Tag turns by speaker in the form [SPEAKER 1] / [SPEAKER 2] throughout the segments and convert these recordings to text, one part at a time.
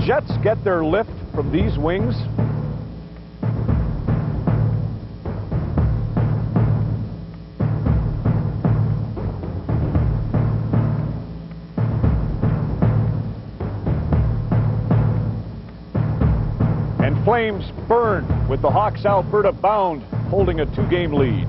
[SPEAKER 1] Jets get their lift from these wings? And Flames burn with the Hawks Alberta bound, holding a 2-game lead.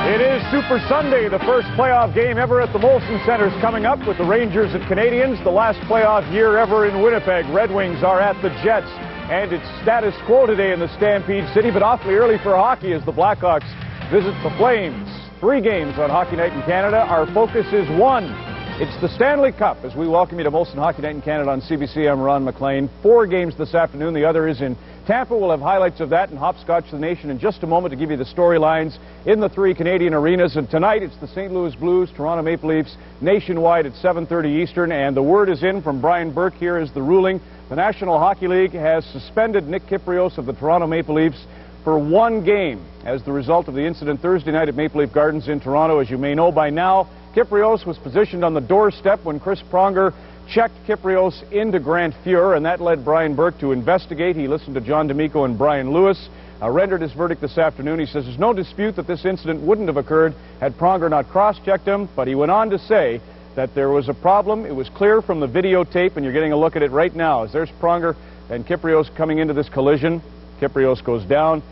[SPEAKER 1] It is Super Sunday, the first playoff game ever at the Molson Centre is coming up with the Rangers and Canadians. The last playoff year ever in Winnipeg. Red Wings are at the Jets, and it's status quo today in the Stampede City, but awfully early for hockey as the Blackhawks visit the Flames. 3 games on Hockey Night in Canada. Our focus is 1. It's the Stanley Cup as we welcome you to Molson Hockey Night in Canada on CBC. I'm Ron McLean. 4 games this afternoon. The other is in Tampa. We'll have highlights of that and hopscotch the nation in just a moment to give you the storylines in the 3 Canadian arenas. And tonight it's the St. Louis Blues, Toronto Maple Leafs, nationwide at 7:30 Eastern. And the word is in from Brian Burke. Here is the ruling. The National Hockey League has suspended Nick Kypreos of the Toronto Maple Leafs for 1 game as the result of the incident Thursday night at Maple Leaf Gardens in Toronto. As you may know by now, Kypreos was positioned on the doorstep when Chris Pronger checked Kypreos into Grant Fuhr, and that led Brian Burke to investigate. He listened to John D'Amico and Brian Lewis, rendered his verdict this afternoon. He says there's no dispute that this incident wouldn't have occurred had Pronger not cross-checked him, but he went on to say that there was a problem. It was clear from the videotape, and you're getting a look at it right now, as there's Pronger and Kypreos coming into this collision. Kypreos goes down.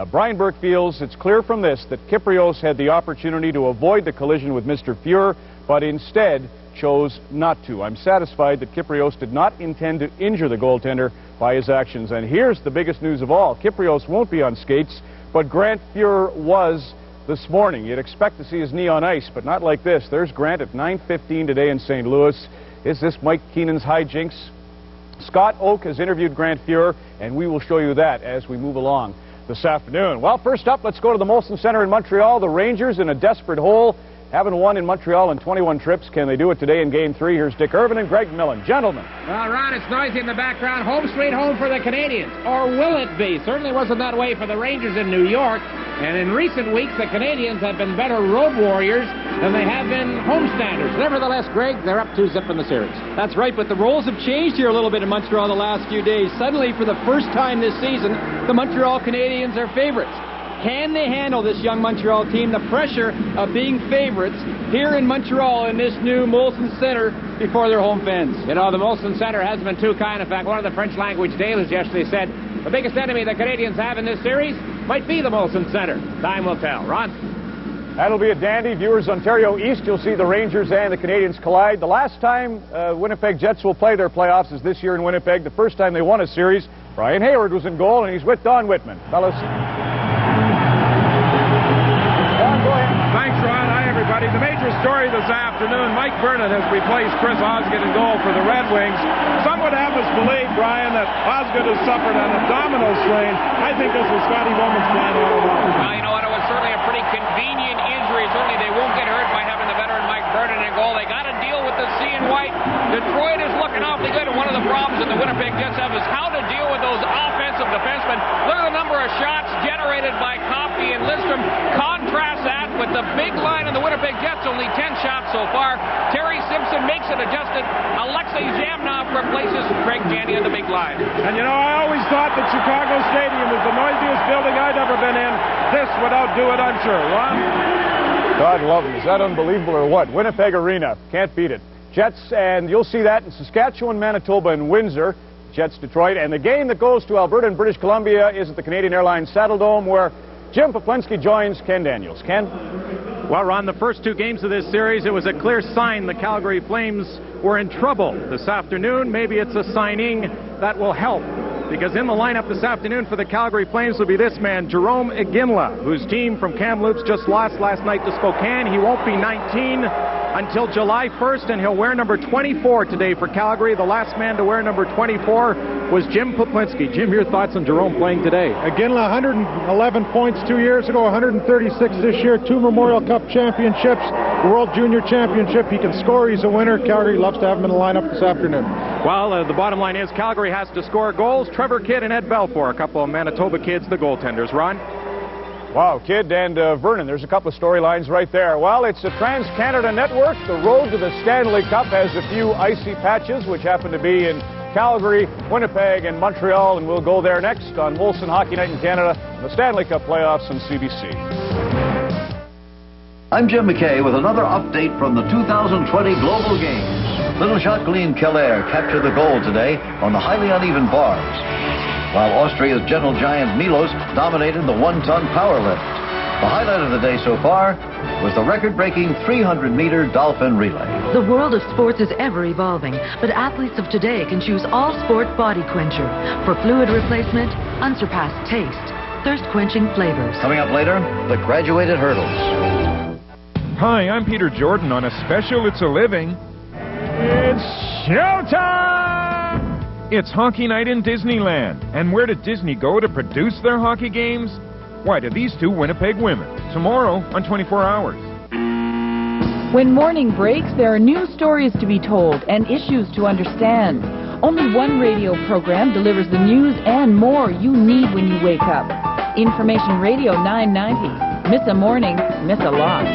[SPEAKER 1] Brian Burke feels it's clear from this that Kypreos had the opportunity to avoid the collision with Mr. Fuhr, but instead chose not to. I'm satisfied that Kypreos did not intend to injure the goaltender by his actions. And here's the biggest news of all. Kypreos won't be on skates, but Grant Fuhr was this morning. You'd expect to see his knee on ice, but not like this. There's Grant at 9:15 today in St. Louis. Is this Mike Keenan's hijinks? Scott Oak has interviewed Grant Fuhr, and we will show you that as we move along this afternoon. Well, first up, let's go to the Molson Centre in Montreal. The Rangers in a desperate hole. Haven't won in Montreal in 21 trips. Can they do it today in Game 3? Here's Dick Irvin and Greg Millen. Gentlemen.
[SPEAKER 2] Well, Ron, it's noisy in the background. Home sweet home for the Canadians. Or will it be? Certainly wasn't that way for the Rangers in New York. And in recent weeks, the Canadians have been better road warriors than they have been homestanders. Nevertheless, Greg, they're up 2-0 in the series.
[SPEAKER 3] That's right, but the roles have changed here a little bit in Montreal the last few days. Suddenly, for the first time this season, the Montreal Canadiens are favorites. Can they handle this young Montreal team, the pressure of being favorites here in Montreal in this new Molson Centre before their home fans?
[SPEAKER 2] You know, the Molson Centre hasn't been too kind. In fact, one of the French language dailies yesterday said the biggest enemy the Canadians have in this series might be the Molson Centre. Time will tell. Ron?
[SPEAKER 1] That'll be a dandy. Viewers, Ontario East, you'll see the Rangers and the Canadians collide. The last time Winnipeg Jets will play their playoffs is this year in Winnipeg. The first time they won a series, Brian Hayward was in goal, and he's with Don Whitman. Fellas.
[SPEAKER 4] Thanks, Ron. Hi, everybody. The major story this afternoon, Mike Vernon has replaced Chris Osgood in goal for the Red Wings. Some would have us believe, Brian, that Osgood has suffered an abdominal strain. I think this was Scotty Bowman's plan all along.
[SPEAKER 5] Well, you know what? It was certainly a pretty convenient injury. Certainly they won't get hurt by having the veteran Mike Vernon in goal. They got to deal with the C and white. Detroit is looking awfully good, and one of the problems that the Winnipeg Jets have is how to deal with those offensive defensemen. Look at the number of shots generated by Coffey and Lidstrom. Contrast that with the big line of the Winnipeg Jets, only 10 shots so far. Terry Simpson makes it adjusted. Alexei Zhamnov replaces Craig Janney on the big line.
[SPEAKER 4] And you know, I always thought that Chicago Stadium was the noisiest building I'd ever been in. This would outdo it, I'm sure. Ron?
[SPEAKER 1] God love him. Is that unbelievable or what? Winnipeg Arena. Can't beat it. Jets, and you'll see that in Saskatchewan, Manitoba, and Windsor. Jets, Detroit. And the game that goes to Alberta and British Columbia is at the Canadian Airlines Saddledome, where Jim Poplinski joins Ken Daniels. Ken?
[SPEAKER 6] Well, Ron, the first 2 games of this series, it was a clear sign the Calgary Flames were in trouble. This afternoon, maybe it's a signing that will help, because in the lineup this afternoon for the Calgary Flames will be this man, Jerome Iginla, whose team from Kamloops just lost last night to Spokane. He won't be 19. until July 1st, and he'll wear number 24 today for Calgary. The last man to wear number 24 was Jim Poplinski. Jim, your thoughts on Jerome playing today?
[SPEAKER 7] Again, 111 points 2 years ago, 136 this year, 2 Memorial Cup championships, World Junior Championship. He can score. He's a winner. Calgary loves to have him in the lineup this afternoon.
[SPEAKER 6] Well, the bottom line is Calgary has to score goals. Trevor Kidd and Ed Belfour, a couple of Manitoba kids, the goaltenders. Ron?
[SPEAKER 1] Wow, Kidd and Vernon, there's a couple of storylines right there. Well, it's a Trans-Canada Network. The road to the Stanley Cup has a few icy patches, which happen to be in Calgary, Winnipeg, and Montreal, and we'll go there next on Molson Hockey Night in Canada, the Stanley Cup playoffs on CBC.
[SPEAKER 8] I'm Jim McKay with another update from the 2020 Global Games. Little Jacqueline Keller captured the goal today on the highly uneven bars, while Austria's gentle giant Milos dominated the one-ton power lift. The highlight of the day so far was the record-breaking 300-meter dolphin relay.
[SPEAKER 9] The world of sports is ever evolving, but athletes of today can choose All Sport Body Quencher for fluid replacement, unsurpassed taste, thirst-quenching flavors.
[SPEAKER 8] Coming up later, the graduated hurdles.
[SPEAKER 10] Hi, I'm Peter Jordan on a special It's a Living. It's showtime! It's Hockey Night in Disneyland. And where did Disney go to produce their hockey games? Why, to these two Winnipeg women. Tomorrow on 24 Hours.
[SPEAKER 11] When morning breaks, there are new stories to be told and issues to understand. Only one radio program delivers the news and more you need when you wake up. Information Radio 990. Miss a morning, miss a lot.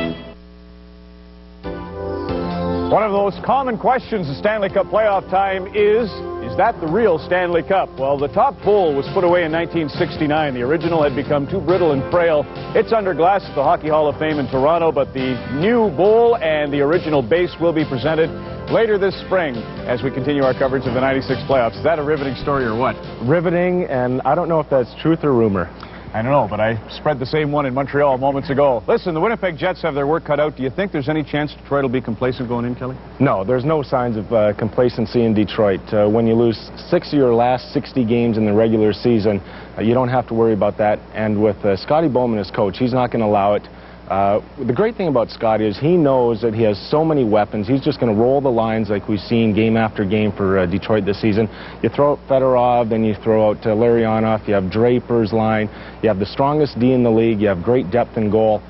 [SPEAKER 1] One of those common questions at Stanley Cup playoff time is that the real Stanley Cup? Well, the top bowl was put away in 1969. The original had become too brittle and frail. It's under glass at the Hockey Hall of Fame in Toronto, but the new bowl and the original base will be presented later this spring as we continue our coverage of the 96 playoffs. Is that a riveting story or what?
[SPEAKER 12] Riveting, and I don't know if that's truth or rumor.
[SPEAKER 1] I don't know, but I spread the same one in Montreal moments ago. Listen, the Winnipeg Jets have their work cut out. Do you think there's any chance Detroit will be complacent going in, Kelly?
[SPEAKER 12] No, there's no signs of complacency in Detroit. When you lose 6 of your last 60 games in the regular season, you don't have to worry about that. And with Scotty Bowman as coach, he's not going to allow it. The great thing about Scotty is he knows that he has so many weapons. He's just going to roll the lines like we've seen game after game for Detroit this season. You throw out Fedorov, then you throw out Larionov, you have Draper's line, you have the strongest D in the league, you have great depth in goal.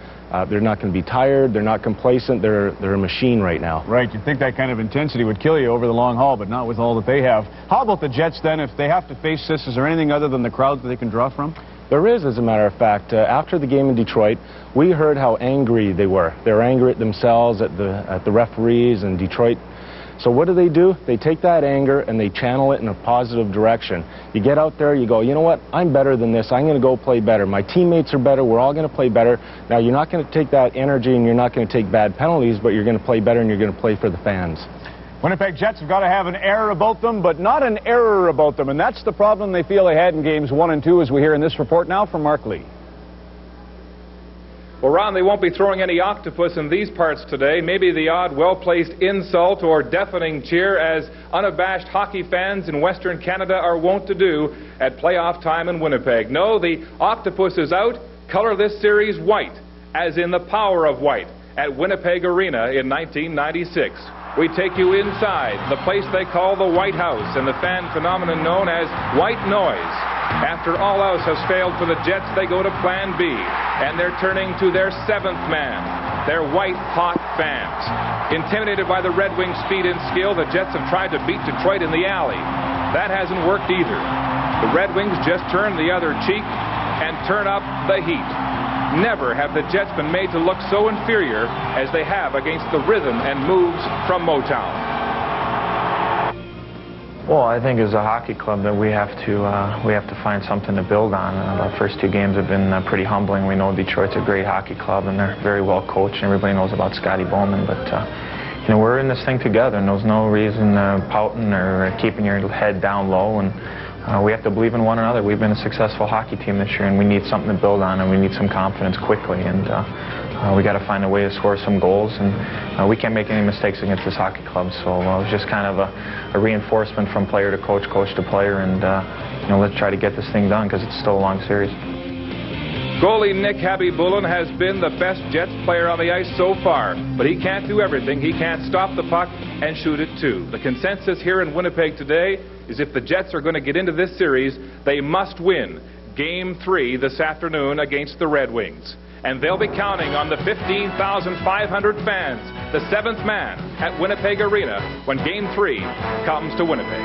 [SPEAKER 12] They're not going to be tired, they're not complacent, they're a machine right now.
[SPEAKER 1] Right, you'd think that kind of intensity would kill you over the long haul, but not with all that they have. How about the Jets then? If they have to face this, is there anything other than the crowd that they can draw from?
[SPEAKER 12] There is, as a matter of fact. After the game in Detroit, we heard how angry they were. They were angry at themselves, at the referees in Detroit. So what do? They take that anger and they channel it in a positive direction. You get out there, you go, you know what? I'm better than this. I'm going to go play better. My teammates are better. We're all going to play better. Now, you're not going to take that energy and you're not going to take bad penalties, but you're going to play better and you're going to play for the fans.
[SPEAKER 1] Winnipeg Jets have got to have an air about them, but not an error about them. And that's the problem they feel they had in games 1 and 2, as we hear in this report now from Mark Lee.
[SPEAKER 13] Well, Ron, they won't be throwing any octopus in these parts today. Maybe the odd well-placed insult or deafening cheer, as unabashed hockey fans in Western Canada are wont to do at playoff time in Winnipeg. No, the octopus is out. Color this series white, as in the power of white, at Winnipeg Arena in 1996. We take you inside the place they call the White House and the fan phenomenon known as white noise. After all else has failed for the Jets, they go to Plan B, and they're turning to their 7th man, their white-hot fans. Intimidated by the Red Wings' speed and skill, the Jets have tried to beat Detroit in the alley. That hasn't worked either. The Red Wings just turn the other cheek and turn up the heat. Never have the Jets been made to look so inferior as they have against the rhythm and moves from Motown.
[SPEAKER 14] Well, I think as a hockey club that we have to find something to build on. The first 2 games have been pretty humbling. We know Detroit's a great hockey club and they're very well coached. Everybody knows about Scotty Bowman, but you know, we're in this thing together, and there's no reason pouting or keeping your head down low. And we have to believe in one another. We've been a successful hockey team this year, and we need something to build on, and we need some confidence quickly. And we got to find a way to score some goals, and we can't make any mistakes against this hockey club. So it was just kind of a reinforcement from player to coach, coach to player, and you know, let's try to get this thing done because it's still a long series.
[SPEAKER 13] Goalie Nick Habibulin has been the best Jets player on the ice so far, but he can't do everything. He can't stop the puck and shoot it too. The consensus here in Winnipeg today is if the Jets are going to get into this series, they must win Game 3 this afternoon against the Red Wings. And they'll be counting on the 15,500 fans, the seventh man at Winnipeg Arena when Game 3 comes to Winnipeg.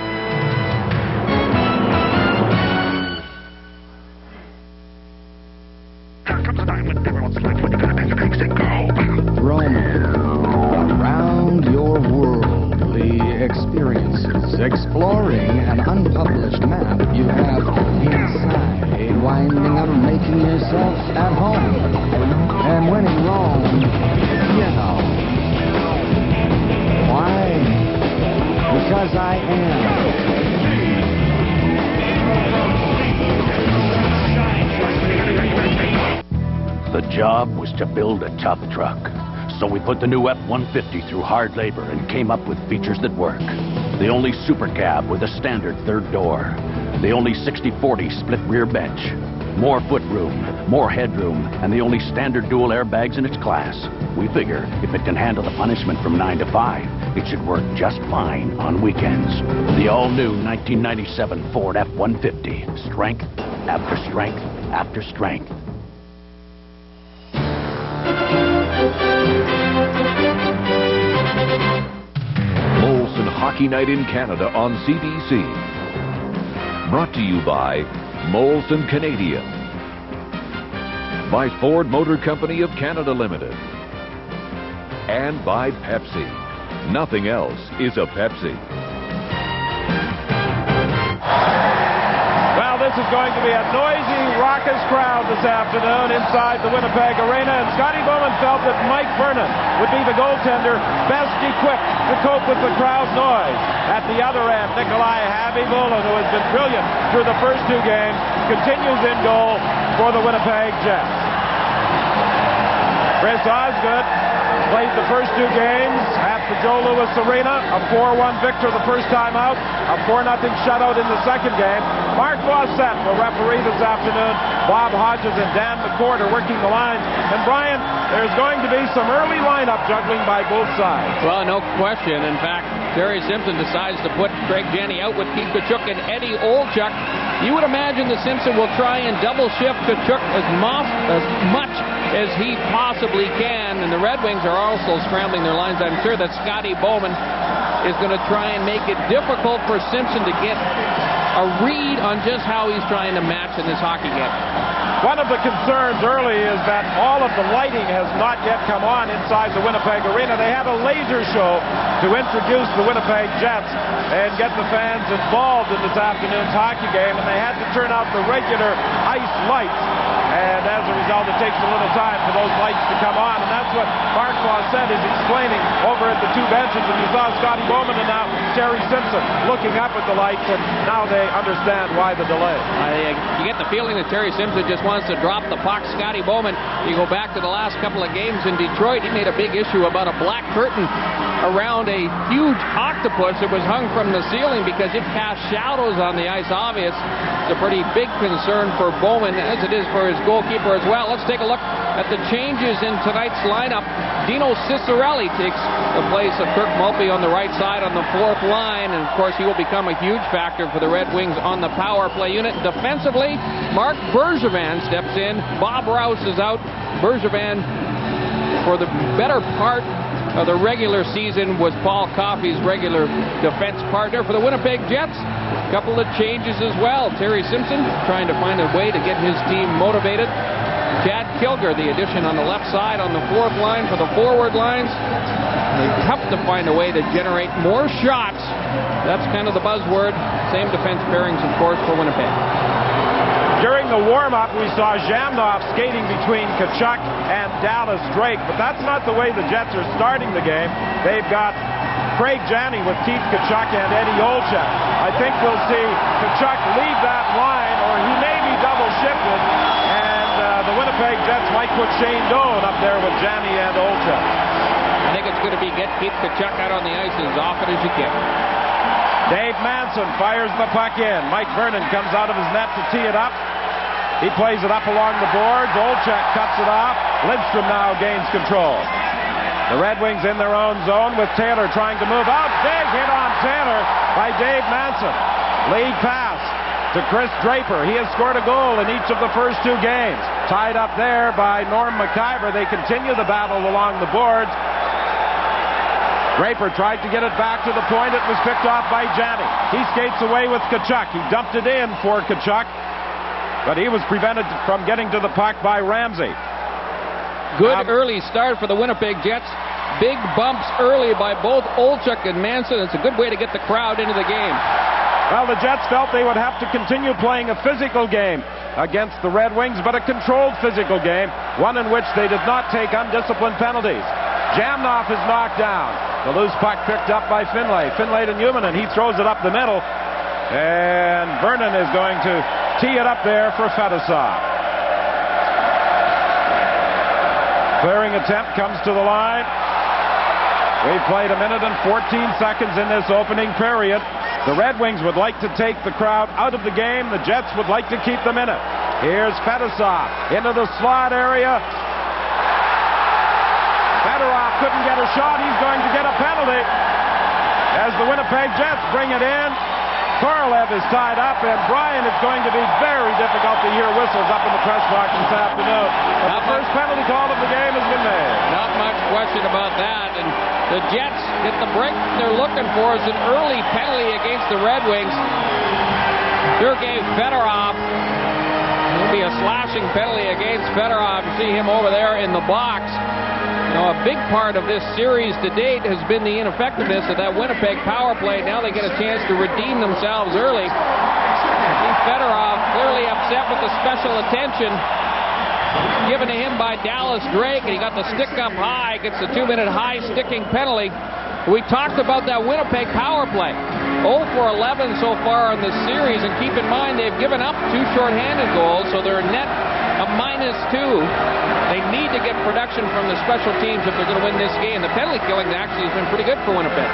[SPEAKER 15] Roaming around your worldly experiences, exploring an unpublished map you have inside, winding up making yourself at home, and when in Rome, you know. Why? Because I am.
[SPEAKER 16] The job was to build a tough truck. So we put the new F-150 through hard labor and came up with features that work. The only super cab with a standard third door. The only 60/40 split rear bench. More footroom, more headroom, and the only standard dual airbags in its class. We figure if it can handle the punishment from 9 to 5, it should work just fine on weekends. The all-new 1997 Ford F-150. Strength after strength after strength.
[SPEAKER 17] Molson Hockey Night in Canada on CBC. Brought to you by Molson Canadian. By Ford Motor Company of Canada Limited. And by Pepsi. Nothing else is a Pepsi.
[SPEAKER 4] Well, this is going to be a noisy, raucous crowd this afternoon inside the Winnipeg Arena, and Scotty Bowman felt that Mike Vernon would be the goaltender best equipped to cope with the crowd noise. At the other end, Nikolai Habibulin, who has been brilliant through the first two games, continues in goal for the Winnipeg Jets. Chris Osgood played the first two games at the Joe Louis Arena, a 4-1 victor the first time out, a 4-0 shutout in the second game. Mark Bossett will referee this afternoon. Bob Hodges and Dan McCord are working the lines. And Brian, there's going to be some early lineup juggling by both sides.
[SPEAKER 5] Well, no question. In fact, Terry Simpson decides to put Craig Janney out with Keith Tkachuk and Eddie Olczyk. You would imagine that Simpson will try and double shift Tkachuk as much as he possibly can, and the Red Wings are also scrambling their lines. I'm sure that Scotty Bowman is going to try and make it difficult for Simpson to get a read on just how he's trying to match in this hockey game.
[SPEAKER 4] One of the concerns early is that all of the lighting has not yet come on inside the Winnipeg Arena. They had a laser show to introduce the Winnipeg Jets and get the fans involved in this afternoon's hockey game, and they had to turn out the regular ice lights. And as a result, it takes a little time for those lights to come on. And that's what Mark Bossett is explaining over at the two benches. And you saw Scotty Bowman and now Terry Simpson looking up at the lights, and now they understand why the delay.
[SPEAKER 5] You get the feeling that Terry Simpson just wants to drop the puck. Scotty Bowman, you go back to the last couple of games in Detroit, he made a big issue about a black curtain around a huge octopus that was hung from the ceiling because it cast shadows on the ice. Obvious. It's a pretty big concern for Bowman, as it is for his goalkeeper as well. Let's take a look at the changes in tonight's lineup. Dino Ciccarelli takes the place of Kirk Mulpey on the right side on the fourth line, and of course he will become a huge factor for the Red Wings on the power play unit. Defensively, Mark Bergevin steps in. Bob Rouse is out. Bergevin, for the better part of the regular season, was Paul Coffey's regular defense partner. For the Winnipeg Jets, a couple of changes as well. Terry Simpson trying to find a way to get his team motivated. Chad Kilger, the addition on the left side on the fourth line. For the forward lines, they have to find a way to generate more shots. That's kind of the buzzword. Same defense pairings, of course, for Winnipeg.
[SPEAKER 4] During the warm-up, we saw Zhamnov skating between Tkachuk and Dallas Drake, but that's not the way the Jets are starting the game. They've got Craig Janney with Keith Tkachuk and Eddie Olczyk. I think we'll see Tkachuk leave that line, or he may be double-shifted, and the Winnipeg Jets might put Shane Doan up there with Janney and Olczyk.
[SPEAKER 5] I think it's going to be get Keith Tkachuk out on the ice as often as you can.
[SPEAKER 4] Dave Manson fires the puck in. Mike Vernon comes out of his net to tee it up. He plays it up along the boards. Olczyk cuts it off. Lidstrom now gains control. The Red Wings in their own zone with Taylor trying to move out. Big hit on Taylor by Dave Manson. Lead pass to Chris Draper. He has scored a goal in each of the first two games. Tied up there by Norm McIver. They continue the battle along the boards. Draper tried to get it back to the point. It was picked off by Janney. He skates away with Tkachuk. He dumped it in for Tkachuk, but he was prevented from getting to the puck by Ramsey.
[SPEAKER 5] Good early start for the Winnipeg Jets. Big bumps early by both Olczyk and Manson. It's a good way to get the crowd into the game.
[SPEAKER 4] Well, the Jets felt they would have to continue playing a physical game against the Red Wings, but a controlled physical game, one in which they did not take undisciplined penalties. Jamnoff is knocked down. The loose puck picked up by Finlay. Finlay to Newman, and he throws it up the middle. And Vernon is going to tee it up there for Fedosov. Clearing attempt comes to the line. We've played 1 minute and 14 seconds in this opening period. The Red Wings would like to take the crowd out of the game. The Jets would like to keep them in it. Here's Fedosov into the slot area. Fedorov couldn't get a shot. He's going to get a penalty as the Winnipeg Jets bring it in. Korolev is tied up, and Brian, it's going to be very difficult to hear whistles up in the press box this afternoon. But the first penalty call of the game has been made.
[SPEAKER 5] Not much question about that. And the Jets get the break they're looking for is an early penalty against the Red Wings. Sergei Fedorov. It'll be a slashing penalty against Fedorov. You see him over there in the box. You know, a big part of this series to date has been the ineffectiveness of that Winnipeg power play. Now they get a chance to redeem themselves early. Fedorov clearly upset with the special attention given to him by Dallas Drake, and he got the stick up high, gets the 2-minute high sticking penalty. We talked about that Winnipeg power play. 0 for 11 so far in the series, and keep in mind they've given up 2 shorthanded goals, so they're net a -2. They need to get production from the special teams if they're going to win this game. The penalty killing actually has been pretty good for Winnipeg.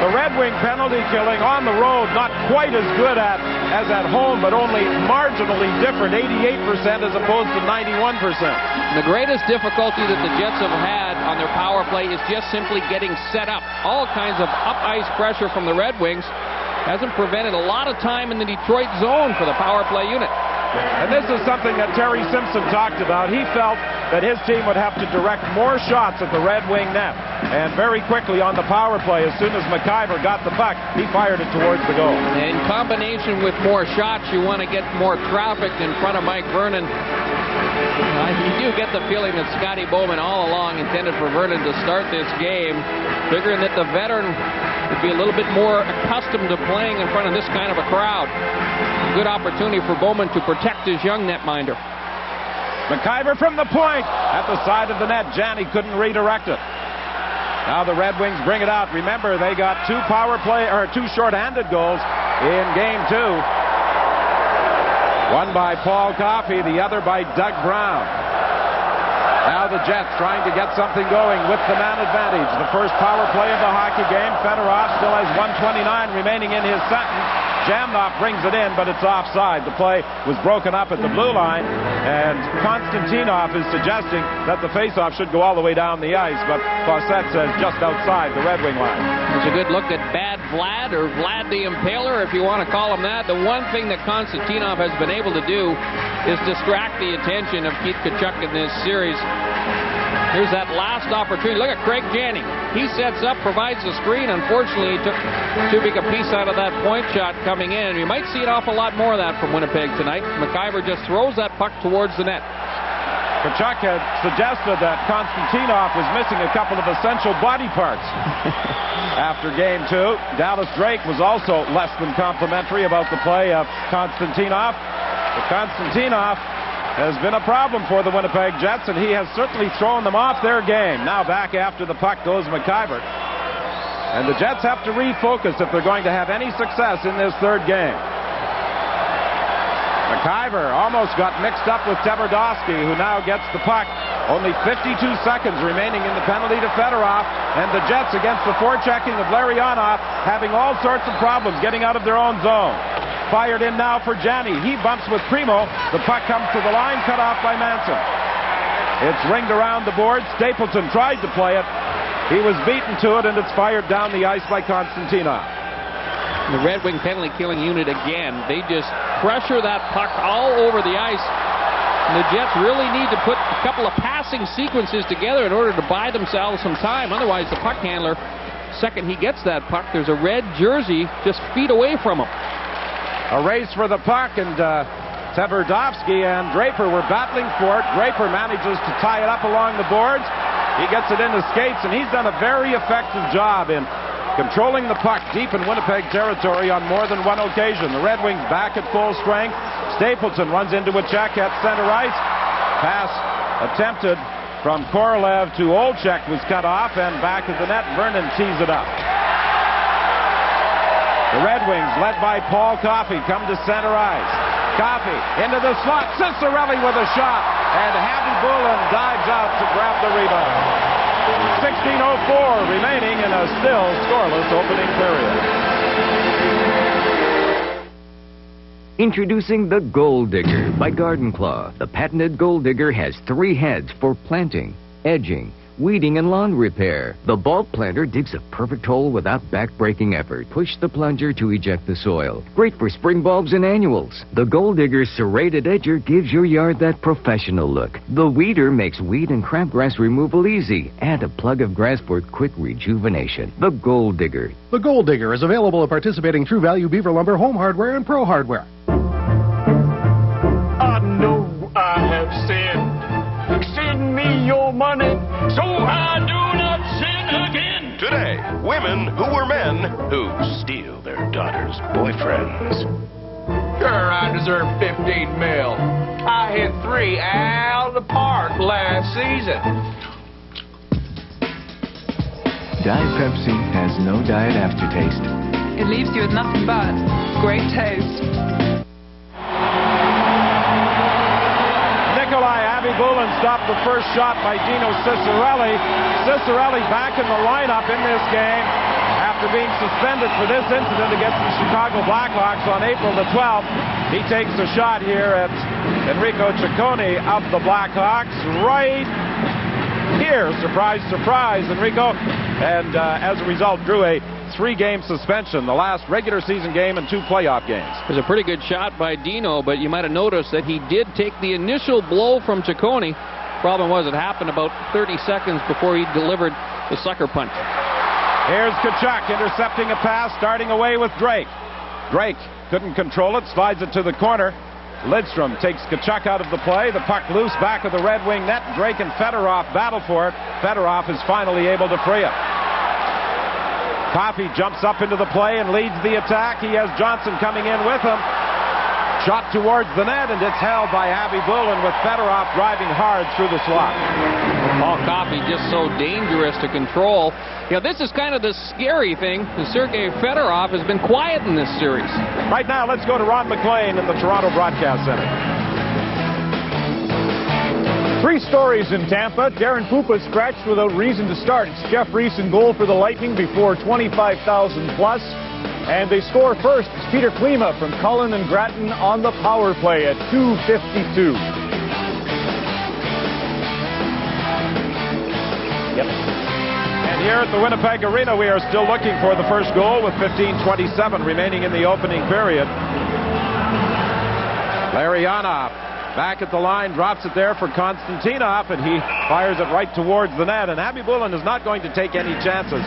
[SPEAKER 4] The Red Wing penalty killing on the road, not quite as good as at home, but only marginally different, 88% as opposed to 91%.
[SPEAKER 5] The greatest difficulty that the Jets have had on their power play is just simply getting set up. All kinds of up-ice pressure from the Red Wings hasn't prevented a lot of time in the Detroit zone for the power play unit.
[SPEAKER 4] And this is something that Terry Simpson talked about. He felt that his team would have to direct more shots at the Red Wing net. And very quickly on the power play, as soon as McIver got the puck, he fired it towards the goal.
[SPEAKER 5] In combination with more shots, you want to get more traffic in front of Mike Vernon. You do get the feeling that Scotty Bowman all along intended for Vernon to start this game, figuring that the veteran would be a little bit more accustomed to playing in front of this kind of a crowd. Good opportunity for Bowman to protect his young netminder.
[SPEAKER 4] McIver from the point at the side of the net. Janney couldn't redirect it. Now the Red Wings bring it out. Remember, they got 2 shorthanded goals in Game 2. One by Paul Coffey, the other by Doug Brown. Now the Jets trying to get something going with the man advantage. The first power play of the hockey game. Fedorov still has 1:29 remaining in his sentence. Jamnoff brings it in, but it's offside. The play was broken up at the blue line, and Konstantinov is suggesting that the faceoff should go all the way down the ice, but Fawcett says just outside the Red Wing line.
[SPEAKER 5] It's a good look at Bad Vlad, or Vlad the Impaler, if you want to call him that. The one thing that Konstantinov has been able to do is distract the attention of Keith Tkachuk in this series. Here's that last opportunity. Look at Craig Janney. He sets up, provides the screen. Unfortunately, he took too big a piece out of that point shot coming in. You might see an awful lot more of that from Winnipeg tonight. McIver just throws that puck towards the net.
[SPEAKER 4] Tkachuk had suggested that Konstantinov was missing a couple of essential body parts. After Game 2, Dallas Drake was also less than complimentary about the play of Konstantinov. But Konstantinov has been a problem for the Winnipeg Jets, and he has certainly thrown them off their game. Now back after the puck goes McIver. And the Jets have to refocus if they're going to have any success in this third game. McIver almost got mixed up with Tverdovsky, who now gets the puck. Only 52 seconds remaining in the penalty to Fedorov, and the Jets, against the forechecking of Larionov, having all sorts of problems getting out of their own zone. fired in now for Janney. He bumps with Primo. The puck comes to the line, cut off by Manson. It's ringed around the board. Stapleton tried to play it. He was beaten to it, and it's fired down the ice by Konstantinov.
[SPEAKER 5] The Red Wing penalty killing unit again. They just pressure that puck all over the ice. And the Jets really need to put a couple of passing sequences together in order to buy themselves some time. Otherwise, the puck handler, second he gets that puck, there's a red jersey just feet away from him.
[SPEAKER 4] A race for the puck, and Tverdovsky and Draper were battling for it. Draper manages to tie it up along the boards. He gets it into skates, and he's done a very effective job in controlling the puck deep in Winnipeg territory on more than one occasion. The Red Wings back at full strength. Stapleton runs into a check at center ice. Pass attempted from Korolev to Olczyk was cut off, and back at the net, Vernon tees it up. The Red Wings, led by Paul Coffey, come to center ice. Coffey into the slot. Ciccarelli with a shot, and Happy Bullen dives out to grab the rebound. 16:04 remaining in a still scoreless opening period.
[SPEAKER 18] Introducing the Gold Digger by Garden Claw. The patented Gold Digger has 3 heads for planting, edging, weeding, and lawn repair. The bulb planter digs a perfect hole without back-breaking effort. Push the plunger to eject the soil. Great for spring bulbs and annuals. The Gold Digger's serrated edger gives your yard that professional look. The weeder makes weed and crabgrass removal easy. Add a plug of grass for quick rejuvenation. The Gold Digger.
[SPEAKER 19] The Gold Digger is available at participating True Value Beaver Lumber, Home Hardware, and Pro Hardware.
[SPEAKER 20] I know I have sinned. Send me your money so I do not sin again.
[SPEAKER 21] Today, women who were men who steal their daughters' boyfriends.
[SPEAKER 20] Sure, I deserve 15 mil. I hit 3 out of the park last season.
[SPEAKER 22] Diet Pepsi has no diet aftertaste.
[SPEAKER 23] It leaves you with nothing but great taste.
[SPEAKER 4] Happy Bullen stopped the first shot by Dino Ciccarelli. Ciccarelli back in the lineup in this game after being suspended for this incident against the Chicago Blackhawks on April the 12th. He takes a shot here at Enrico Ciccone of the Blackhawks right here. Surprise, surprise, Enrico. And as a result, drew a 3-game suspension, the last regular season game and 2 playoff games.
[SPEAKER 5] It was a pretty good shot by Dino, but you might have noticed that he did take the initial blow from Ciccone. Problem was it happened about 30 seconds before he delivered the sucker punch.
[SPEAKER 4] Here's Tkachuk intercepting a pass, starting away with Drake. Drake couldn't control it, slides it to the corner. Lidstrom takes Tkachuk out of the play. The puck loose back of the Red Wing net. Drake and Fedorov battle for it. Fedorov is finally able to free it. Coffey jumps up into the play and leads the attack. He has Johnson coming in with him. Shot towards the net, and it's held by Happy Bullen with Fedorov driving hard through the slot.
[SPEAKER 5] Paul Coffey just so dangerous to control. You know, this is kind of the scary thing. Sergei Fedorov has been quiet in this series.
[SPEAKER 4] Right now, let's go to Ron McLean in the Toronto Broadcast Center.
[SPEAKER 1] 3 stories in Tampa. Darren Pupa scratched without reason to start. It's Jeff Reese in goal for the Lightning before 25,000 plus. And they score first. It's Peter Klima from Cullen and Grattan on the power play at 2:52.
[SPEAKER 4] Yep. And here at the Winnipeg Arena, we are still looking for the first goal with 15:27 remaining in the opening period. Larionov back at the line, drops it there for Konstantinov, and he fires it right towards the net. And Happy Bullen is not going to take any chances.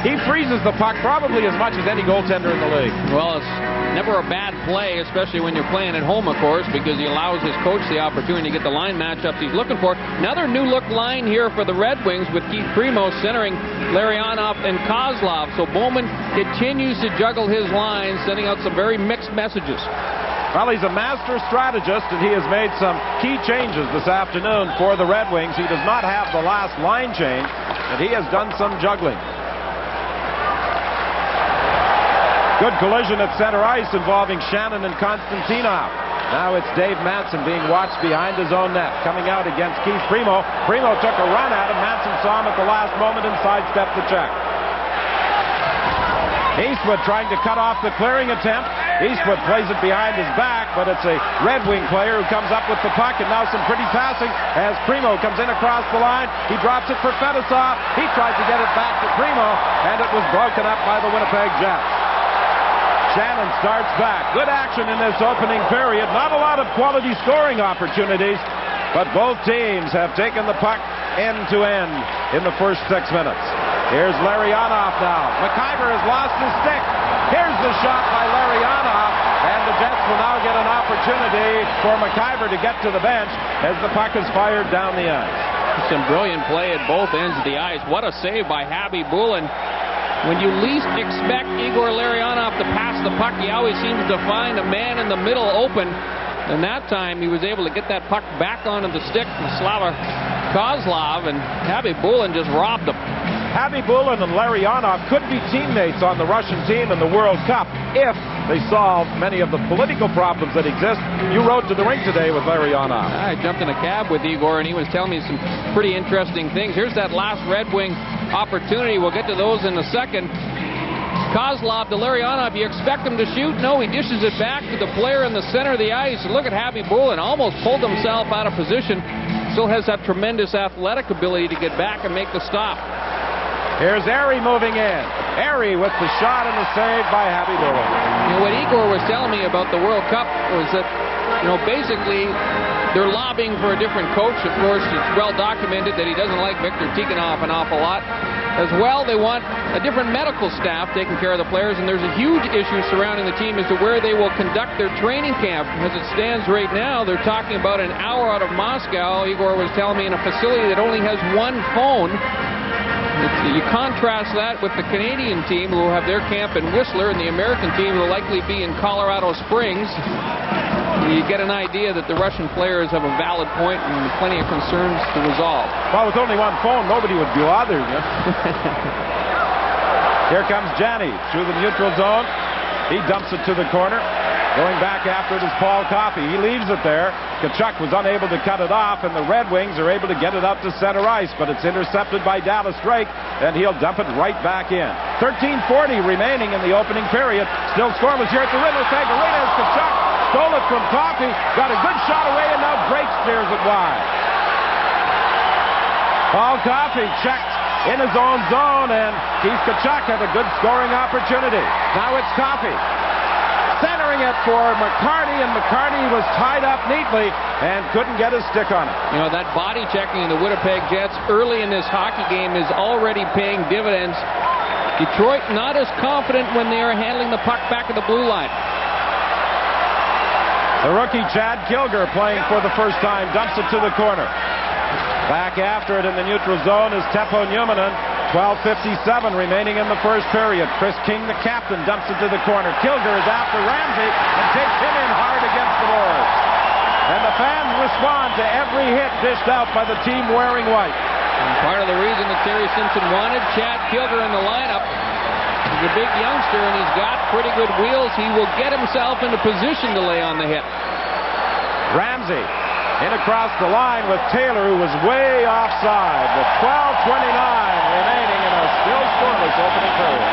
[SPEAKER 4] He freezes the puck probably as much as any goaltender in the league.
[SPEAKER 5] Well, it's never a bad play, especially when you're playing at home, of course, because he allows his coach the opportunity to get the line matchups he's looking for. Another new-look line here for the Red Wings with Keith Primo centering Larionov and Kozlov. So Bowman continues to juggle his lines, sending out some very mixed messages.
[SPEAKER 4] Well, he's a master strategist, and he has made some key changes this afternoon for the Red Wings. He does not have the last line change, and he has done some juggling. Good collision at center ice involving Shannon and Konstantinov. Now it's Dave Manson being watched behind his own net. Coming out against Keith Primo. Primo took a run at him. Manson saw him at the last moment and sidestepped the check. Eastwood trying to cut off the clearing attempt. Eastwood plays it behind his back, but it's a Red Wing player who comes up with the puck, and now some pretty passing as Primo comes in across the line. He drops it for Fedosov. He tried to get it back to Primo, and it was broken up by the Winnipeg Jets. Shannon starts back. Good action in this opening period. Not a lot of quality scoring opportunities, but both teams have taken the puck end to end in the first 6 minutes. Here's Larionov now. McIver has lost his stick. Here's the shot by Larionov, and the Jets will now get an opportunity for McIver to get to the bench as the puck is fired down the ice.
[SPEAKER 5] Some brilliant play at both ends of the ice. What a save by Habby Bulin. When you least expect Igor Larionov to pass the puck, he always seems to find a man in the middle open. And that time, he was able to get that puck back onto the stick from Slava Kozlov, and Habby Bulin just robbed him.
[SPEAKER 4] Habby Bulin and Larionov could be teammates on the Russian team in the World Cup if they solve many of the political problems that exist. You rode to the rink today with Larionov.
[SPEAKER 5] I jumped in a cab with Igor, and he was telling me some pretty interesting things. Here's that last Red Wing opportunity. We'll get to those in a second. Kozlov to Larionov. You expect him to shoot? No, he dishes it back to the player in the center of the ice. And look at Habby Bulin. Almost pulled himself out of position. Still has that tremendous athletic ability to get back and make the stop.
[SPEAKER 4] Here's Airy moving in. Airy with the shot and the save by Habby Bulin.
[SPEAKER 5] You know, what Igor was telling me about the World Cup was that, basically they're lobbying for a different coach. Of course, it's well documented that he doesn't like Viktor Tikhonov an awful lot. As well, they want a different medical staff taking care of the players, and there's a huge issue surrounding the team as to where they will conduct their training camp. As it stands right now, they're talking about an hour out of Moscow. Igor was telling me in a facility that only has one phone. You contrast that with the Canadian team, who will have their camp in Whistler, and the American team will likely be in Colorado Springs. You get an idea that the Russian players have a valid point and plenty of concerns to resolve.
[SPEAKER 4] Well, with only one phone, nobody would be bothering you. Here comes Janney through the neutral zone. He dumps it to the corner. Going back after it is Paul Coffey. He leaves it there. Tkachuk was unable to cut it off, and the Red Wings are able to get it up to center ice, but it's intercepted by Dallas Drake, and he'll dump it right back in. 13:40 remaining in the opening period. Still scoreless here at the Winnipeg Arena as Tkachuk stole it from Coffey, got a good shot away, and now Drake steers it wide. Paul Coffey checked in his own zone, and Keith Tkachuk had a good scoring opportunity. Now it's Coffey centering it for McCarty, and McCarty was tied up neatly and couldn't get his stick on it.
[SPEAKER 5] You know, that body checking in the Winnipeg Jets early in this hockey game is already paying dividends. Detroit not as confident when they are handling the puck back at the blue line.
[SPEAKER 4] The rookie Chad Kilger playing for the first time dumps it to the corner. Back after it in the neutral zone is Teppo Numminen. 12:57 remaining in the first period. Chris King, the captain, dumps it to the corner. Kilger is after Ramsey and takes him in hard against the boards. And the fans respond to every hit dished out by the team wearing white.
[SPEAKER 5] And part of the reason that Terry Simpson wanted Chad Kilger in the lineup, he's a big youngster and he's got pretty good wheels. He will get himself into position to lay on the hit.
[SPEAKER 4] Ramsey in across the line with Taylor, who was way offside, with 12:29 remaining in a still scoreless opening period.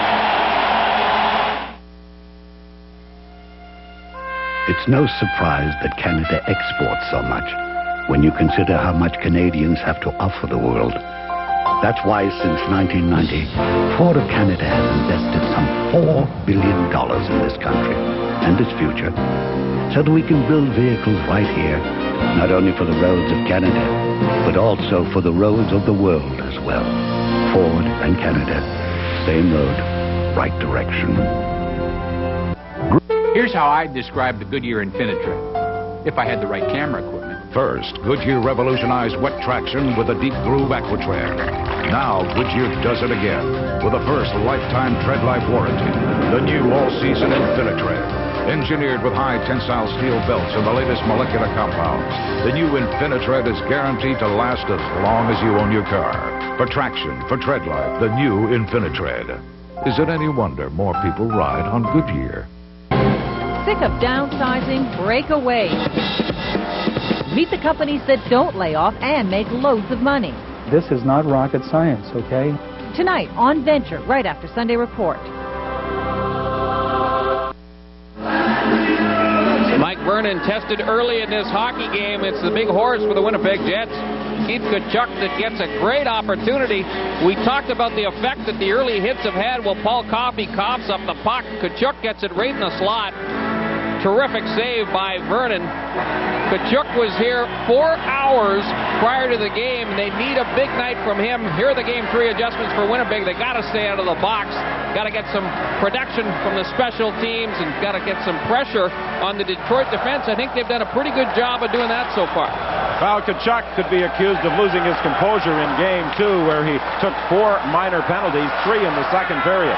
[SPEAKER 16] It's no surprise that Canada exports so much when you consider how much Canadians have to offer the world. That's why since 1990, Ford of Canada has invested some $4 billion in this country and its future, so that we can build vehicles right here, not only for the roads of Canada, but also for the roads of the world as well. Ford and Canada, same road, right direction.
[SPEAKER 2] Here's how I'd describe the Goodyear Infinitrip, if I had the right camera equipment.
[SPEAKER 3] First, Goodyear revolutionized wet traction with a deep groove Aquatread. Now, Goodyear does it again with a first lifetime tread life warranty. The new all-season Infinitrade. Engineered with high tensile steel belts and the latest molecular compounds, the new Infinitrade is guaranteed to last as long as you own your car. For traction, for tread life, the new Infinitrade. Is it any wonder more people ride on Goodyear?
[SPEAKER 7] Sick of downsizing? Break away. Meet the companies that don't lay off and make loads of money.
[SPEAKER 24] This is not rocket science, okay?
[SPEAKER 7] Tonight on Venture, right after Sunday Report.
[SPEAKER 5] Vernon tested early in this hockey game. It's the big horse for the Winnipeg Jets. Keith Tkachuk that gets a great opportunity. We talked about the effect that the early hits have had. Well, Paul Coffey coughs up the puck. Tkachuk gets it right in the slot. Terrific save by Vernon. Tkachuk was here 4 hours prior to the game. They need a big night from him. Here are the Game 3 adjustments for Winnipeg. They got to stay out of the box. Got to get some production from the special teams and got to get some pressure on the Detroit defense. I think they've done a pretty good job of doing that so far.
[SPEAKER 1] Well, Tkachuk could be accused of losing his composure in Game 2, where he took 4 minor penalties, 3 in the second period.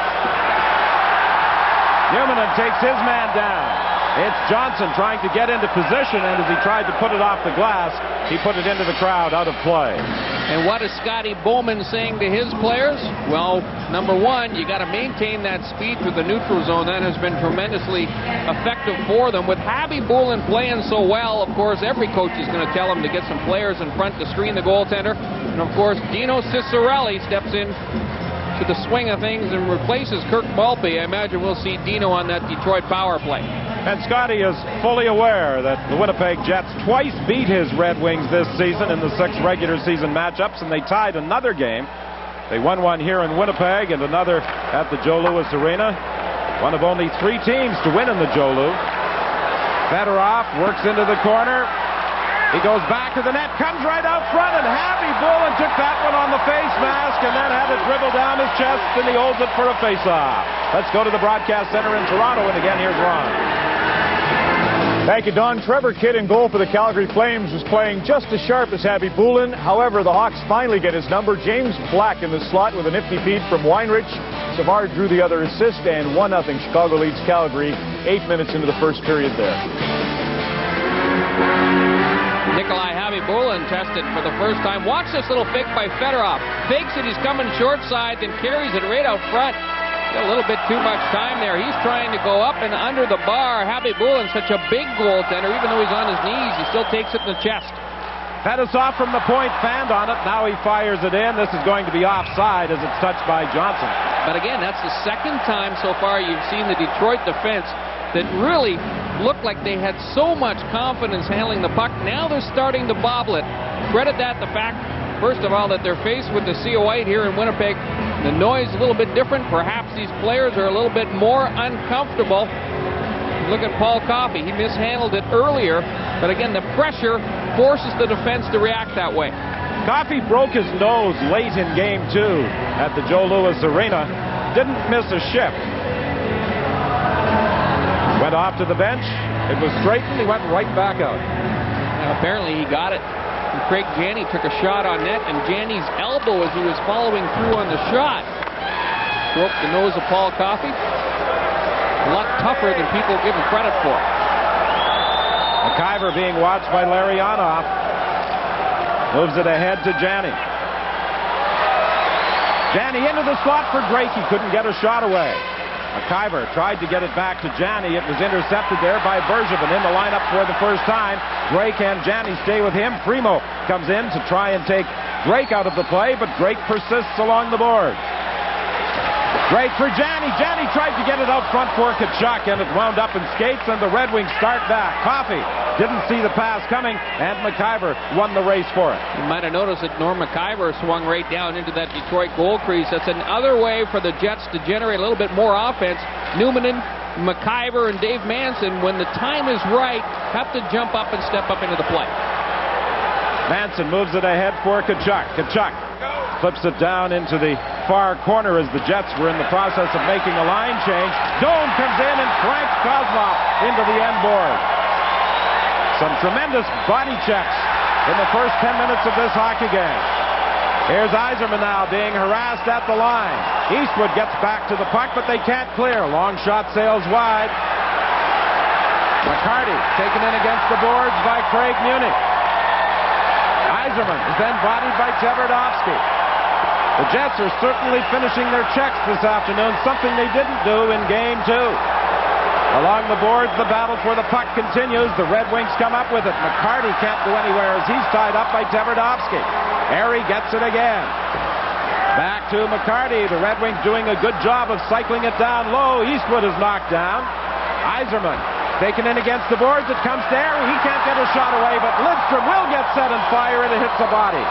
[SPEAKER 1] Newman takes his man down. It's Johnson trying to get into position, and as he tried to put it off the glass, he put it into the crowd, out of play.
[SPEAKER 5] And what is Scotty Bowman saying to his players? Well, number one, you got to maintain that speed through the neutral zone. That has been tremendously effective for them. With Javi Bulin playing so well, of course, every coach is going to tell him to get some players in front to screen the goaltender. And, of course, Dino Ciccarelli steps in to the swing of things and replaces Kirk Maltby. I imagine we'll see Dino on that Detroit power play.
[SPEAKER 1] And Scotty is fully aware that the Winnipeg Jets twice beat his Red Wings this season in the 6 regular season matchups, and they tied another game. They won one here in Winnipeg and another at the Joe Louis Arena. One of only 3 teams to win in the Joe Louis. Fedorov works into the corner. He goes back to the net, comes right out front, and Javi Bulin took that one on the face mask and then had it dribble down his chest, and he holds it for a face-off. Let's go to the broadcast center in Toronto, and again, here's Ron.
[SPEAKER 6] Thank you, Don. Trevor Kidd in goal for the Calgary Flames was playing just as sharp as Javi Bulin. However, the Hawks finally get his number. James Black in the slot with a nifty feed from Weinrich. Savard drew the other assist, and 1-0. Chicago leads Calgary 8 minutes into the first period there.
[SPEAKER 5] Nikolai Javi Bulin tested for the first time. Watch this little fake by Fedorov. Fakes it, he's coming short side, then carries it right out front. Got a little bit too much time there. He's trying to go up and under the bar. Javi Bulin, such a big goaltender, even though he's on his knees, he still takes it in the chest.
[SPEAKER 1] Fedosov from the point, fanned on it. Now he fires it in. This is going to be offside as it's touched by Johnson.
[SPEAKER 5] But again, that's the second time so far you've seen the Detroit defense that really looked like they had so much confidence handling the puck. Now they're starting to bobble it. Credit that the fact, first of all, that they're faced with the CO8 here in Winnipeg. The noise is a little bit different. Perhaps these players are a little bit more uncomfortable. Look at Paul Coffey. He mishandled it earlier, but again, the pressure forces the defense to react that way.
[SPEAKER 1] Coffey broke his nose late in Game 2 at the Joe Louis Arena. Didn't miss a shift. Went off to the bench. It was straightened. He went right back out.
[SPEAKER 5] Now, apparently he got it. And Craig Janney took a shot on net, and Janney's elbow as he was following through on the shot broke the nose of Paul Coffey. A lot tougher than people give him credit for.
[SPEAKER 1] McIver being watched by Larionov. Moves it ahead to Janney. Janney into the slot for Drake. He couldn't get a shot away. McIver tried to get it back to Janney. It was intercepted there by Bergevin in the lineup for the first time. Drake and Janney stay with him. Primo comes in to try and take Drake out of the play, but Drake persists along the board. Drake for Janney. Janney tried to get it out front for Tkachuk, and it wound up in skates, and the Red Wings start back. Coffey didn't see the pass coming, and McIver won the race for it.
[SPEAKER 5] You might have noticed that Norm McIver swung right down into that Detroit goal crease. That's another way for the Jets to generate a little bit more offense. Newman, McIver, and Dave Manson, when the time is right, have to jump up and step up into the play.
[SPEAKER 1] Manson moves it ahead for Tkachuk. Tkachuk flips it down into the far corner as the Jets were in the process of making a line change. Doan comes in and cranks Kozlov into the end board. Some tremendous body checks in the first 10 minutes of this hockey game. Here's Yzerman now being harassed at the line. Eastwood gets back to the puck, but they can't clear. Long shot sails wide. McCarty taken in against the boards by Craig Muni. Yzerman is then bodied by Tverdovsky. The Jets are certainly finishing their checks this afternoon, something they didn't do in Game 2. Along the boards, the battle for the puck continues. The Red Wings come up with it. McCarty can't go anywhere as he's tied up by Tverdovsky. Airy gets it again. Back to McCarty. The Red Wings doing a good job of cycling it down low. Eastwood is knocked down. Yzerman
[SPEAKER 4] Taken in against the boards, it comes to Airy. He can't get a shot away, but Lidstrom will get set and fire, and it hits the body.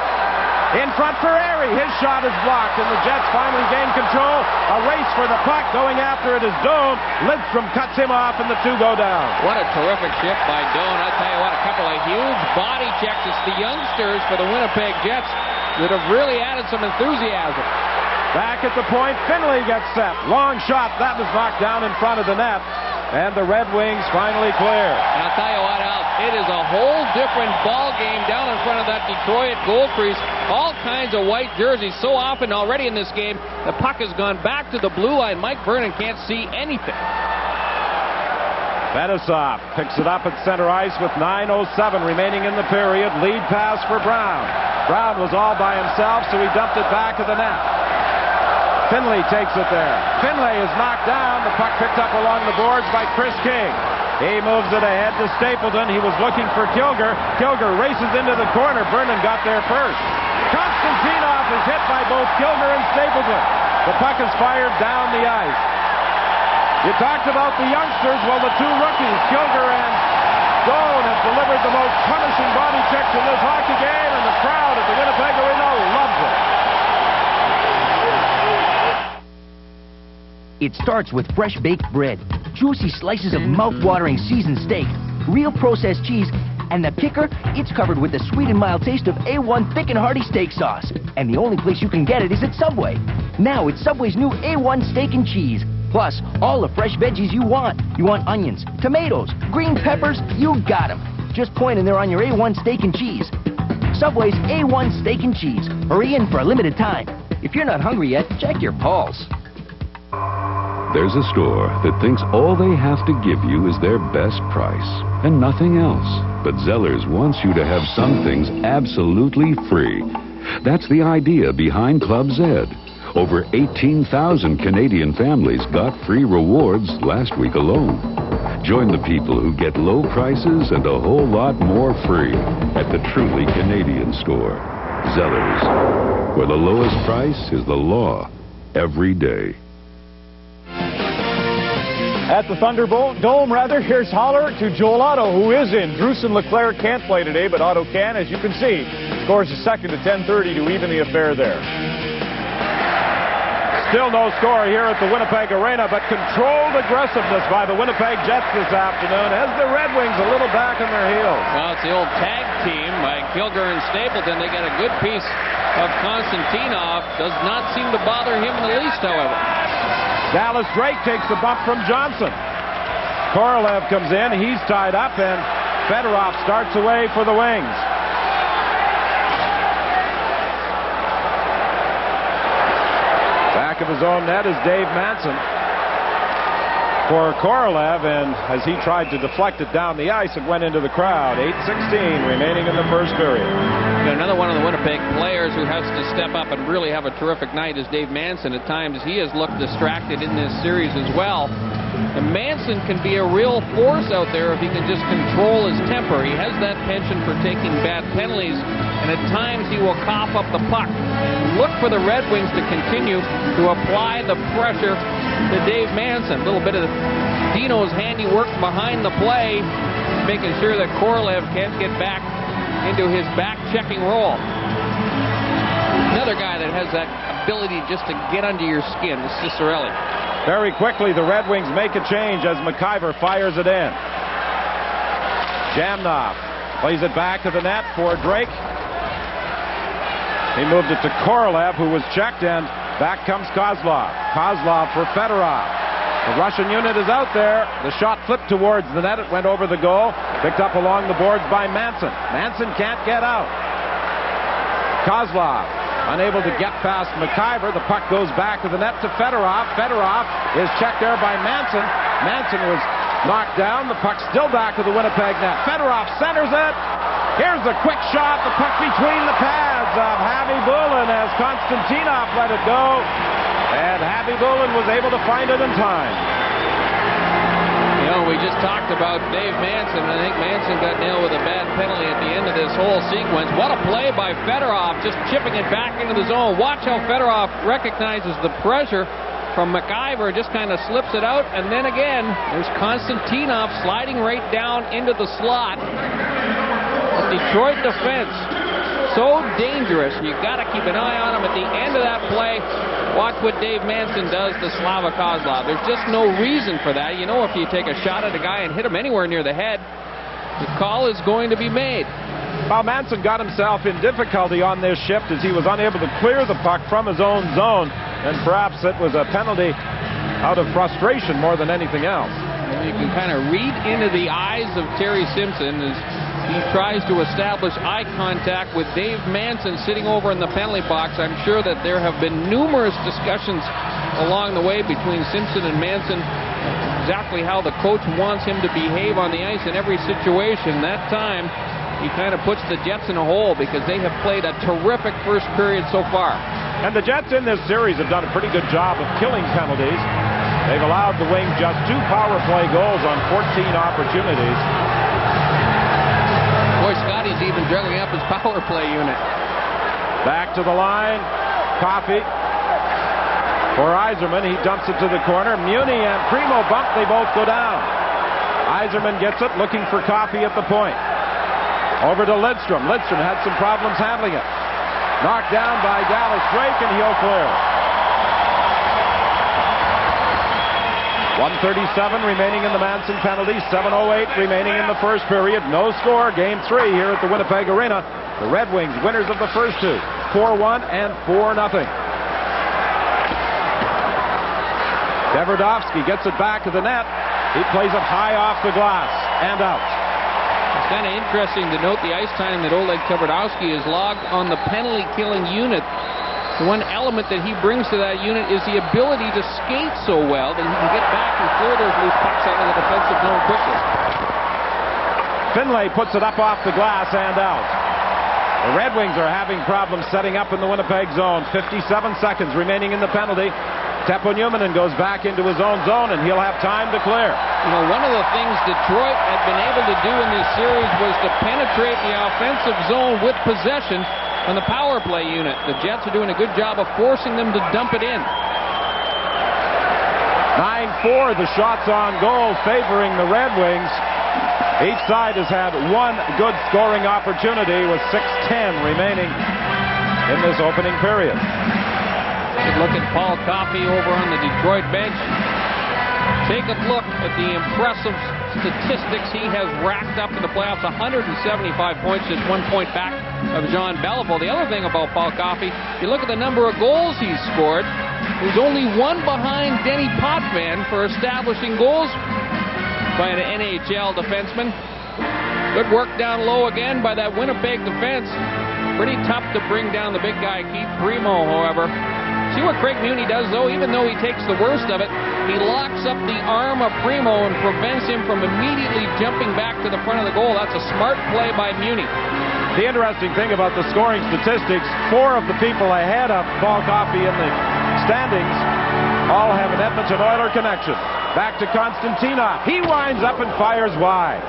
[SPEAKER 4] In front for Airy. His shot is blocked, and the Jets finally gain control. A race for the puck. Going after it is Doan. Lidstrom cuts him off, and the two go down.
[SPEAKER 5] What a terrific shift by Doan. I tell you what, a couple of huge body checks. It's the youngsters for the Winnipeg Jets that have really added some enthusiasm.
[SPEAKER 4] Back at the point, Finlay gets set. Long shot. That was knocked down in front of the net. And the Red Wings finally clear.
[SPEAKER 5] And I'll tell you what, Al, it is a whole different ball game down in front of that Detroit goal crease. All kinds of white jerseys. So often already in this game, the puck has gone back to the blue line. Mike Vernon can't see anything.
[SPEAKER 4] Fetisov picks it up at center ice with 9:07 remaining in the period. Lead pass for Brown. Brown was all by himself, so he dumped it back to the net. Finlay takes it there. Finlay is knocked down. The puck picked up along the boards by Chris King. He moves it ahead to Stapleton. He was looking for Kilger. Kilger races into the corner. Vernon got there first. Konstantinov is hit by both Kilger and Stapleton. The puck is fired down the ice. You talked about the youngsters. Well, the two rookies, Kilger and Doan, have delivered the most punishing body checks in this hockey game, and the crowd at the Winnipeg Arena loves it.
[SPEAKER 8] It starts with fresh baked bread, juicy slices of mouth-watering seasoned steak, real processed cheese, and the kicker, it's covered with the sweet and mild taste of A1 thick and hearty steak sauce. And the only place you can get it is at Subway. Now it's Subway's new A1 steak and cheese. Plus, all the fresh veggies you want. You want onions, tomatoes, green peppers, you got them. Just point and they're on your A1 steak and cheese. Subway's A1 steak and cheese. Hurry in for a limited time. If you're not hungry yet, check your pulse.
[SPEAKER 17] There's a store that thinks all they have to give you is their best price and nothing else. But Zellers wants you to have some things absolutely free. That's the idea behind Club Z. Over 18,000 Canadian families got free rewards last week alone. Join the people who get low prices and a whole lot more free at the truly Canadian store. Zellers, where the lowest price is the law every day.
[SPEAKER 1] At the Thunderdome, here's Holler to Joel Otto, who is in. Drewson Leclerc can't play today, but Otto can, as you can see. Scores a second at 10:30 to even the affair there.
[SPEAKER 4] Still no score here at the Winnipeg Arena, but controlled aggressiveness by the Winnipeg Jets this afternoon as the Red Wings a little back on their heels.
[SPEAKER 5] Well, it's the old tag team by Kilger and Stapleton. They get a good piece of Konstantinov. Does not seem to bother him in the least, however.
[SPEAKER 4] Dallas Drake takes the bump from Johnson. Korolev comes in. He's tied up, and Fedorov starts away for the Wings. Back of his own net is Dave Manson for Korolev, and as he tried to deflect it down the ice, it went into the crowd. 8:16 remaining in the first period.
[SPEAKER 5] Another one of the Winnipeg players who has to step up and really have a terrific night is Dave Manson. At times, he has looked distracted in this series as well. And Manson can be a real force out there if he can just control his temper. He has that penchant for taking bad penalties, and at times he will cough up the puck. Look for the Red Wings to continue to apply the pressure to Dave Manson. A little bit of Dino's handiwork behind the play, making sure that Korolev can't get back into his back-checking role. Another guy that has that ability just to get under your skin is Cicerelli.
[SPEAKER 4] Very quickly, the Red Wings make a change as McIver fires it in. Jamnov plays it back to the net for Drake. He moved it to Korolev, who was checked, and back comes Kozlov. Kozlov for Fedorov. The Russian unit is out there. The shot flipped towards the net. It went over the goal. Picked up along the boards by Manson. Manson can't get out. Kozlov unable to get past McIver. The puck goes back to the net to Fedorov. Fedorov is checked there by Manson. Manson was knocked down. The puck still back to the Winnipeg net. Fedorov centers it. Here's a quick shot. The puck between the pads of Javi Bulin as Konstantinov let it go. And Javi Bulin was able to find it in time.
[SPEAKER 5] You know, we just talked about Dave Manson, and I think Manson got nailed with a bad penalty at the end of this whole sequence. What a play by Fedorov, just chipping it back into the zone. Watch how Fedorov recognizes the pressure from McIver, just kind of slips it out, and then again, there's Konstantinov sliding right down into the slot. The Detroit defense, so dangerous. You got to keep an eye on him at the end of that play. Watch what Dave Manson does to Slava Kozlov. There's just no reason for that. You know, if you take a shot at a guy and hit him anywhere near the head, the call is going to be made.
[SPEAKER 4] Well, Manson got himself in difficulty on this shift as he was unable to clear the puck from his own zone, and perhaps it was a penalty out of frustration more than anything else.
[SPEAKER 5] You can kind of read into the eyes of Terry Simpson as he tries to establish eye contact with Dave Manson sitting over in the penalty box. I'm sure that there have been numerous discussions along the way between Simpson and Manson, exactly how the coach wants him to behave on the ice in every situation. That time, he kind of puts the Jets in a hole because they have played a terrific first period so far.
[SPEAKER 4] And the Jets in this series have done a pretty good job of killing penalties. They've allowed the Wings just 2 power play goals on 14 opportunities.
[SPEAKER 5] Boy, Scotty's even juggling up his power play unit.
[SPEAKER 4] Back to the line. Coffey for Yzerman. He dumps it to the corner. Muni and Primo bump. They both go down. Yzerman gets it, looking for Coffey at the point. Over to Lidstrom. Lidstrom had some problems handling it. Knocked down by Dallas Drake, and he'll clear. 1:37 remaining in the Manson penalty. 7:08 remaining in the first period. No score. Game 3 here at the Winnipeg Arena. The Red Wings winners of the first 2. 4-1 and 4-0. Tverdovsky gets it back to the net. He plays it high off the glass and out.
[SPEAKER 5] It's kind of interesting to note the ice time that Oleg Tverdovsky has logged on the penalty-killing unit. The one element that he brings to that unit is the ability to skate so well that he can get back and clear those loose pucks out of the defensive zone quickly.
[SPEAKER 4] Finlay puts it up off the glass and out. The Red Wings are having problems setting up in the Winnipeg zone. 57 seconds remaining in the penalty. Teppo Numminen goes back into his own zone, and he'll have time to clear.
[SPEAKER 5] You know, one of the things Detroit had been able to do in this series was to penetrate the offensive zone with possession on the power play unit. The Jets are doing a good job of forcing them to dump it in.
[SPEAKER 4] 9-4, the shots on goal favoring the Red Wings. Each side has had one good scoring opportunity with 6:10 remaining in this opening period.
[SPEAKER 5] Good look at Paul Coffey over on the Detroit bench. Take a look at the impressive statistics he has racked up in the playoffs. 175 points, just 1 point back of Jean Beliveau. The other thing about Paul Coffey, you look at the number of goals he's scored. He's only one behind Denny Potvin for establishing goals by an NHL defenseman. Good work down low again by that Winnipeg defense. Pretty tough to bring down the big guy, Keith Primo, however. See what Craig Muni does, though? Even though he takes the worst of it, he locks up the arm of Primo and prevents him from immediately jumping back to the front of the goal. That's a smart play by Muni.
[SPEAKER 4] The interesting thing about the scoring statistics, 4 of the people ahead of Paul Coffey in the standings all have an Edmonton Oiler connection. Back to Konstantinov. He winds up and fires wide.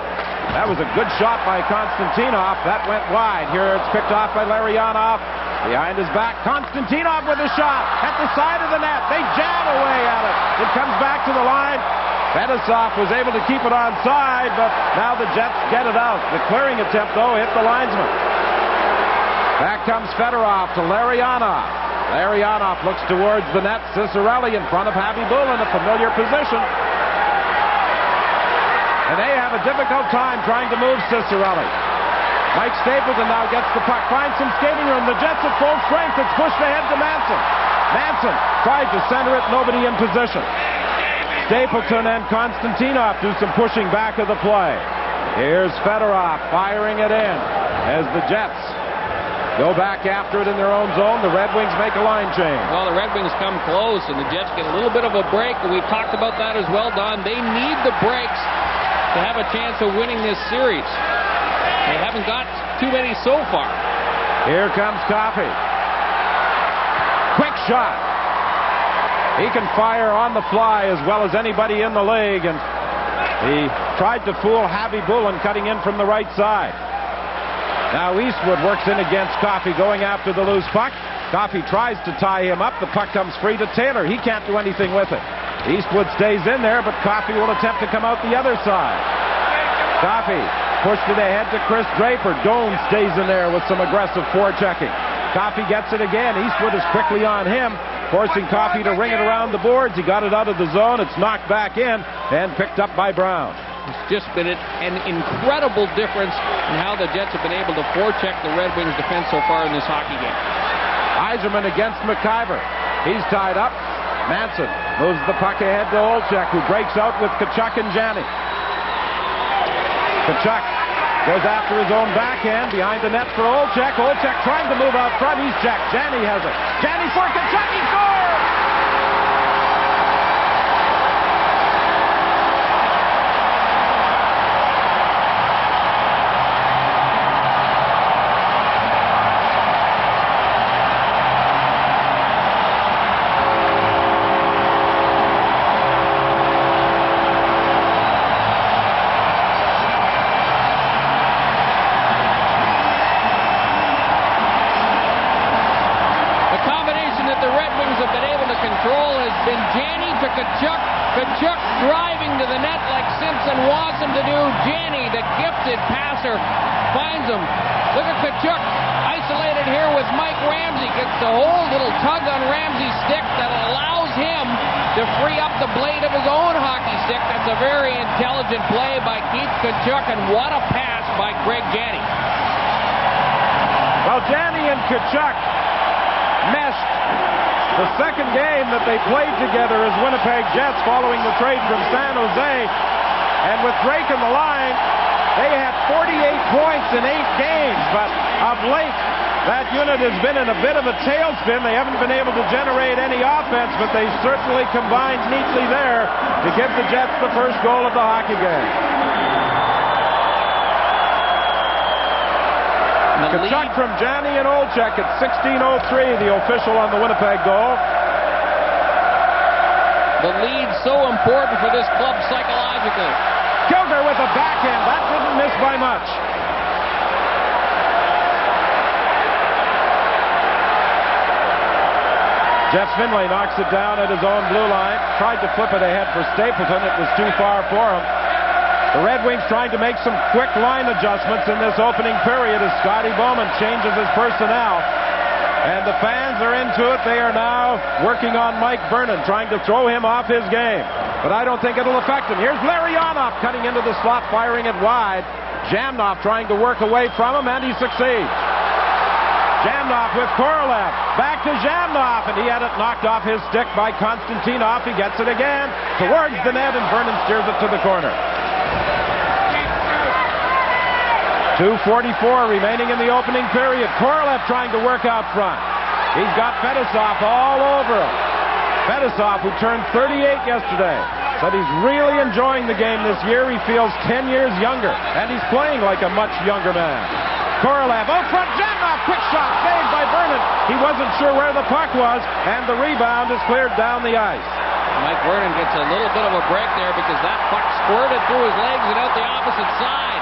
[SPEAKER 4] That was a good shot by Konstantinov. That went wide. Here it's picked off by Larionov. Behind his back, Konstantinov with a shot at the side of the net. They jam away at it. It comes back to the line. Fetisov was able to keep it onside, but now the Jets get it out. The clearing attempt, though, hit the linesman. Back comes Fedorov to Larionov. Larionov looks towards the net. Cicerelli in front of Javi Bulin, a familiar position. And they have a difficult time trying to move Cicerelli. Mike Stapleton now gets the puck, finds some skating room. The Jets at full strength. It's pushed ahead to Manson. Manson tried to center it, nobody in position. Stapleton and Konstantinov do some pushing back of the play. Here's Fedorov firing it in as the Jets go back after it in their own zone. The Red Wings make a line change.
[SPEAKER 5] Well, the Red Wings come close, and the Jets get a little bit of a break. And we've talked about that as well, Don. They need the breaks to have a chance of winning this series. They haven't got too many so far.
[SPEAKER 4] Here comes Coffey. Quick shot. He can fire on the fly as well as anybody in the league, and he tried to fool Javi Bulin cutting in from the right side. Now Eastwood works in against Coffey going after the loose puck. Coffey tries to tie him up. The puck comes free to Taylor. He can't do anything with it. Eastwood stays in there, but Coffey will attempt to come out the other side. Coffey pushed it ahead to Chris Draper. Doan stays in there with some aggressive forechecking. Coffey gets it again. Eastwood is quickly on him, forcing Coffey to ring it around the boards. He got it out of the zone. It's knocked back in and picked up by Brown.
[SPEAKER 5] It's just been an incredible difference in how the Jets have been able to forecheck the Red Wings defense so far in this hockey game.
[SPEAKER 4] Yzerman against McIver. He's tied up. Manson moves the puck ahead to Olczyk, who breaks out with Tkachuk and Janney. Tkachuk goes after his own backhand behind the net for Olczyk. Olczyk trying to move out front. He's checked. Janney has it. Janney for Tkachuk. He scores!
[SPEAKER 5] Tkachuk driving to the net like Simpson wants him to do. Janney, the gifted passer, finds him. Look at Tkachuk isolated here with Mike Ramsey. Gets the whole little tug on Ramsey's stick that allows him to free up the blade of his own hockey stick. That's a very intelligent play by Keith Tkachuk, and what a pass by Greg Janney.
[SPEAKER 4] Well, Janney and Tkachuk meshed the second game that they played together as Winnipeg Jets following the trade from San Jose. And with Drake in the line, they had 48 points in 8 games. But of late, that unit has been in a bit of a tailspin. They haven't been able to generate any offense, but they certainly combined neatly there to give the Jets the first goal of the hockey game. Tkachuk from Janney and Olczyk at 16:03, the official on the Winnipeg goal.
[SPEAKER 5] The lead so important for this club psychologically.
[SPEAKER 4] Kilger with a backhand. That didn't miss by much. Jeff Finlay knocks it down at his own blue line. Tried to flip it ahead for Stapleton. It was too far for him. The Red Wings trying to make some quick line adjustments in this opening period as Scotty Bowman changes his personnel. And the fans are into it. They are now working on Mike Vernon, trying to throw him off his game. But I don't think it'll affect him. Here's Larionov cutting into the slot, firing it wide. Jamnov trying to work away from him, and he succeeds. Jamnov with Korolev. Back to Jamnov, and he had it knocked off his stick by Konstantinov. He gets it again towards the net, and Vernon steers it to the corner. 2:44 remaining in the opening period. Korolev trying to work out front. He's got Fedosov all over him. Fedosov, who turned 38 yesterday, said he's really enjoying the game this year. He feels 10 years younger, and he's playing like a much younger man. Korolev out front. Jamnov, quick shot, saved by Vernon. He wasn't sure where the puck was, and the rebound is cleared down the ice.
[SPEAKER 5] Mike Vernon gets a little bit of a break there because that puck squirted through his legs and out the opposite side.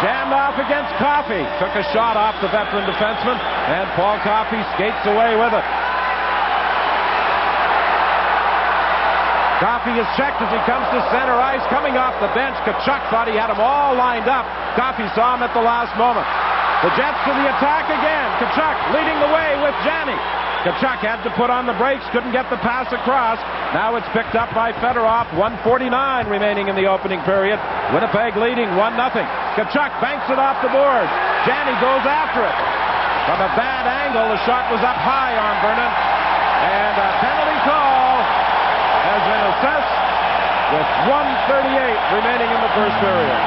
[SPEAKER 4] Jamnov against Coffey. Took a shot off the veteran defenseman, and Paul Coffey skates away with it. Coffey is checked as he comes to center ice. Coming off the bench, Tkachuk thought he had them all lined up. Coffey saw him at the last moment. The Jets to the attack again. Tkachuk leading the way with Janney. Tkachuk had to put on the brakes, couldn't get the pass across. Now it's picked up by Fedorov. 1:49 remaining in the opening period. Winnipeg leading 1-0. Tkachuk banks it off the boards. Janney goes after it. From a bad angle, the shot was up high on Vernon. And a penalty call has been assessed with 1:38 remaining in the first period.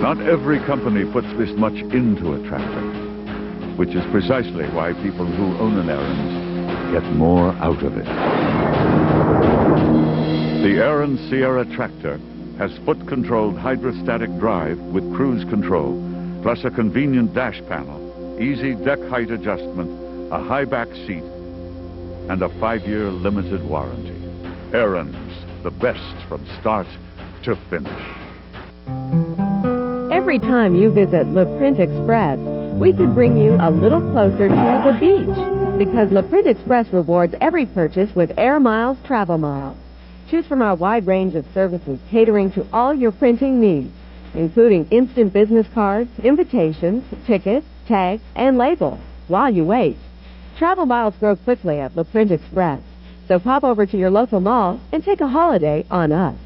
[SPEAKER 3] Not every company puts this much into a tractor, which is precisely why people who own an Aaron's get more out of it. The Aaron Sierra tractor has foot-controlled hydrostatic drive with cruise control, plus a convenient dash panel, easy deck height adjustment, a high-back seat, and a 5-year limited warranty. Aaron's, the best from start to finish.
[SPEAKER 9] Every time you visit Le Print Express, we can bring you a little closer to the beach, because Le Print Express rewards every purchase with Air Miles Travel Miles. Choose from our wide range of services catering to all your printing needs, including instant business cards, invitations, tickets, tags, and labels. While you wait, travel miles grow quickly at Le Print Express, so pop over to your local mall and take a holiday on us.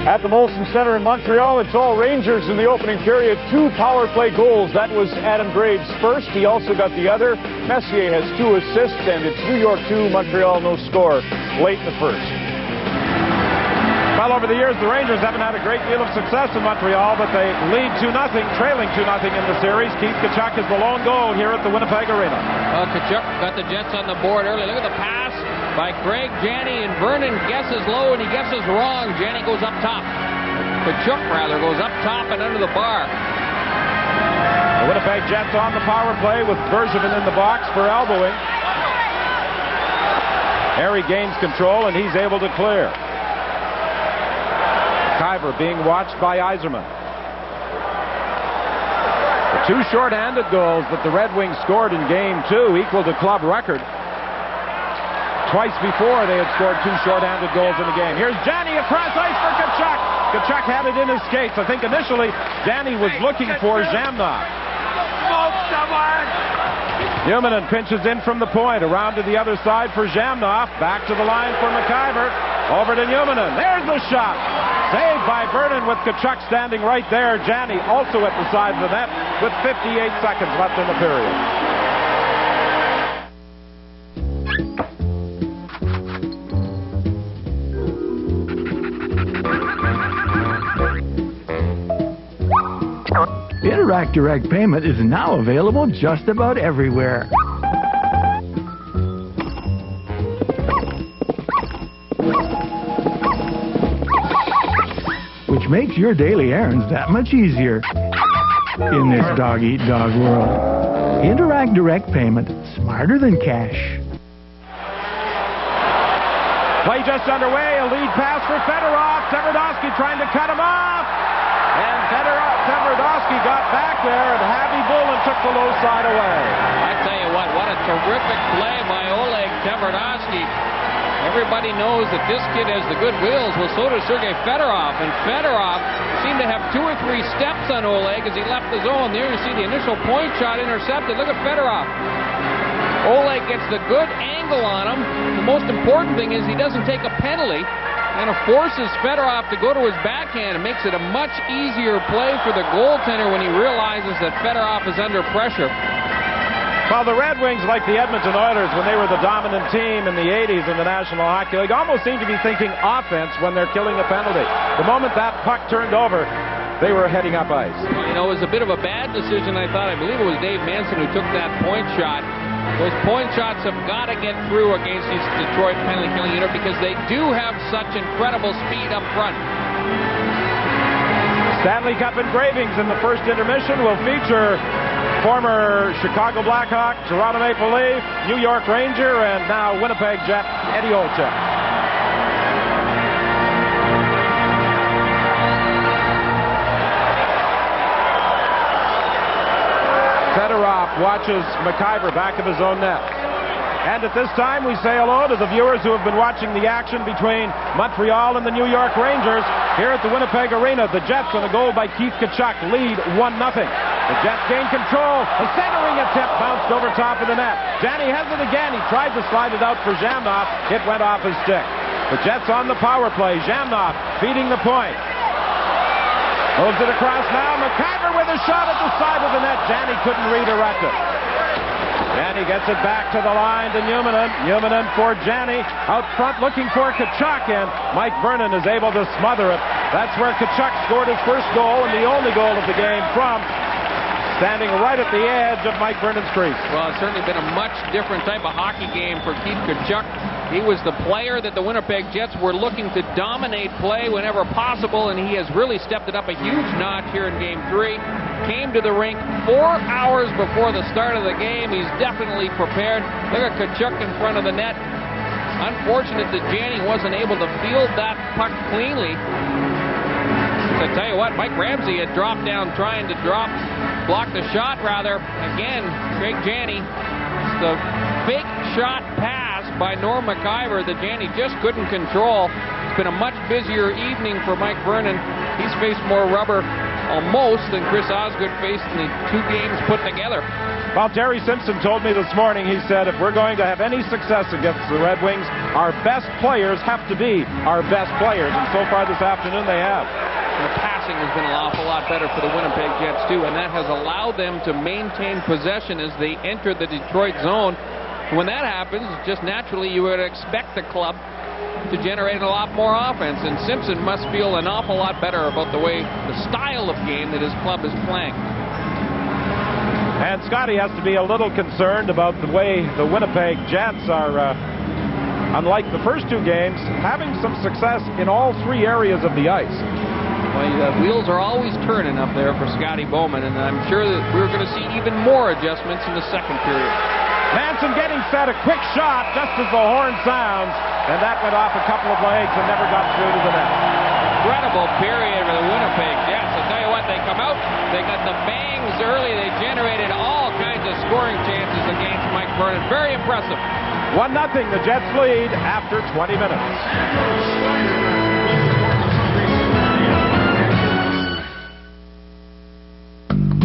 [SPEAKER 1] At the Molson Center in Montreal, it's all Rangers in the opening period. 2 power play goals. That was Adam Graves' first. He also got the other. Messier has 2 assists, and it's New York 2, Montreal no score late in the first.
[SPEAKER 4] Well, over the years, the Rangers haven't had a great deal of success in Montreal, but they lead 2-0, trailing 2-0 in the series. Keith Tkachuk is the lone goal here at the Winnipeg Arena.
[SPEAKER 5] Well, Tkachuk got the Jets on the board early. Look at the pass by Craig Janney, and Vernon guesses low, and he guesses wrong. Janney goes up top. Tkachuk, rather, goes up top and under the bar.
[SPEAKER 4] The Winnipeg Jets on the power play with Bergevin in the box for elbowing. Harry gains control, and he's able to clear. Kyver being watched by Yzerman. The 2 short-handed goals that the Red Wings scored in Game 2 equal the club record. Twice before, they had scored 2 short-handed goals in the game. Here's Janney across ice for Tkachuk. Tkachuk had it in his skates. I think initially, Janney was looking for Zamnov. Newman pinches in from the point. Around to the other side for Zamnov. Back to the line for McIver. Over to Newman. There's the shot. Saved by Vernon with Tkachuk standing right there. Janney also at the side of the net with 58 seconds left in the period.
[SPEAKER 10] Interact Direct Payment is now available just about everywhere. Which makes your daily errands that much easier in this dog-eat-dog world. Interact Direct Payment, smarter than cash.
[SPEAKER 4] Play just underway, a lead pass for Fedorov. Tverdovsky trying to cut him off. And Tverdovsky got back there, and Javi Bulin took the low side away.
[SPEAKER 5] I tell you what a terrific play by Oleg Tverdovsky. Everybody knows that this kid has the good wheels. Well, so does Sergei Fedorov. And Fedorov seemed to have 2 or 3 steps on Oleg as he left the zone. There you see the initial point shot intercepted. Look at Fedorov. Oleg gets the good angle on him. The most important thing is he doesn't take a penalty, and it forces Fedorov to go to his backhand. It makes it a much easier play for the goaltender when he realizes that Fedorov is under pressure.
[SPEAKER 4] Well, the Red Wings, like the Edmonton Oilers, when they were the dominant team in the 80s in the National Hockey League, almost seem to be thinking offense when they're killing a penalty. The moment that puck turned over, they were heading up ice.
[SPEAKER 5] You know, it was a bit of a bad decision, I thought. I believe it was Dave Manson who took that point shot. Those point shots have got to get through against this Detroit penalty killing unit because they do have such incredible speed up front.
[SPEAKER 4] Stanley Cup engravings in the first intermission will feature former Chicago Blackhawk, Toronto Maple Leaf, New York Ranger, and now Winnipeg Jet, Eddie Olczyk. Fedorov watches McIver back of his own net. And at this time, we say hello to the viewers who have been watching the action between Montreal and the New York Rangers here at the Winnipeg Arena. The Jets, on a goal by Keith Tkachuk, lead 1-0. The Jets gain control. A centering attempt bounced over top of the net. Janney has it again. He tried to slide it out for Zamnov. It went off his stick. The Jets on the power play. Zamnov feeding the point. Moves it across now. McIver with a shot at the side of the net. Janney couldn't redirect it. Janney gets it back to the line to Newman. Newman for Janney. Out front looking for Tkachuk, and Mike Vernon is able to smother it. That's where Tkachuk scored his first goal and the only goal of the game from standing right at the edge of Mike Vernon's crease.
[SPEAKER 5] Well, it's certainly been a much different type of hockey game for Keith Tkachuk. He was the player that the Winnipeg Jets were looking to dominate play whenever possible, and he has really stepped it up a huge notch here in Game 3. Came to the rink 4 hours before the start of the game. He's definitely prepared. Look at Tkachuk in front of the net. Unfortunate that Janney wasn't able to field that puck cleanly. I tell you what, Mike Ramsey had dropped down trying to block the shot rather. Again, Craig Janney, the fake shot pass by Norm McIver that Janney just couldn't control. It's been a much busier evening for Mike Vernon. He's faced more rubber almost than Chris Osgood faced in the 2 games put together.
[SPEAKER 4] Well, Terry Simpson told me this morning, he said, if we're going to have any success against the Red Wings, our best players have to be our best players. And so far this afternoon, they have.
[SPEAKER 5] The passing has been an awful lot better for the Winnipeg Jets, too, and that has allowed them to maintain possession as they enter the Detroit zone. When that happens, just naturally you would expect the club to generate a lot more offense, and Simpson must feel an awful lot better about the style of game that his club is playing.
[SPEAKER 4] And Scotty has to be a little concerned about the way the Winnipeg Jets are, unlike the first 2 games, having some success in all 3 areas of the ice.
[SPEAKER 5] Well, the wheels are always turning up there for Scotty Bowman, and I'm sure that we're going to see even more adjustments in the second period.
[SPEAKER 4] Manson getting set, a quick shot just as the horn sounds, and that went off a couple of legs and never got through to the net.
[SPEAKER 5] Incredible period for the Winnipeg Jets. I'll tell you what, they come out, they got the bangs early, they generated all kinds of scoring chances against Mike Vernon. Very impressive.
[SPEAKER 4] 1-0, the Jets lead after 20 minutes.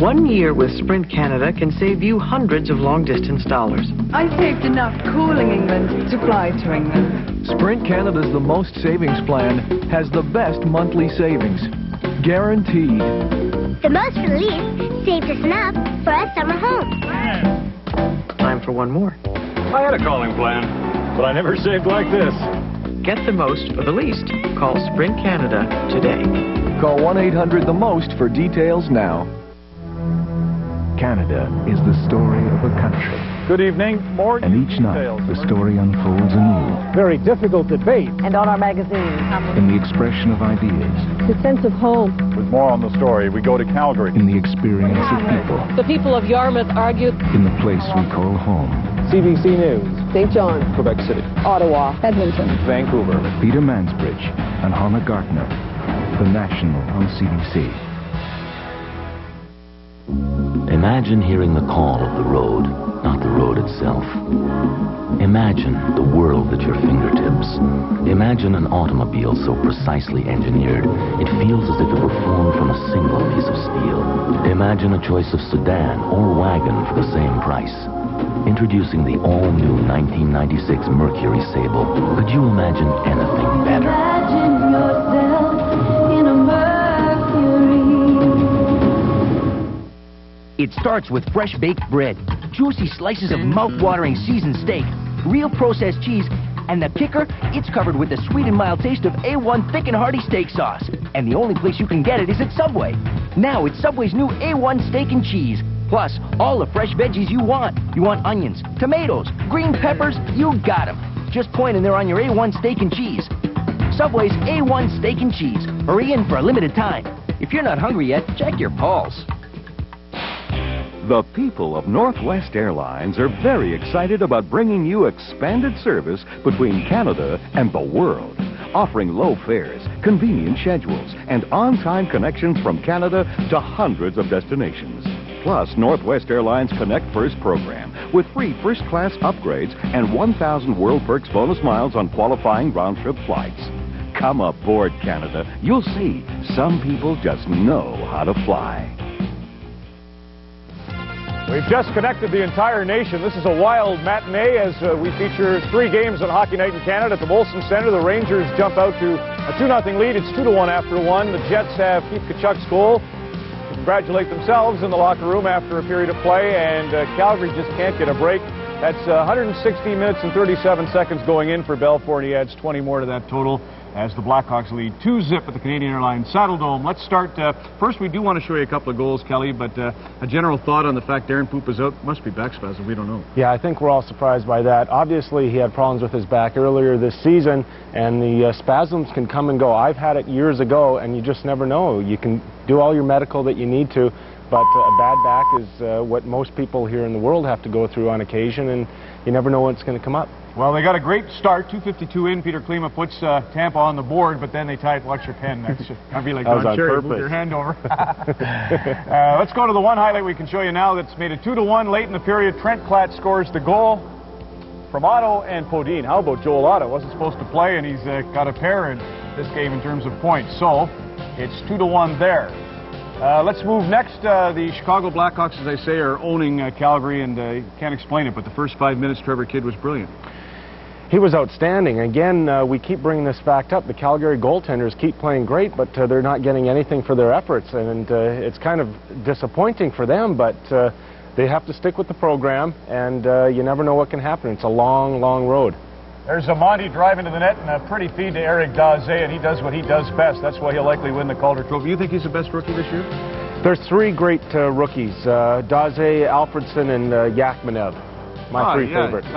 [SPEAKER 11] One year with Sprint Canada can save you hundreds of long-distance dollars.
[SPEAKER 23] I saved enough calling England to fly to England.
[SPEAKER 22] Sprint Canada's the most savings plan has the best monthly savings. Guaranteed.
[SPEAKER 12] The most for the least saves us enough for a summer home.
[SPEAKER 11] Time for one more.
[SPEAKER 13] I had a calling plan, but I never saved like this.
[SPEAKER 11] Get the most for the least. Call Sprint Canada today.
[SPEAKER 22] Call 1-800-THE-MOST for details now. Canada is the story of a country.
[SPEAKER 1] Good evening. More
[SPEAKER 22] and each night, the story unfolds anew.
[SPEAKER 1] Very difficult debate.
[SPEAKER 9] And on our magazine.
[SPEAKER 22] In the expression of ideas.
[SPEAKER 9] The sense of home.
[SPEAKER 1] With more on the story, we go to Calgary.
[SPEAKER 22] In the experience of people.
[SPEAKER 9] The people of Yarmouth argue.
[SPEAKER 22] In the place we call home.
[SPEAKER 1] CBC News.
[SPEAKER 9] St. John.
[SPEAKER 1] Quebec City.
[SPEAKER 9] Ottawa. Edmonton.
[SPEAKER 1] Vancouver.
[SPEAKER 22] Peter Mansbridge and Hannah Gartner. The National on CBC.
[SPEAKER 14] Imagine hearing the call of the road, not the road itself. Imagine the world at your fingertips. Imagine an automobile so precisely engineered, it feels as if it were formed from a single piece of steel. Imagine a choice of sedan or wagon for the same price. Introducing the all-new 1996 Mercury Sable. Could you imagine anything better?
[SPEAKER 25] Imagine yourself in a Mercury.
[SPEAKER 8] It starts with fresh baked bread, juicy slices of mouth-watering seasoned steak, real processed cheese, and the kicker, it's covered with the sweet and mild taste of A1 thick and hearty steak sauce. And the only place you can get it is at Subway. Now it's Subway's new A1 steak and cheese. Plus, all the fresh veggies you want. You want onions, tomatoes, green peppers, you got them. Just point and they're on your A1 steak and cheese. Subway's A1 steak and cheese. Hurry in for a limited time. If you're not hungry yet, check your pulse.
[SPEAKER 3] The people of Northwest Airlines are very excited about bringing you expanded service between Canada and the world, offering low fares, convenient schedules, and on-time connections from Canada to hundreds of destinations. Plus, Northwest Airlines Connect First program with free first-class upgrades and 1,000 World Perks bonus miles on qualifying round-trip flights. Come aboard, Canada. You'll see, some people just know how to fly.
[SPEAKER 1] We've just connected the entire nation. This is a wild matinee as we feature 3 games on Hockey Night in Canada at the Molson Centre. The Rangers jump out to a 2-0 lead. It's 2-1 after 1. The Jets have Keith Tkachuk's goal to congratulate themselves in the locker room after a period of play, and Calgary just can't get a break. That's 116 minutes and 37 seconds going in for Belfort, and he adds 20 more to that total as the Blackhawks lead 2-0 at the Canadian Airlines Saddledome. Let's start. First, we do want to show you a couple of goals, Kelly, but a general thought on the fact Darren Poop is out. Must be back spasm. We don't know.
[SPEAKER 26] Yeah, I think we're all surprised by that. Obviously, he had problems with his back earlier this season, and the spasms can come and go. I've had it years ago, and you just never know. You can do all your medical that you need to, but a bad back is what most people here in the world have to go through on occasion, and you never know when it's going to come up.
[SPEAKER 1] Well, they got a great start, 2:52 in. Peter Klima puts Tampa on the board, but then they tied. Watch your pen. I'd be like, Don Cherry, move your hand over. Let's go to the one highlight we can show you now that's made it 2-1 late in the period. Trent Klatt scores the goal from Otto and Podine. How about Joel Otto? Wasn't supposed to play, and he's got a pair in this game in terms of points. So it's 2-1 there. Let's move next. The Chicago Blackhawks, as I say, are owning Calgary, and can't explain it, but the first 5 minutes, Trevor Kidd was brilliant.
[SPEAKER 26] He was outstanding. Again, we keep bringing this fact up. The Calgary goaltenders keep playing great, but they're not getting anything for their efforts, and it's kind of disappointing for them, but they have to stick with the program, and you never know what can happen. It's a long, long road.
[SPEAKER 1] There's Monty driving to the net, and a pretty feed to Eric Daze, and he does what he does best. That's why he'll likely win the Calder Trophy. You think he's the best rookie this year?
[SPEAKER 26] There's three great rookies, Daze, Alfredson, and Yakmanev. My three favorites.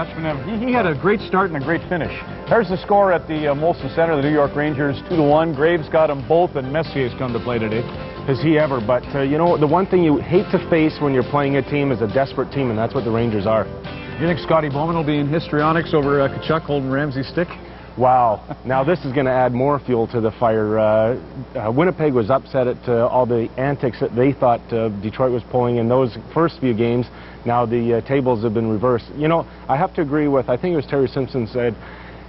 [SPEAKER 1] He had a great start and a great finish. There's the score at the Molson Center, the New York Rangers, 2-1. Graves got them both, and Messier's come to play today.
[SPEAKER 26] Has he ever? But, you know, the one thing you hate to face when you're playing a team is a desperate team, and that's what the Rangers are.
[SPEAKER 1] You think Scotty Bowman will be in histrionics over Kachuk holding Ramsey's stick?
[SPEAKER 26] Wow. Now, this is going to add more fuel to the fire. Winnipeg was upset at all the antics that they thought Detroit was pulling in those first few games. Now the tables have been reversed. You know, I have to agree with, I think it was Terry Simpson said,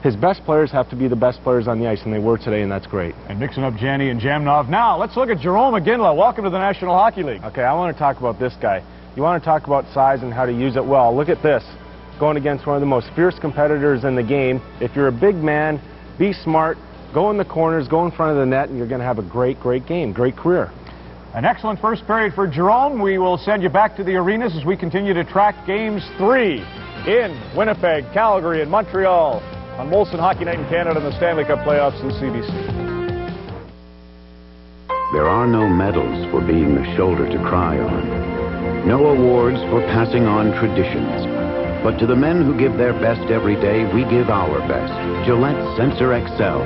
[SPEAKER 26] his best players have to be the best players on the ice, and they were today, and that's great.
[SPEAKER 1] And mixing up Janney and Jamnov. Now, let's look at Jarome Iginla. Welcome to the National Hockey League.
[SPEAKER 26] Okay, I want to talk about this guy. You want to talk about size and how to use it well. Look at this. Going against one of the most fierce competitors in the game. If you're a big man, be smart, go in the corners, go in front of the net, and you're going to have a great, great game, great career.
[SPEAKER 1] An excellent first period for Jarome. We will send you back to the arenas as we continue to track Games 3 in Winnipeg, Calgary, and Montreal on Molson Hockey Night in Canada and the Stanley Cup playoffs in CBC.
[SPEAKER 15] There are no medals for being the shoulder to cry on. No awards for passing on traditions. But to the men who give their best every day, we give our best. Gillette Sensor XL.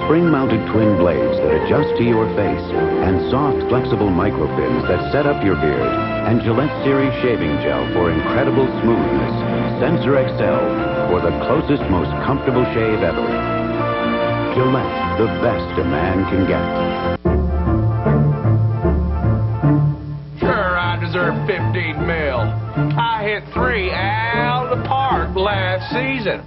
[SPEAKER 15] Spring-mounted twin blades that adjust to your face, and soft, flexible micropins that set up your beard, and Gillette Series shaving gel for incredible smoothness. Sensor XL for the closest, most comfortable shave ever. Gillette, the best a man can get.
[SPEAKER 16] Sure, I deserve 15 mil. I hit 3 out of the park last season.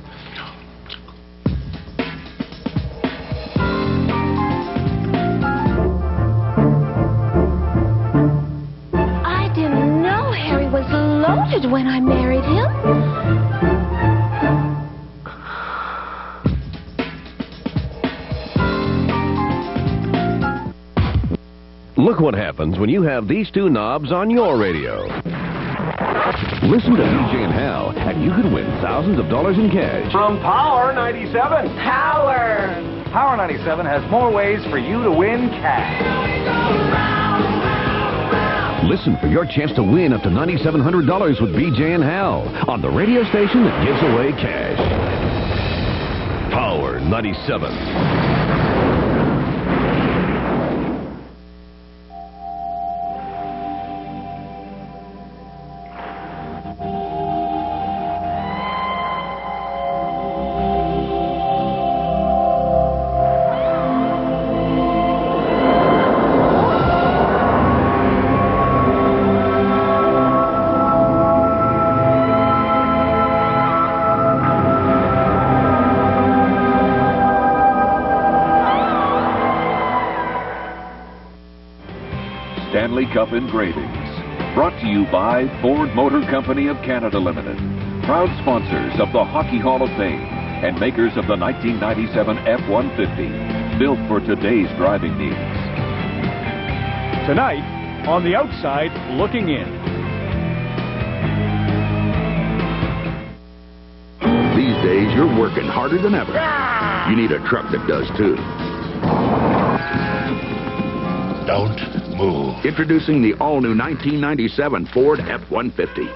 [SPEAKER 12] Loaded when I married him.
[SPEAKER 18] Look what happens when you have these two knobs on your radio. Listen to BJ and Hal, and you could win thousands of dollars in cash.
[SPEAKER 19] From Power 97.
[SPEAKER 12] Power!
[SPEAKER 19] Power 97 has more ways for you to win cash.
[SPEAKER 18] Listen for your chance to win up to $9,700 with BJ and Hal on the radio station that gives away cash. Power 97.
[SPEAKER 17] Stanley Cup Engravings. Brought to you by Ford Motor Company of Canada Limited. Proud sponsors of the Hockey Hall of Fame and makers of the 1997 F-150. Built for today's driving needs.
[SPEAKER 1] Tonight, on the outside, looking in.
[SPEAKER 20] These days, you're working harder than ever. You need a truck that does too. Don't move. Introducing the all-new 1997 Ford F-150.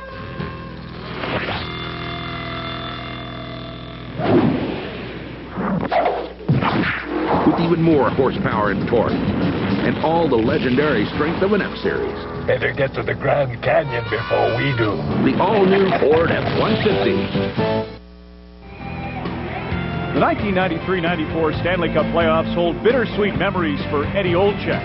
[SPEAKER 20] With even more horsepower and torque, and all the legendary strength of an F-Series.
[SPEAKER 21] Better get to the Grand Canyon before we do.
[SPEAKER 20] The all-new Ford F-150.
[SPEAKER 1] The 1993-94 Stanley Cup playoffs hold bittersweet memories for Eddie Olczyk.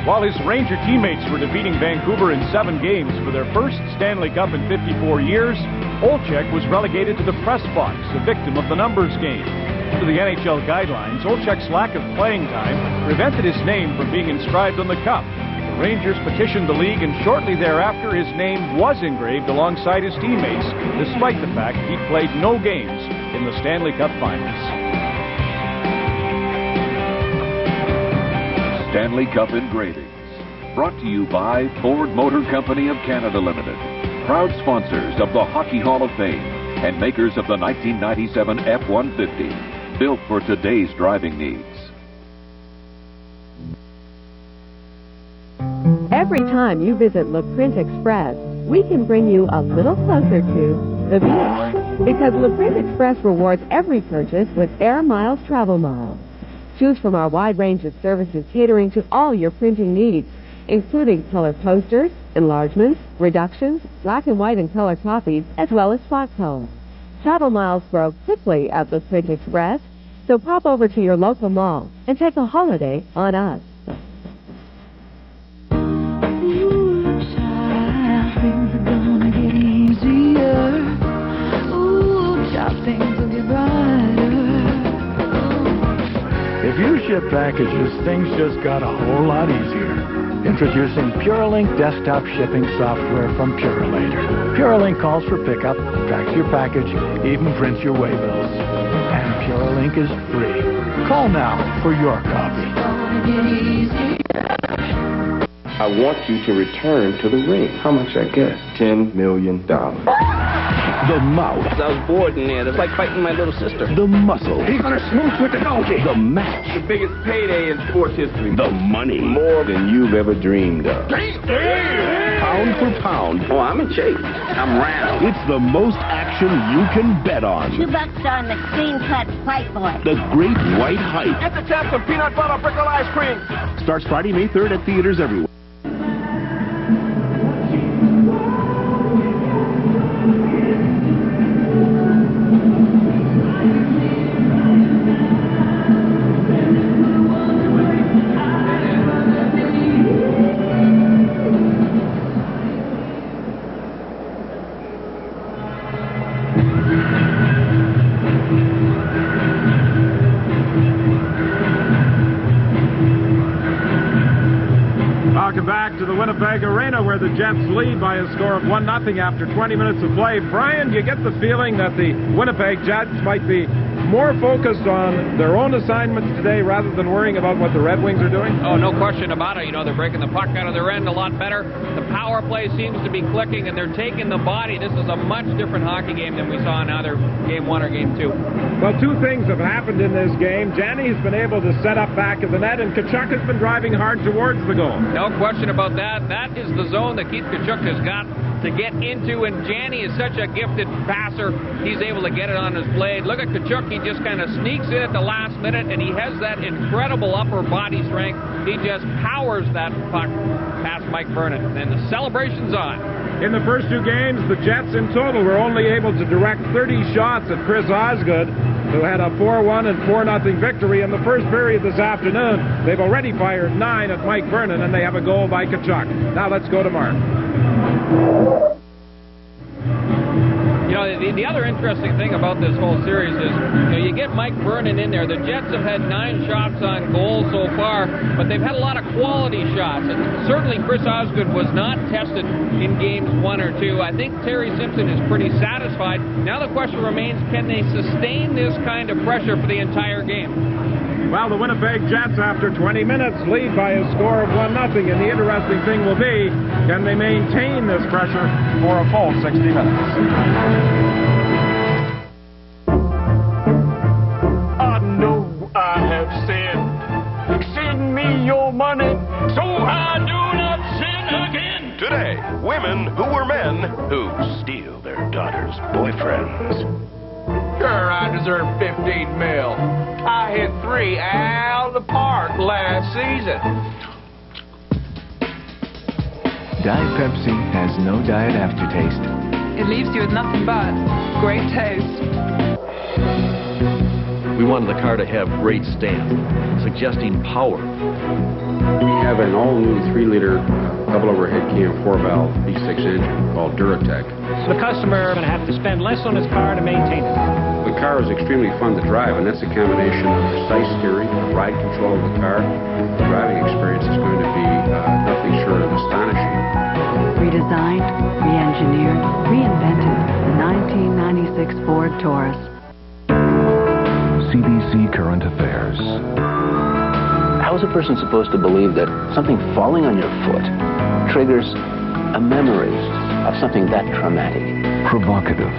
[SPEAKER 1] While his Ranger teammates were defeating Vancouver in 7 games for their first Stanley Cup in 54 years, Olczyk was relegated to the press box, a victim of the numbers game. Under the NHL guidelines, Olczyk's lack of playing time prevented his name from being inscribed on the cup. The Rangers petitioned the league, and shortly thereafter his name was engraved alongside his teammates, despite the fact he played no games in the Stanley Cup Finals.
[SPEAKER 17] Stanley Cup engravings. Brought to you by Ford Motor Company of Canada Limited, proud sponsors of the Hockey Hall of Fame and makers of the 1997 F-150, built for today's driving needs.
[SPEAKER 9] Every time you visit LaPrint Express, we can bring you a little closer to the beach. Because LaPrint Express rewards every purchase with Air Miles travel miles. Choose from our wide range of services catering to all your printing needs, including color posters, enlargements, reductions, black and white and color copies, as well as spot color. Travel miles grow quickly at LaPrint Express, so pop over to your local mall and take a holiday on us.
[SPEAKER 25] Things are gonna get easier. Ooh, child, things will get brighter.
[SPEAKER 22] If you ship packages, things just got a whole lot easier. Introducing Purelink desktop shipping software from Purelator. Purelink calls for pickup, tracks your package, even prints your waybills. And Purelink is free. Call now for your copy.
[SPEAKER 2] I want you to return to the ring. How much I get? $10 million.
[SPEAKER 18] The mouth.
[SPEAKER 6] I was bored in there. It's like fighting my little sister.
[SPEAKER 18] The muscle.
[SPEAKER 2] He's gonna smooch with the donkey.
[SPEAKER 18] The match.
[SPEAKER 6] The biggest payday in sports history.
[SPEAKER 18] The money.
[SPEAKER 2] More than you've ever dreamed of.
[SPEAKER 18] Pound for pound.
[SPEAKER 6] Oh, I'm in shape. I'm round.
[SPEAKER 18] It's the most action you can bet on.
[SPEAKER 12] $2 on the clean cut fight boy.
[SPEAKER 18] The Great White Hype.
[SPEAKER 6] Get the chance of peanut butter pickle ice cream.
[SPEAKER 18] Starts Friday, May 3rd at theaters everywhere.
[SPEAKER 4] Welcome back to the Winnipeg Arena, where the Jets lead by a score of 1-0 after 20 minutes of play. Brian, you get the feeling that the Winnipeg Jets might be more focused on their own assignments today rather than worrying about what the Red Wings are doing?
[SPEAKER 5] Oh, no question about it. You know, they're breaking the puck out of their end a lot better. The power play seems to be clicking, and they're taking the body. This is a much different hockey game than we saw in either Game 1 or Game 2.
[SPEAKER 4] Well, 2 things have happened in this game. Janney has been able to set up back of the net, and Tkachuk has been driving hard towards the goal.
[SPEAKER 5] No question about that. That is the zone that Keith Tkachuk has got to get into, and Janney is such a gifted passer. He's able to get it on his blade. Look at Tkachuk. He just kind of sneaks in at the last minute, and he has that incredible upper body strength. He just powers that puck past Mike Vernon, and the celebration's on.
[SPEAKER 4] In the first 2 games, the Jets in total were only able to direct 30 shots at Chris Osgood, who had a 4-1 and 4-0 victory in the first period this afternoon. They've already fired 9 at Mike Vernon, and they have a goal by Tkachuk. Now let's go to Mark.
[SPEAKER 5] You know, the other interesting thing about this whole series is, you know, you get Mike Vernon in there. The Jets have had 9 shots on goal so far, but they've had a lot of quality shots. And certainly Chris Osgood was not tested in games 1 or 2. I think Terry Simpson is pretty satisfied. Now the question remains, can they sustain this kind of pressure for the entire game?
[SPEAKER 4] Well, the Winnipeg Jets, after 20 minutes, lead by a score of 1-0. And the interesting thing will be, can they maintain this pressure for a full 60 minutes?
[SPEAKER 16] I know I have sinned. Send me your money so I do not sin again.
[SPEAKER 7] Today, women who were men who steal their daughters' boyfriends.
[SPEAKER 16] Sure, I deserve 15 mil. I hit 3 out of the park last season.
[SPEAKER 22] Diet Pepsi has no diet aftertaste.
[SPEAKER 23] It leaves you with nothing but great taste.
[SPEAKER 10] We wanted the car to have great stance, suggesting power.
[SPEAKER 11] We have an all-new 3-liter double overhead cam 4-valve V6 engine called Duratec.
[SPEAKER 13] The customer is going to have to spend less on his car to maintain it.
[SPEAKER 11] The car is extremely fun to drive, and that's a combination of precise steering, ride control of the car. The driving experience is going to be nothing short of astonishing.
[SPEAKER 25] Redesigned, re-engineered, reinvented, the 1996 Ford Taurus.
[SPEAKER 3] CBC Current Affairs.
[SPEAKER 6] How is a person supposed to believe that something falling on your foot triggers a memory of something that traumatic?
[SPEAKER 3] Provocative.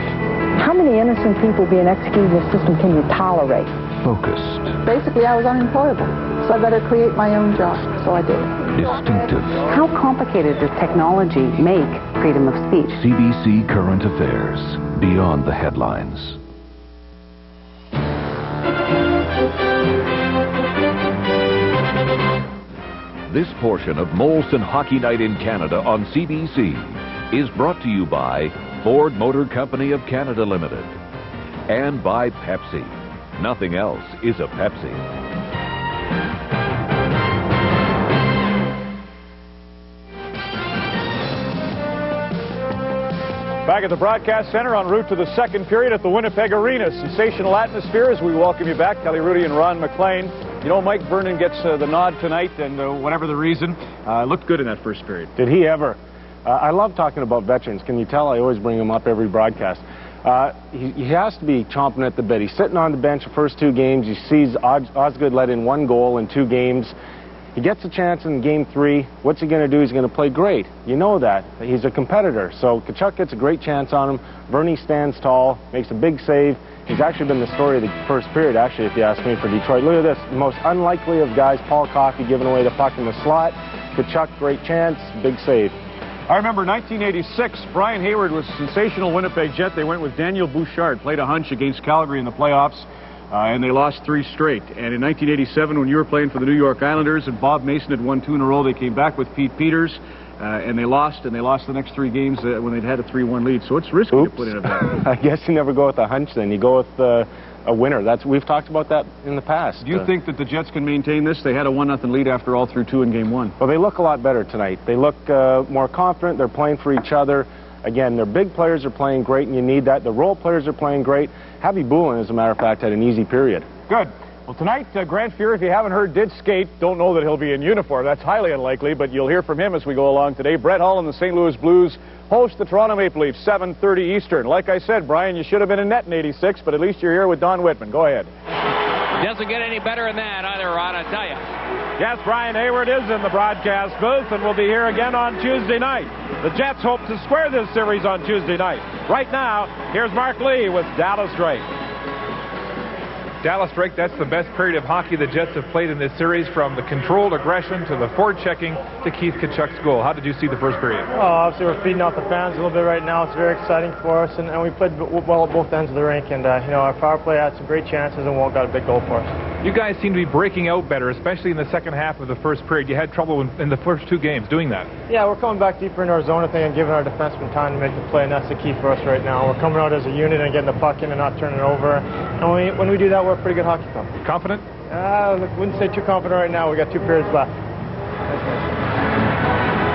[SPEAKER 14] How many innocent people being executed in the system can you tolerate?
[SPEAKER 3] Focused.
[SPEAKER 14] Basically, I was unemployable, so I better create my own job. So I did.
[SPEAKER 3] Distinctive.
[SPEAKER 14] How complicated does technology make freedom of speech?
[SPEAKER 3] CBC Current Affairs. Beyond the headlines. This portion of Molson Hockey Night in Canada on CBC is brought to you by Ford Motor Company of Canada Limited and by Pepsi. Nothing else is a Pepsi.
[SPEAKER 1] Back at the broadcast center en route to the second period at the Winnipeg Arena. Sensational atmosphere as we welcome you back. Kelly Rudy and Ron McLean. You know, Mike Vernon gets the nod tonight, and whatever the reason, looked good in that first period.
[SPEAKER 26] Did he ever? I love talking about veterans. Can you tell I always bring him up every broadcast? He has to be chomping at the bit. He's sitting on the bench the first 2 games. He sees Osgood let in 1 goal in 2 games. He gets a chance in game 3. What's he going to do? He's going to play great. You know that. He's a competitor. So Tkachuk gets a great chance on him. Vernie stands tall, makes a big save. He's actually been the story of the first period, actually, if you ask me, for Detroit. Look at this. The most unlikely of guys, Paul Coffey giving away the puck in the slot. Tkachuk, great chance, big save.
[SPEAKER 1] I remember 1986, Brian Hayward was a sensational Winnipeg Jet. They went with Daniel Bouchard, played a hunch against Calgary in the playoffs, and they lost 3 straight. And in 1987, when you were playing for the New York Islanders and Bob Mason had won 2 in a row, they came back with Pete Peters, and they lost the next 3 games when they'd had a 3-1 lead. So it's risky to put in a bet.
[SPEAKER 26] I guess you never go with a hunch then. You go with a winner. We've talked about that in the past.
[SPEAKER 1] Do you think that the Jets can maintain this? They had a 1-0 lead after all through 2 in game 1.
[SPEAKER 26] Well, they look a lot better tonight. They look more confident. They're playing for each other. Again, their big players are playing great, and you need that. The role players are playing great. Javi Bulin, as a matter of fact, had an easy period.
[SPEAKER 1] Good. Well, tonight, Grant Fuhr, if you haven't heard, did skate. Don't know that he'll be in uniform. That's highly unlikely, but you'll hear from him as we go along today. Brett Hull and the St. Louis Blues host the Toronto Maple Leafs, 7:30 Eastern. Like I said, Brian, you should have been in net in 86, but at least you're here with Don Whitman. Go ahead.
[SPEAKER 5] Doesn't get any better than that either, Ron, I tell you.
[SPEAKER 4] Yes, Brian Hayward is in the broadcast booth and will be here again on Tuesday night. The Jets hope to square this series on Tuesday night. Right now, here's Mark Lee with Dallas Drake.
[SPEAKER 21] Dallas Drake, that's the best period of hockey the Jets have played in this series, from the controlled aggression to the forechecking to Keith Tkachuk's goal. How did you see the first period?
[SPEAKER 24] Oh, obviously we're feeding off the fans a little bit right now. It's very exciting for us, and we played well at both ends of the rink. And our power play had some great chances, and Walt got a big goal for us.
[SPEAKER 21] You guys seem to be breaking out better, especially in the second half of the first period. You had trouble in the first 2 games doing that.
[SPEAKER 24] Yeah, we're coming back deeper into our zone, I think, and giving our defensemen time to make the play, and that's the key for us right now. We're coming out as a unit and getting the puck in and not turning it over. And when we do that, we're a pretty good hockey club.
[SPEAKER 21] Confident?
[SPEAKER 24] I wouldn't say too confident right now. We got 2 periods left.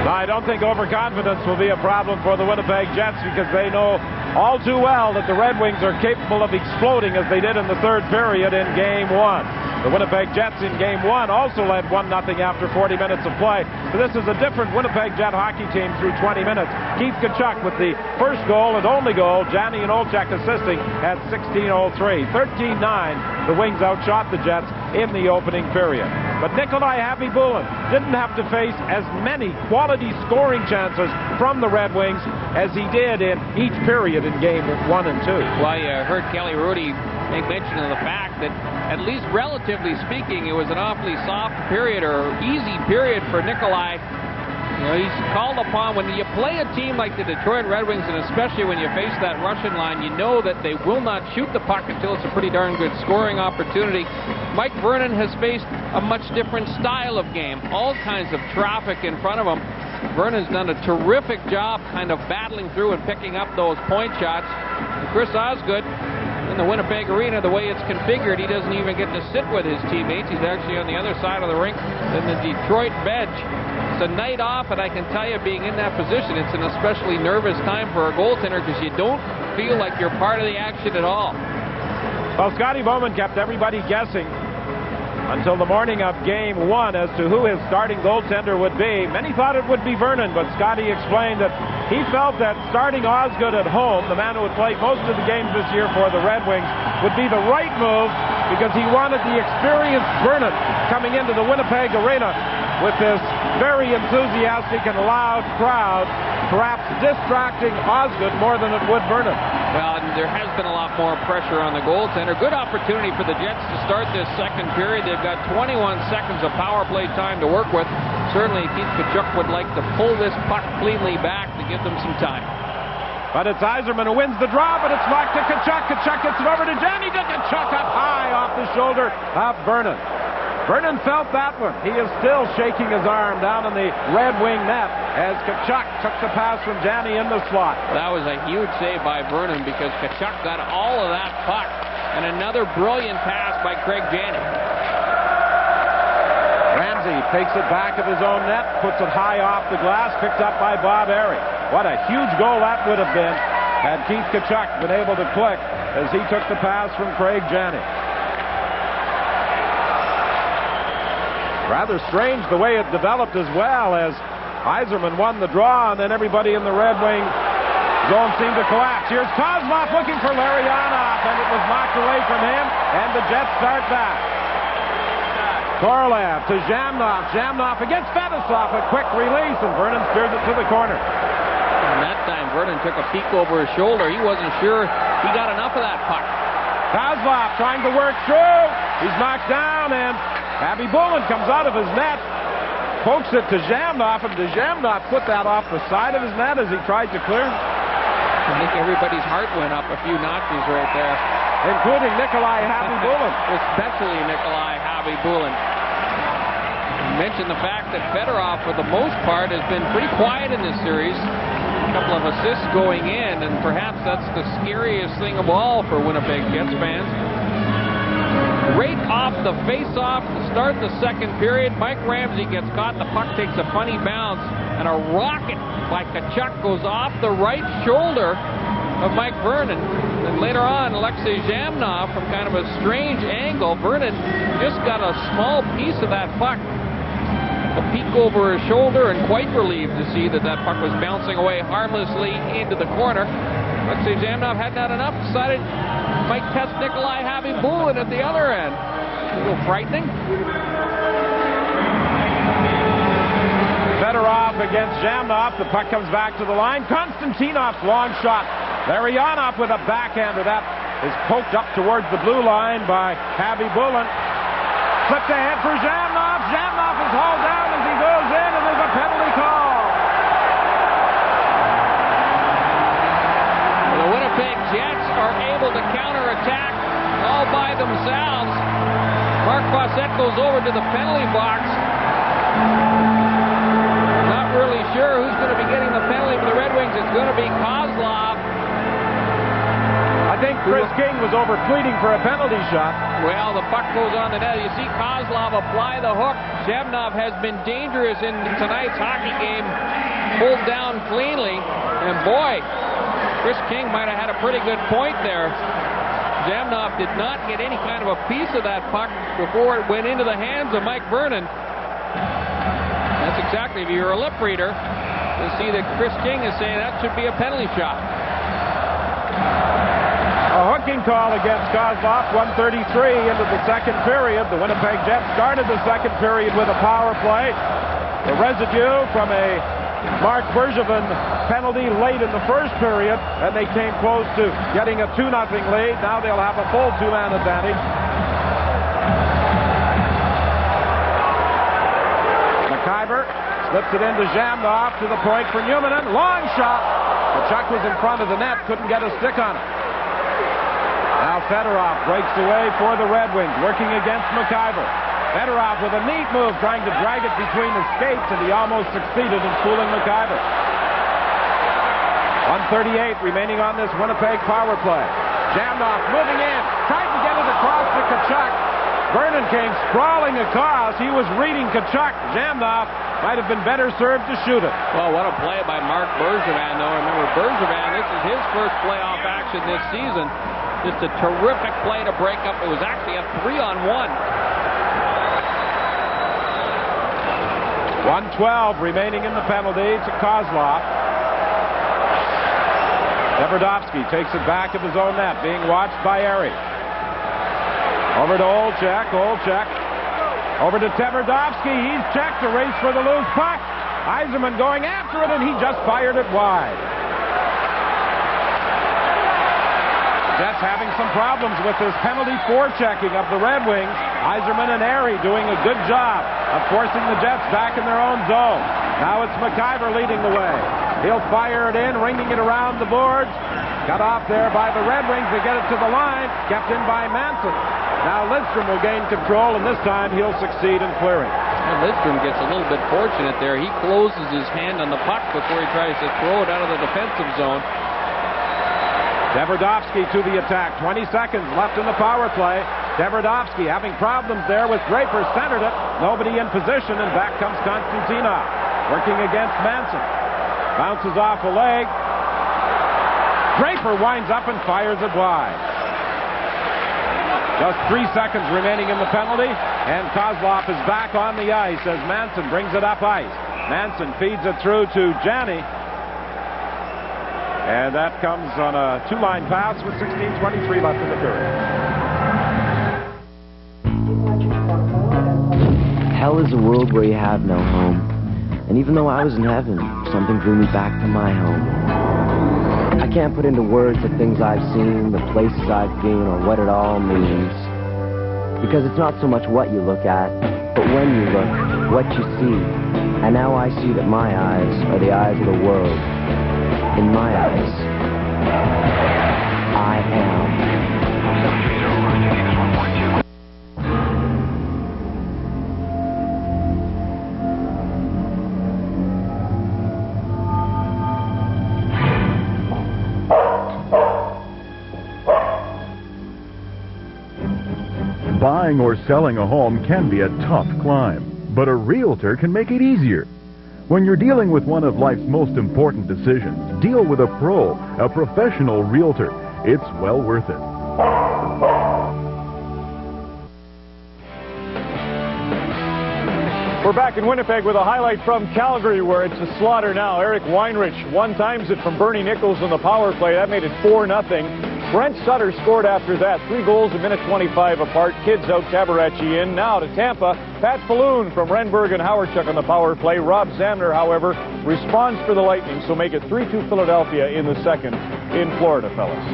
[SPEAKER 4] I don't think overconfidence will be a problem for the Winnipeg Jets, because they know all too well that the Red Wings are capable of exploding as they did in the 3rd period in Game 1. The Winnipeg Jets in Game 1 also led 1-0 after 40 minutes of play. So this is a different Winnipeg Jet hockey team through 20 minutes. Keith Tkachuk with the first goal and only goal. Janny and Olchak assisting at 16:03. 13-9. The Wings outshot the Jets in the opening period. But Nikolai Javy-Bulin didn't have to face as many quality scoring chances from the Red Wings as he did in each period in Game 1 and 2.
[SPEAKER 5] Well, you heard Kelly Rudy make mention of the fact that, at least relatively speaking, it was an awfully soft period, or easy period, for Nikolai. He's called upon. When you play a team like the Detroit Red Wings, and especially when you face that Russian line, you know that they will not shoot the puck until it's a pretty darn good scoring opportunity. Mike Vernon has faced a much different style of game, all kinds of traffic in front of him. Vernon's done a terrific job kind of battling through and picking up those point shots. And Chris Osgood, in the Winnipeg Arena, the way it's configured, he doesn't even get to sit with his teammates. He's actually on the other side of the rink than the Detroit bench. It's a night off, and I can tell you, being in that position, it's an especially nervous time for a goaltender because you don't feel like you're part of the action at all.
[SPEAKER 4] Well, Scotty Bowman kept everybody guessing until the morning of Game 1 as to who his starting goaltender would be. Many thought it would be Vernon, but Scotty explained that he felt that starting Osgood at home, the man who had played most of the games this year for the Red Wings, would be the right move because he wanted the experienced Vernon coming into the Winnipeg Arena with this very enthusiastic and loud crowd, perhaps distracting Osgood more than it would Vernon.
[SPEAKER 5] Well, there has been a lot more pressure on the goaltender. Good opportunity for the Jets to start this second period. They've got 21 seconds of power play time to work with. Certainly, Keith Tkachuk would like to pull this puck cleanly back to give them some time.
[SPEAKER 4] But it's Yzerman who wins the draw, but it's knocked to Tkachuk. Tkachuk gets it over to Janny. Tkachuk up high off the shoulder of Vernon. Vernon felt that one. He is still shaking his arm down in the Red Wing net as Tkachuk took the pass from Janny in the slot.
[SPEAKER 5] That was a huge save by Vernon because Tkachuk got all of that puck. And another brilliant pass by Craig Janny.
[SPEAKER 4] Ramsey takes it back of his own net, puts it high off the glass, picked up by Bob Airy. What a huge goal that would have been had Keith Tkachuk been able to click as he took the pass from Craig Janny. Rather strange the way it developed as well, as Yzerman won the draw and then everybody in the Red Wing zone seemed to collapse. Here's Kozlov looking for Larionov, and it was knocked away from him, and the Jets start back. Korolev to Zhamnov. Zhamnov against Fedosov, a quick release, and Vernon steers it to the corner.
[SPEAKER 5] And that time Vernon took a peek over his shoulder. He wasn't sure he got enough of that puck.
[SPEAKER 4] Kozlov trying to work through. He's knocked down, and Abby Bullen comes out of his net, pokes it to Zhamnov, and Zhamnov put that off the side of his net as he tried to clear.
[SPEAKER 5] I think everybody's heart went up a few notches right there.
[SPEAKER 4] Including Nikolai Habibulin.
[SPEAKER 5] Especially Nikolai Habibulin. You mentioned the fact that Fedorov, for the most part, has been pretty quiet in this series. A couple of assists going in, and perhaps that's the scariest thing of all for Winnipeg Jets fans. Right off the face-off to start the second period, Mike Ramsey gets caught. The puck takes a funny bounce, and a rocket by Tkachuk goes off the right shoulder of Mike Vernon. And later on, Alexei Zhamnov, from kind of a strange angle, Vernon just got a small piece of that puck. A peek over his shoulder, and quite relieved to see that that puck was bouncing away harmlessly into the corner. Alexei Zhamnov had not enough, decided might test Nikolai Habibulin at the other end. A little frightening.
[SPEAKER 4] Fedorov against Zhamnov. The puck comes back to the line. Konstantinov's long shot. Larionov with a backhander. That is poked up towards the blue line by Habibulin. Flipped ahead for Zhamnov. Zhamnov is hauled down as he goes in, and there's a penalty call.
[SPEAKER 5] The Winnipeg Jets are able to counterattack all by themselves. Mark Fawcett goes over to the penalty box. Not really sure who's going to be getting the penalty for the Red Wings. It's going to be Kozlov.
[SPEAKER 4] I think Chris King was over pleading for a penalty shot.
[SPEAKER 5] Well, the puck goes on the net. You see Kozlov apply the hook. Zhamnov has been dangerous in tonight's hockey game. Pulled down cleanly. And boy, Chris King might have had a pretty good point there. Zhamnov did not get any kind of a piece of that puck before it went into the hands of Mike Vernon. That's exactly, if you're a lip reader, you see that Chris King is saying that should be a penalty shot.
[SPEAKER 4] A hooking call against Kozlov, 1:33 into the second period. The Winnipeg Jets started the second period with a power play. The residue from a Mark Bergevin penalty late in the first period, and they came close to getting a 2-0 lead. Now they'll have a full two-man advantage. McIver slips it into Zhamnov to the point for Newman. Long shot. Tkachuk was in front of the net, couldn't get a stick on it. Now Fedorov breaks away for the Red Wings, working against McIver. Fedorov with a neat move, trying to drag it between the skates, and he almost succeeded in fooling McIver. 1:38 remaining on this Winnipeg power play. Jammed off, moving in, tried to get it across to Tkachuk. Vernon came sprawling across. He was reading Tkachuk. Jammed off. Might have been better served to shoot it.
[SPEAKER 5] Well, what a play by Mark Bergevin, though. Remember, Bergevin, this is his first playoff action this season. Just a terrific play to break up. It was actually a 3-on-1.
[SPEAKER 4] 1:12 remaining in the penalty to Kozlov. Everdovsky takes it back of his own net, being watched by Erie. Over to Olchek. Over to Tverdovsky. He's checked. A race for the loose puck. Yzerman going after it, and he just fired it wide. Jets having some problems with this penalty forechecking of the Red Wings. Yzerman and Erie doing a good job of forcing the Jets back in their own zone. Now it's McIver leading the way. He'll fire it in, ringing it around the boards. Cut off there by the Red Wings to get it to the line. Kept in by Manson. Now Lidstrom will gain control, and this time he'll succeed in clearing.
[SPEAKER 5] And Lidstrom gets a little bit fortunate there. He closes his hand on the puck before he tries to throw it out of the defensive zone.
[SPEAKER 4] Tverdovsky to the attack. 20 seconds left in the power play. Tverdovsky having problems there with Draper. Centered it. Nobody in position, and back comes Konstantinov. Working against Manson. Bounces off a leg. Draper winds up and fires it wide. Just 3 seconds remaining in the penalty, and Kozlov is back on the ice as Manson brings it up ice. Manson feeds it through to Janney. And that comes on a two-line pass with 16:23 left in the period.
[SPEAKER 8] Hell is a world where you have no home. And even though I was in heaven, something drew me back to my home. I can't put into words the things I've seen, the places I've been, or what it all means. Because it's not so much what you look at, but when you look, what you see. And now I see that my eyes are the eyes of the world. In my eyes, I am.
[SPEAKER 9] Buying or selling a home can be a tough climb, but a realtor can make it easier. When you're dealing with one of life's most important decisions, deal with a pro, a professional realtor. It's well worth it.
[SPEAKER 1] We're back in Winnipeg with a highlight from Calgary, where it's a slaughter now. Eric Weinrich one-times it from Bernie Nichols on the power play. That made it 4-0. Brent Sutter scored after that. 3 goals a minute 25 apart. Kids out, Tabarachi in. Now to Tampa. Pat Falloon from Renberg and Howardchuk on the power play. Rob Zamner, however, responds for the Lightning, so make it 3-2 Philadelphia in the second in Florida, fellas.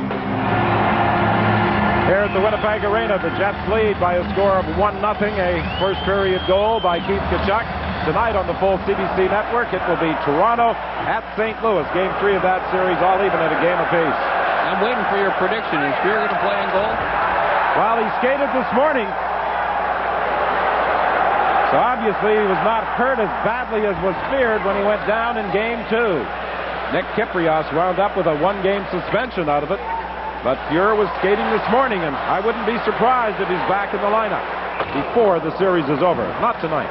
[SPEAKER 1] Here at the Winnipeg Arena, the Jets lead by a score of 1-0. A first period goal by Keith Tkachuk. Tonight on the full CBC network, it will be Toronto at St. Louis. Game 3 of that series, all even at a game apiece.
[SPEAKER 5] I'm waiting for your prediction. Is Spear going to play in goal?
[SPEAKER 4] Well, he skated this morning. So obviously he was not hurt as badly as was feared when he went down in Game 2. Nick Kyprios wound up with a 1-game suspension out of it. But Fuhr was skating this morning, and I wouldn't be surprised if he's back in the lineup before the series is over. Not tonight.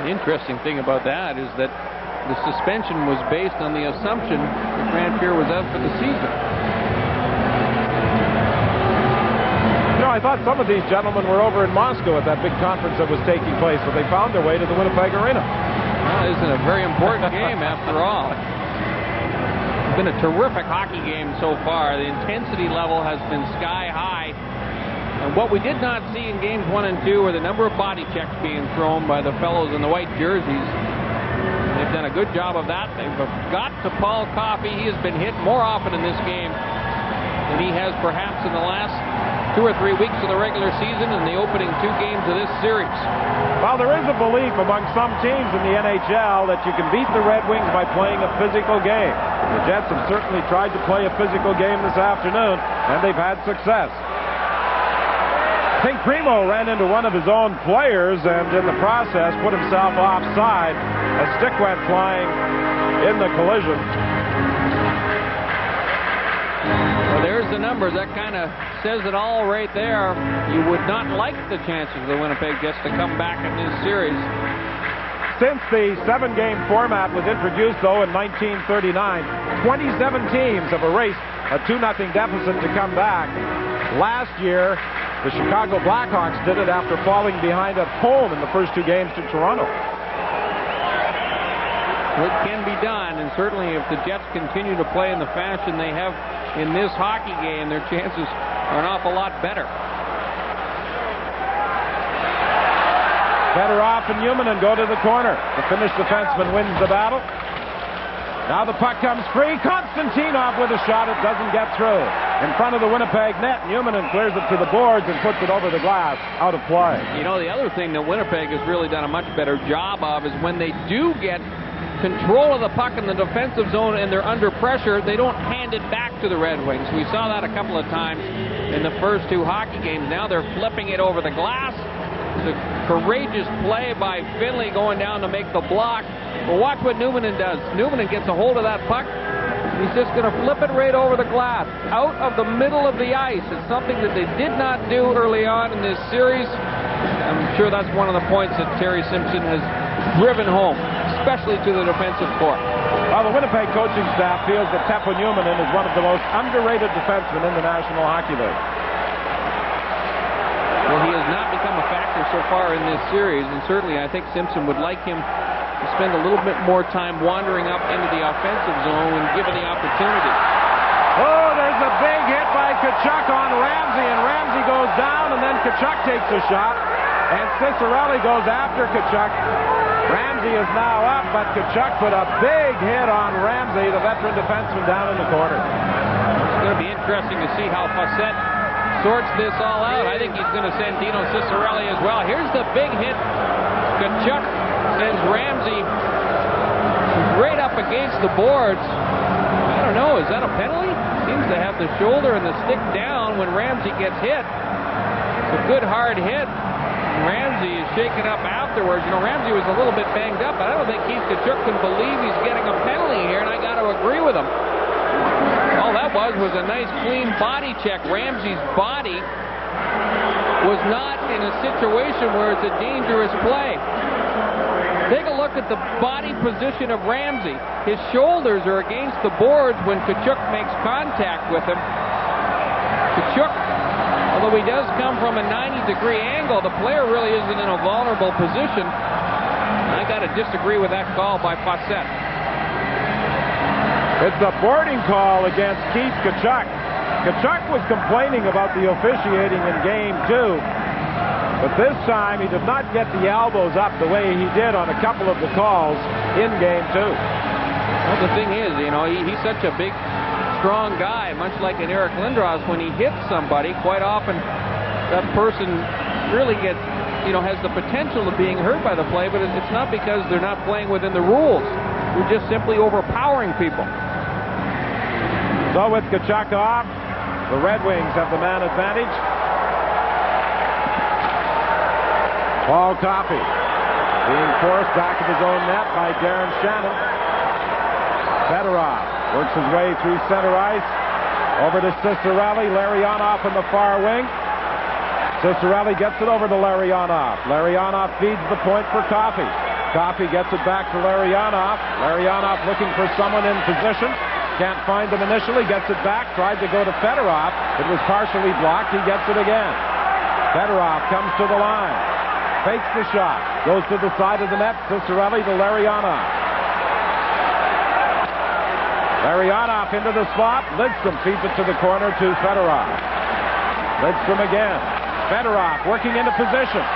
[SPEAKER 5] The interesting thing about that is that the suspension was based on the assumption that Grant Fuhr was out for the season.
[SPEAKER 4] You know, I thought some of these gentlemen were over in Moscow at that big conference that was taking place, but they found their way to the Winnipeg Arena.
[SPEAKER 5] Well, this is a very important game after all. It's been a terrific hockey game so far. The intensity level has been sky high. And what we did not see in games 1 and 2 were the number of body checks being thrown by the fellows in the white jerseys. They've done a good job of that. They've got to Paul Coffey. He has been hit more often in this game than he has perhaps in the last 2 or 3 weeks of the regular season and the opening 2 games of this series.
[SPEAKER 4] Well, there is a belief among some teams in the NHL that you can beat the Red Wings by playing a physical game. The Jets have certainly tried to play a physical game this afternoon, and they've had success. I think Primo ran into one of his own players and in the process put himself offside. A stick went flying in the collision.
[SPEAKER 5] Well, there's the numbers, that kind of says it all right there. You would not like the chances of the Winnipeg Jets to come back in this series.
[SPEAKER 4] Since the 7-game format was introduced, though, in 1939, 27 teams have erased a 2-0 deficit to come back. Last year, the Chicago Blackhawks did it after falling behind at home in the first 2 games to Toronto.
[SPEAKER 5] It can be done, and certainly if the Jets continue to play in the fashion they have in this hockey game, their chances are an awful lot better.
[SPEAKER 4] Fedorov and Newman go to the corner. The Finnish defenseman wins the battle. Now the puck comes free. Konstantinov with a shot. It doesn't get through. In front of the Winnipeg net, Newman clears it to the boards and puts it over the glass. Out of play.
[SPEAKER 5] You know, the other thing that Winnipeg has really done a much better job of is when they do get control of the puck in the defensive zone and they're under pressure, they don't hand it back to the Red Wings. We saw that a couple of times in the first 2 hockey games. Now they're flipping it over the glass. It's a courageous play by Finley going down to make the block. But watch what Newman does. Newman gets a hold of that puck. He's just going to flip it right over the glass, out of the middle of the ice. It's something that they did not do early on in this series. I'm sure that's one of the points that Terry Simpson has driven home, especially to the defensive corps.
[SPEAKER 4] Well, the Winnipeg coaching staff feels that Teppo Newman is one of the most underrated defensemen in the National Hockey League.
[SPEAKER 5] Well, he has not become a factor so far in this series, and certainly I think Simpson would like him to spend a little bit more time wandering up into the offensive zone when given the opportunity.
[SPEAKER 4] Oh, there's a big hit by Tkachuk on Ramsey, and Ramsey goes down, and then Tkachuk takes a shot, and Cicerelli goes after Tkachuk. Ramsey is now up, but Tkachuk put a big hit on Ramsey, the veteran defenseman, down in the corner.
[SPEAKER 5] It's going to be interesting to see how Facette sorts this all out. I think he's going to send Dino Cicerelli as well. Here's the big hit. Tkachuk sends Ramsey right up against the boards. I don't know, is that a penalty? Seems to have the shoulder and the stick down when Ramsey gets hit. It's a good hard hit. Ramsey is shaken up afterwards. You know, Ramsey was a little bit banged up, but I don't think Keith Tkachuk can believe he's getting a penalty here, and I got to agree with him. All that was a nice clean body check. Ramsey's body was not in a situation where it's a dangerous play. Take a look at the body position of Ramsey. His shoulders are against the boards when Tkachuk makes contact with him. Tkachuk, although he does come from a 90-degree angle, the player really isn't in a vulnerable position. I got to disagree with that call by Facette.
[SPEAKER 4] It's a boarding call against Keith Tkachuk. Tkachuk was complaining about the officiating in Game 2, but this time he did not get the elbows up the way he did on a couple of the calls in Game 2.
[SPEAKER 5] Well, the thing is, you know, he's such a big, strong guy, much like an Eric Lindros. When he hits somebody, quite often that person really gets, you know, has the potential of being hurt by the play, but it's not because they're not playing within the rules. They're just simply overpowering people.
[SPEAKER 4] So with Tkachuk off, the Red Wings have the man advantage. Paul Coffey being forced back of his own net by Darren Shannon. Fedorov works his way through center ice. Over to Cicerelli. Larionov in the far wing. Cicerelli gets it over to Larionov. Larionov feeds the point for Coffey. Coffey gets it back to Larionov. Larionov looking for someone in position. Can't find him initially. Gets it back. Tried to go to Fedorov. It was partially blocked. He gets it again. Fedorov comes to the line. Fakes the shot. Goes to the side of the net. Cicerelli to Larionov. Larionov into the slot. Lidstrom feeds it to the corner to Fedorov. Lidstrom again. Fedorov working into position.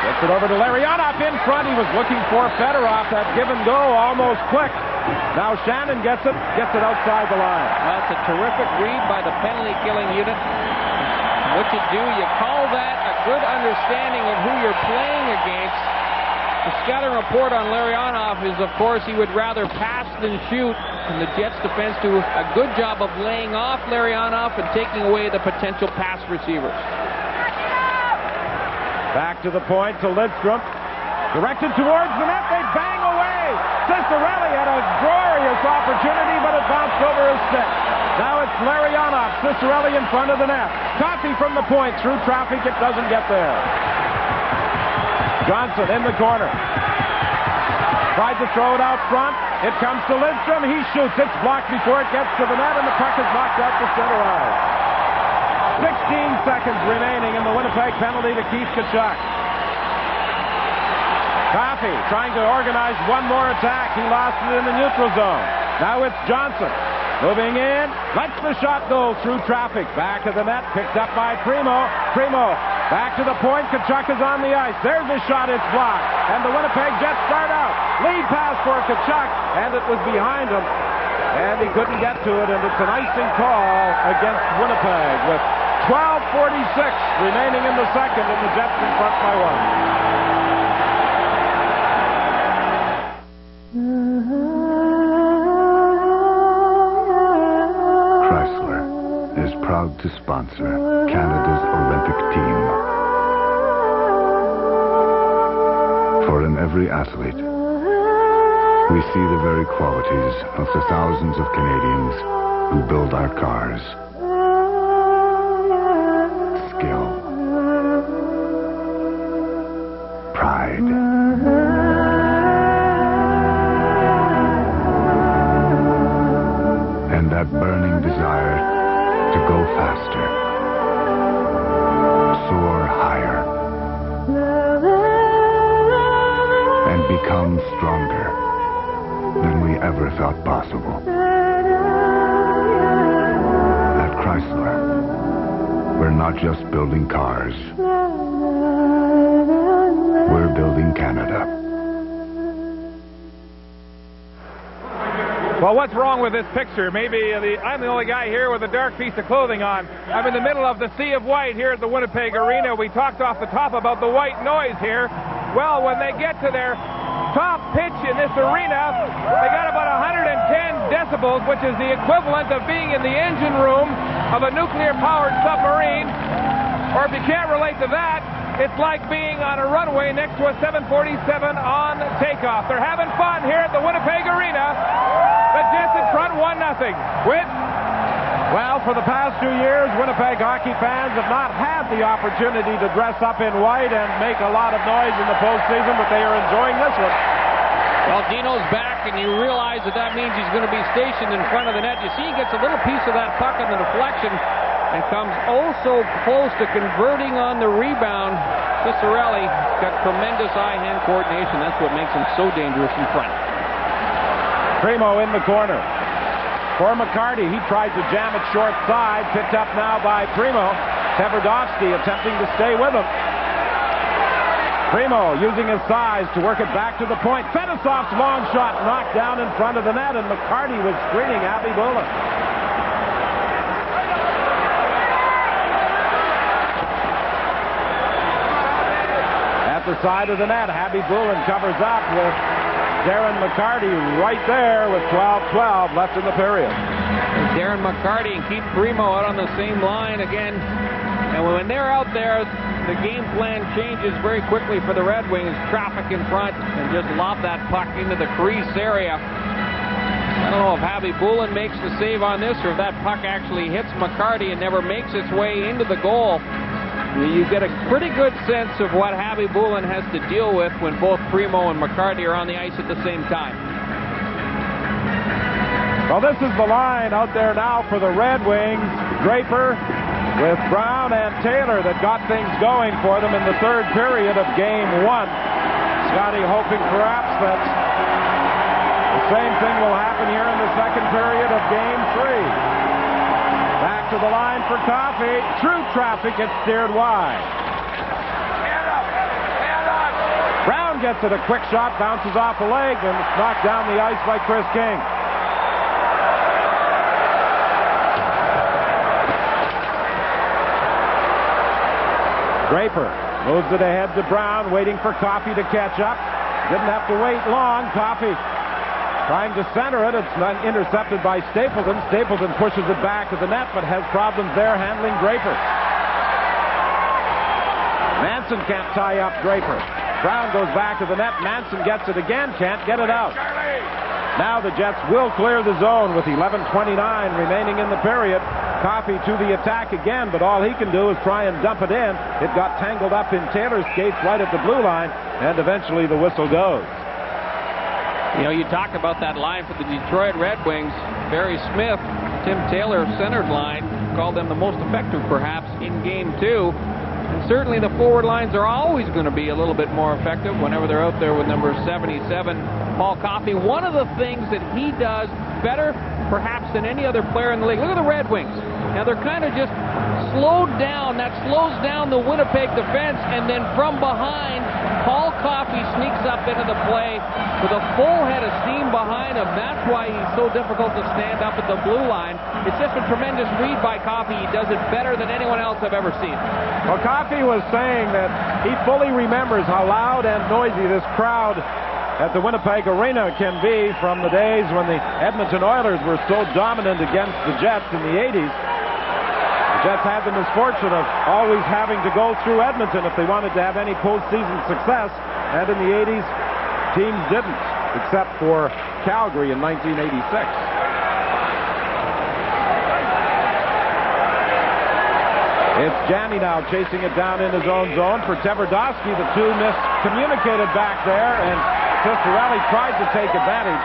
[SPEAKER 4] Gets it over to Larionov in front. He was looking for Fedorov. That give and go almost quick. Now Shannon gets it outside the line.
[SPEAKER 5] That's a terrific read by the penalty-killing unit. What you do, you call that a good understanding of who you're playing against. The scouting report on Larionov is, of course, he would rather pass than shoot, and the Jets defense do a good job of laying off Larionov and taking away the potential pass receivers.
[SPEAKER 4] Back to the point to Lidstrom. Directed towards the net. They bang away. Cicerelli had a glorious opportunity, but it bounced over his stick. Now it's Larionov. Cicerelli in front of the net. Coffey from the point. Through traffic, it doesn't get there. Johnson in the corner. Tried to throw it out front. It comes to Lidstrom. He shoots. It's blocked before it gets to the net, and the puck is knocked out to center ice. 16 seconds remaining in the Winnipeg penalty to Keith Tkachuk. Coffey trying to organize one more attack. He lost it in the neutral zone. Now it's Johnson. Moving in. Lets the shot go through traffic. Back of the net. Picked up by Primo. Primo back to the point. Tkachuk is on the ice. There's the shot. It's blocked. And the Winnipeg Jets start out. Lead pass for Tkachuk. And it was behind him. And he couldn't get to it. And it's an icing call against Winnipeg with 12:46 remaining in the second. And the Jets in front by one.
[SPEAKER 2] Proud to sponsor Canada's Olympic team. For in every athlete, we see the very qualities of the thousands of Canadians who build our cars. Skill. Pride. And that burning desire to go faster, soar higher, and become stronger than we ever thought possible. At Chrysler, we're not just building cars, we're building Canada.
[SPEAKER 21] Well, what's wrong with this picture? Maybe I'm the only guy here with a dark piece of clothing on. I'm in the middle of the sea of white here at the Winnipeg Arena. We talked off the top about the white noise here. Well, when they get to their top pitch in this arena, they got about 110 decibels, which is the equivalent of being in the engine room of a nuclear-powered submarine. Or if you can't relate to that, it's like being on a runway next to a 747 on takeoff. They're having fun here at the Winnipeg Arena. The Jets in front 1-0. Whit?
[SPEAKER 4] Well, for the past 2 years, Winnipeg hockey fans have not had the opportunity to dress up in white and make a lot of noise in the postseason, but they are enjoying this one.
[SPEAKER 5] Well, Dino's back, and you realize that means he's going to be stationed in front of the net. You see he gets a little piece of that puck on the deflection and comes oh so close to converting on the rebound. Cicerelli got tremendous eye-hand coordination. That's what makes him so dangerous in front.
[SPEAKER 4] Primo in the corner. For McCarty, he tried to jam it short side. Picked up now by Primo. Tverdovsky attempting to stay with him. Primo using his size to work it back to the point. Fedosov's long shot knocked down in front of the net, and McCarty was screening Abby Bullen. At the side of the net, Abby Bullen covers up with Darren McCarty right there with 12:12 left in the period.
[SPEAKER 5] Darren McCarty and Keith Primo out on the same line again. And when they're out there, the game plan changes very quickly for the Red Wings. Traffic in front and just lob that puck into the crease area. I don't know if Abby Bullen makes the save on this or if that puck actually hits McCarty and never makes its way into the goal. You get a pretty good sense of what Abby Bullen has to deal with when both Primo and McCarty are on the ice at the same time.
[SPEAKER 4] Well, this is the line out there now for the Red Wings. Draper with Brown and Taylor that got things going for them in the third period of Game 1. Scotty hoping perhaps that the same thing will happen here in the second period of Game 3. Back to the line for Coffey. Through traffic, it's steered wide. Brown gets it. A quick shot, bounces off a leg, and it's knocked down the ice by Chris King. Draper moves it ahead to Brown, waiting for Coffey to catch up. Didn't have to wait long. Coffey trying to center it. It's not intercepted by Stapleton. Stapleton pushes it back to the net, but has problems there handling Draper. Manson can't tie up Draper.
[SPEAKER 21] Brown goes back to the net. Manson gets it again. Can't get it out. Now the Jets will clear the zone with 11:29 remaining in the period. Coffey to the attack again, but all he can do is try and dump it in. It got tangled up in Taylor's skates right at the blue line, and eventually the whistle goes.
[SPEAKER 5] You know, you talk about that line for the Detroit Red Wings. Barry Smith, Tim Taylor centered line, called them the most effective perhaps in Game 2. And certainly the forward lines are always going to be a little bit more effective whenever they're out there with number 77, Paul Coffey. One of the things that he does better perhaps than any other player in the league. Look at the Red Wings. Now they're kind of just slowed down. That slows down the Winnipeg defense, and then from behind, Paul Coffey sneaks up into the play with a full head of steam behind him. That's why he's so difficult to stand up at the blue line. It's just a tremendous read by Coffey. He does it better than anyone else I've ever seen.
[SPEAKER 21] Well, Coffey was saying that he fully remembers how loud and noisy this crowd at the Winnipeg Arena can be from the days when the Edmonton Oilers were so dominant against the Jets in the 80s. The Jets had the misfortune of always having to go through Edmonton if they wanted to have any postseason success, and in the 80s, teams didn't, except for Calgary in 1986. It's Janney now chasing it down in his own zone for Tverdovsky. The two miscommunicated back there, and Cicerelli tried to take advantage.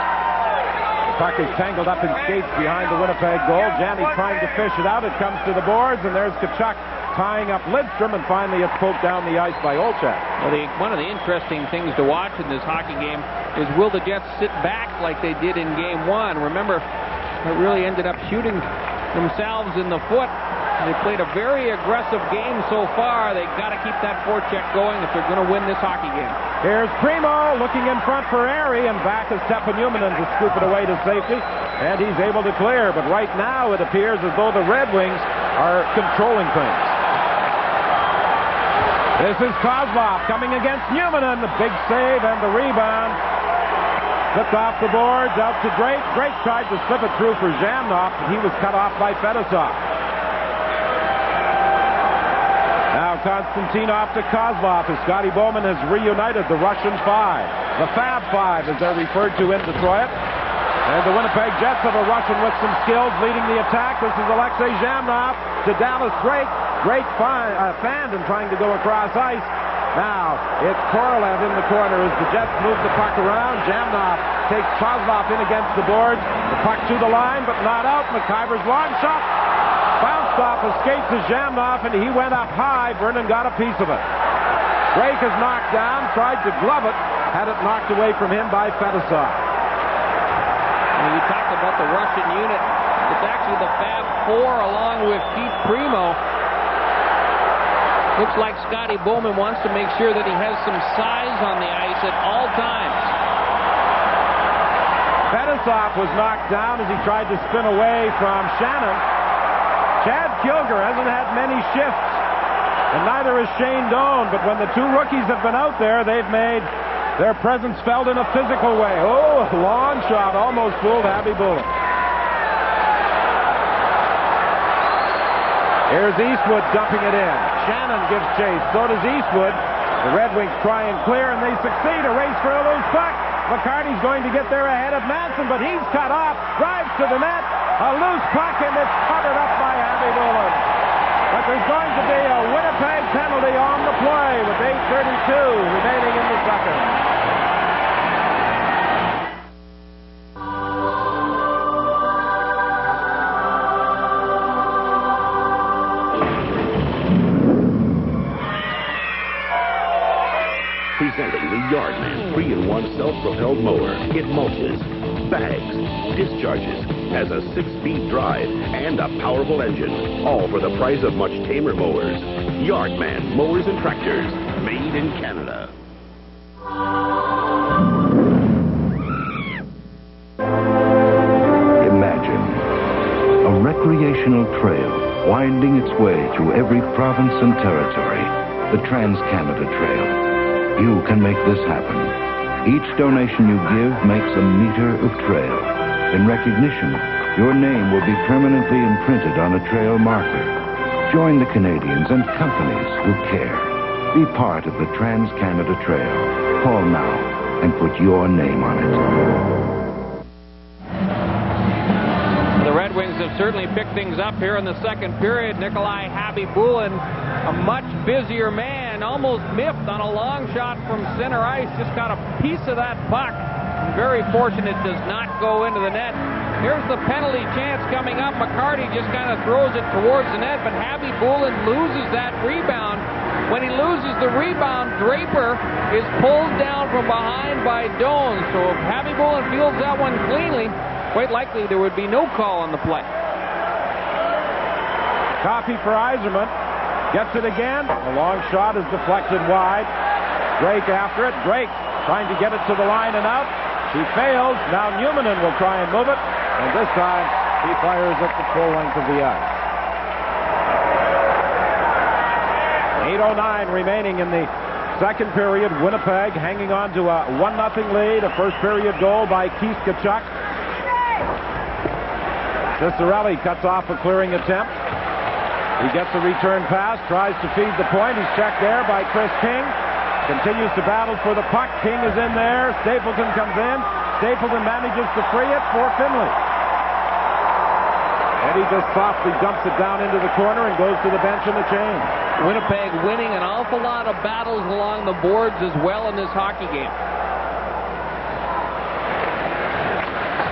[SPEAKER 21] The puck is tangled up in skates behind the Winnipeg goal. Janney trying to fish it out. It comes to the boards, and there's Tkachuk tying up Lidstrom, and finally it's poked down the ice by Olchak.
[SPEAKER 5] Well, one of the interesting things to watch in this hockey game is will the Jets sit back like they did in Game 1? Remember, it really ended up shooting themselves in the foot. They played a very aggressive game so far. They've got to keep that forecheck going if they're going to win this hockey game.
[SPEAKER 21] Here's Primo looking in front for Airy, and back is Tepanyumanin to scoop it away to safety, and he's able to clear. But right now it appears as though the Red Wings are controlling things. This is Kozlov coming against Numanen. The big save and the rebound. Slipped off the boards, out to Drake. Drake tried to slip it through for Zhamnov, but he was cut off by Fedosov. Now Konstantinov to Kozlov as Scotty Bowman has reunited the Russian Five. The Fab Five, as they're referred to in Detroit. And the Winnipeg Jets have a Russian with some skills leading the attack. This is Alexei Zhamnov to Dallas Drake. Drake fanned and trying to go across ice. Now it's Korolev in the corner as the Jets move the puck around. Zhamnov takes Kozlov in against the boards. The puck to the line, but not out. McIver's long shot bounced off his skates to Zhamnov, and he went up high. Vernon got a piece of it. Drake is knocked down, tried to glove it, had it knocked away from him by Fedosov.
[SPEAKER 5] You talked about the Russian unit. It's actually the Fab Four along with Keith Primo. Looks like Scotty Bowman wants to make sure that he has some size on the ice at all times.
[SPEAKER 21] Fedosov was knocked down as he tried to spin away from Shannon. Chad Kilger hasn't had many shifts, and neither has Shane Doan, but when the two rookies have been out there, they've made their presence felt in a physical way. Oh, long shot, almost fooled Abby Bullock. Here's Eastwood dumping it in. Shannon gives chase, so does Eastwood. The Red Wings try and clear, and they succeed. A race for a loose puck. McCarty's going to get there ahead of Manson, but he's cut off. Drives to the net. A loose puck, and it's covered up by Abby Bullock. But there's going to be a Winnipeg penalty on the play with 8:32 remaining in the second.
[SPEAKER 12] Presenting the Yardman 3-in-1 self-propelled mower. It mulches, bags, discharges, has a 6-speed drive, and a powerful engine. All for the price of much tamer mowers. Yardman Mowers and Tractors. Made in Canada.
[SPEAKER 3] Imagine a recreational trail winding its way through every province and territory. The Trans-Canada Trail. You can make this happen. Each donation you give makes a meter of trail. In recognition, your name will be permanently imprinted on a trail marker. Join the Canadians and companies who care. Be part of the Trans-Canada Trail.
[SPEAKER 2] Call now and put your name on it.
[SPEAKER 5] The Red Wings have certainly picked things up here in the second period. Nikolai Habibulin, a much busier man, almost miffed on a long shot from center ice. Just got a piece of that puck. Very fortunate does not go into the net. Here's the penalty chance coming up. McCarty just kind of throws it towards the net, but Habibulin loses that rebound. When he loses the rebound, Draper is pulled down from behind by Doan. So if Habibulin fields that one cleanly, quite likely there would be no call on the play.
[SPEAKER 4] Copy for Yzerman. Gets it again. A long shot is deflected wide. Drake after it. Drake trying to get it to the line and out. He fails. Now Newmanen will try and move it. And this time he fires it the full length of the ice. 8:09 remaining in the second period. Winnipeg hanging on to a 1-0 lead. A first period goal by Keith Tkachuk. Ciccarelli cuts off a clearing attempt. He gets a return pass, tries to feed the point. He's checked there by Chris King. Continues to battle for the puck. King is in there. Stapleton comes in. Stapleton manages to free it for Finley. Eddie just softly dumps it down into the corner and goes to the bench in the change.
[SPEAKER 5] Winnipeg winning an awful lot of battles along the boards as well in this hockey game.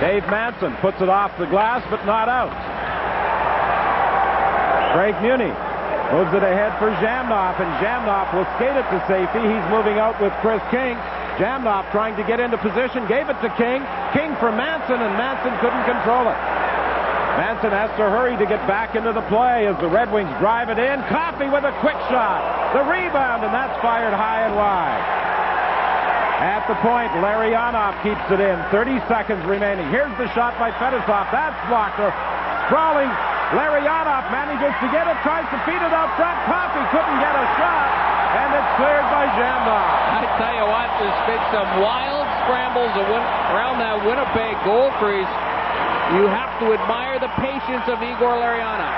[SPEAKER 4] Dave Manson puts it off the glass, but not out. Craig Muni moves it ahead for Jamnoff, and Jamnoff will skate it to safety. He's moving out with Chris King. Jamnoff trying to get into position, gave it to King. King for Manson, and Manson couldn't control it. Manson has to hurry to get back into the play as the Red Wings drive it in. Coffey with a quick shot. The rebound, and that's fired high and wide. At the point, Larionov keeps it in. 30 seconds remaining. Here's the shot by Fedosov. That's blocked. Sprawling Larionov manages to get it, tries to feed it out front. Coffey couldn't get a shot, and it's cleared by Jamnoff.
[SPEAKER 5] I tell you what, there's been some wild scrambles around that Winnipeg goal crease. You have to admire the patience of Igor Larionov.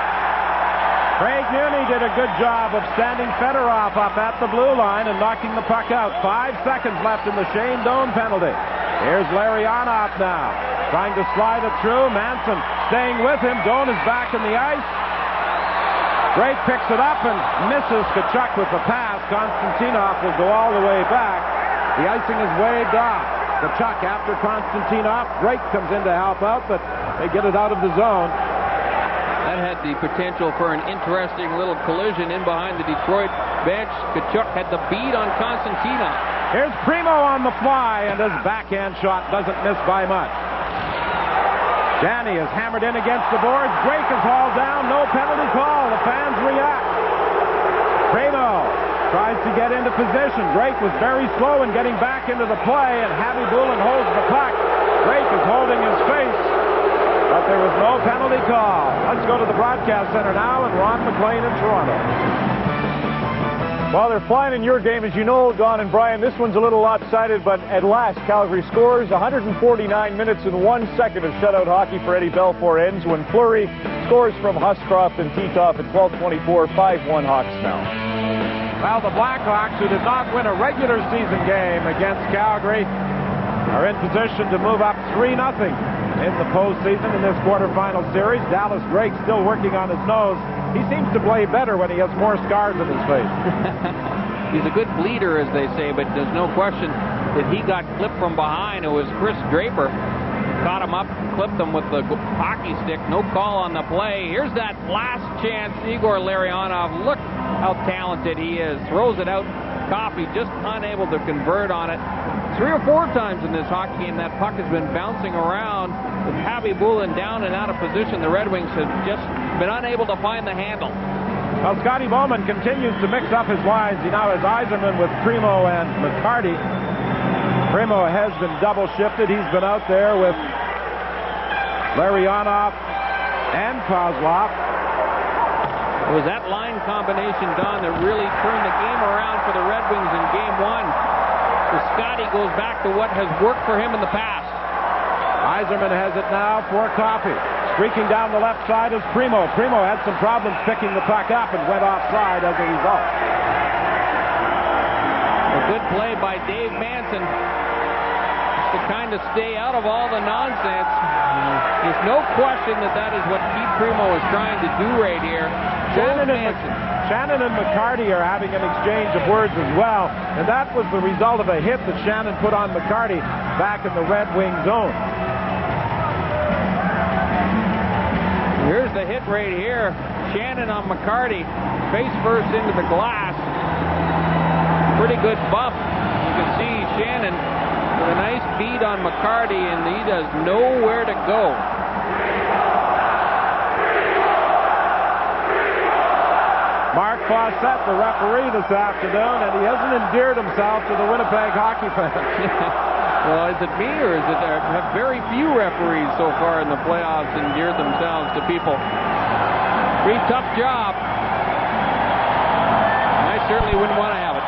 [SPEAKER 4] Craig Muni did a good job of standing Fedorov up at the blue line and knocking the puck out. 5 seconds left in the Shane Doan penalty. Here's Larionov now, trying to slide it through. Manson staying with him. Doan is back in the ice. Drake picks it up and misses Tkachuk with the pass. Konstantinov will go all the way back. The icing is waved off. Tkachuk after Konstantinov. Drake comes in to help out, but they get it out of the zone.
[SPEAKER 5] That had the potential for an interesting little collision in behind the Detroit bench. Tkachuk had the bead on Konstantinov.
[SPEAKER 4] Here's Primo on the fly, and his backhand shot doesn't miss by much. Danny is hammered in against the boards. Drake is hauled down. No penalty call. The fans react. Primo tries to get into position. Drake was very slow in getting back into the play, and Habibulin holds the puck. Drake is holding his face, but there was no penalty call. Let's go to the broadcast center now and Ron McLean in Toronto.
[SPEAKER 1] Well, they're flying in your game, as you know, Don and Brian. This one's a little lopsided, but at last, Calgary scores. 149 minutes and 1 second of shutout hockey for Eddie Belfour ends when Fleury scores from Huscroft and Titoff at 12:24, 5-1 Hawks now.
[SPEAKER 4] Well, the Blackhawks, who did not win a regular season game against Calgary, are in position to move up 3-0 in the postseason in this quarterfinal series. Dallas Drake still working on his nose. He seems to play better when he has more scars on his face.
[SPEAKER 5] He's a good bleeder, as they say, but there's no question that he got clipped from behind. It was Chris Draper. Caught him up, clipped him with the hockey stick. No call on the play. Here's that last chance. Igor Larionov, look how talented he is. Throws it out. Coffey just unable to convert on it. 3 or 4 times in this hockey game, that puck has been bouncing around. With Habibulin down and out of position, the Red Wings have just been unable to find the handle.
[SPEAKER 4] Well, Scotty Bowman continues to mix up his lines. He now has Yzerman with Primo and McCarty. Primo has been double shifted. He's been out there with Larionov and Kozlov.
[SPEAKER 5] It was that line combination, Don, that really turned the game around for the Red Wings in Game 1. So Scotty goes back to what has worked for him in the past.
[SPEAKER 4] Yzerman has it now for Coffey. Streaking down the left side is Primo. Primo had some problems picking the puck up and went offside as a result.
[SPEAKER 5] Well, Good play by Dave Manson to kind of stay out of all the nonsense. There's no question that is what Keith Primo is trying to do right here.
[SPEAKER 21] Shannon and McCarty are having an exchange of words as well, and that was the result of a hit that Shannon put on McCarty back in the Red Wing zone.
[SPEAKER 5] Here's the hit right here. Shannon on McCarty, face first into the glass. Pretty good bump. You can see Shannon with a nice beat on McCarty, and he does nowhere to go.
[SPEAKER 21] Mark Fawcett, the referee this afternoon, and he hasn't endeared himself to the Winnipeg hockey fans.
[SPEAKER 5] Well, is it me, or is it have very few referees so far in the playoffs endeared themselves to people? Pretty tough job. I certainly wouldn't want to have it.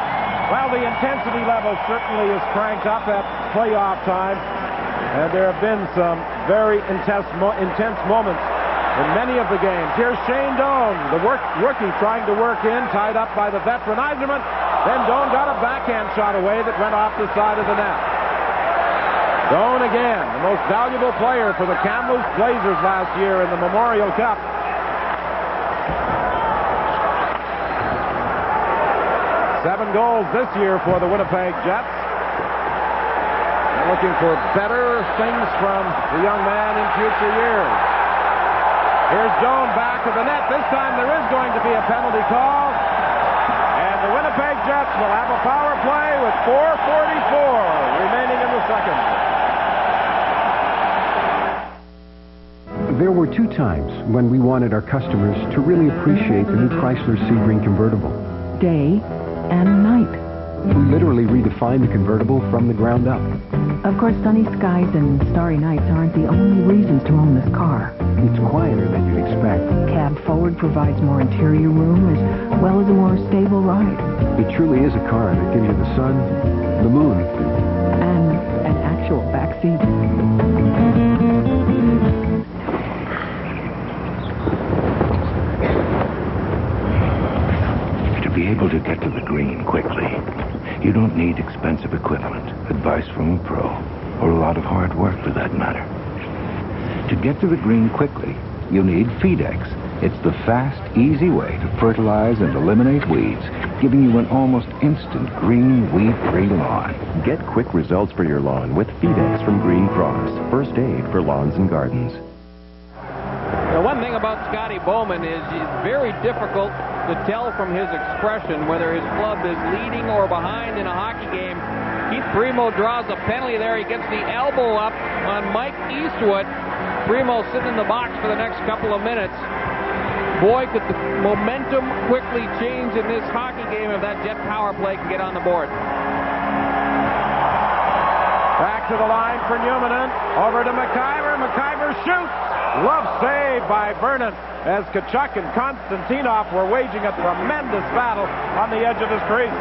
[SPEAKER 21] Well, the intensity level certainly is cranked up at playoff time, and there have been some very intense moments in many of the games. Here's Shane Doan, the rookie trying to work in, tied up by the veteran Eiserman. Then Doan got a backhand shot away that went off the side of the net. Doan again, the most valuable player for the Kamloops Blazers last year in the Memorial Cup. Seven goals this year for the Winnipeg Jets. They're looking for better things from the young man in future years. Here's Doan back to the net. This time there is going to be a penalty call. And the Winnipeg Jets will have a power play with 4:44 remaining in the second.
[SPEAKER 7] There were two times when we wanted our customers to really appreciate the new Chrysler Sebring convertible.
[SPEAKER 15] Day and night.
[SPEAKER 7] We literally redefined the convertible from the ground up.
[SPEAKER 15] Of course, sunny skies and starry nights aren't the only reasons to own this car.
[SPEAKER 7] It's quieter than you'd expect.
[SPEAKER 15] Cab forward provides more interior room as well as a more stable ride.
[SPEAKER 7] It truly is a car that gives you the sun, the moon,
[SPEAKER 15] and an actual backseat.
[SPEAKER 17] To be able to get to the green quickly, you don't need expensive equipment, advice from a pro, or a lot of hard work for that matter. To get to the green quickly, you need Feedex. It's the fast, easy way to fertilize and eliminate weeds, giving you an almost instant green, weed-free lawn.
[SPEAKER 18] Get quick results for your lawn with Feedex from Green Cross. First aid for lawns and gardens.
[SPEAKER 5] The one thing about Scotty Bowman is it's very difficult to tell from his expression whether his club is leading or behind in a hockey game. Keith Primo draws a penalty there. He gets the elbow up on Mike Eastwood. Primo sitting in the box for the next couple of minutes. Boy, could the momentum quickly change in this hockey game if that Jet power play can get on the board.
[SPEAKER 21] Back to the line for Newman. Over to McIver. McIver shoots. Love save by Vernon as Tkachuk and Konstantinov were waging a tremendous battle on the edge of his crease.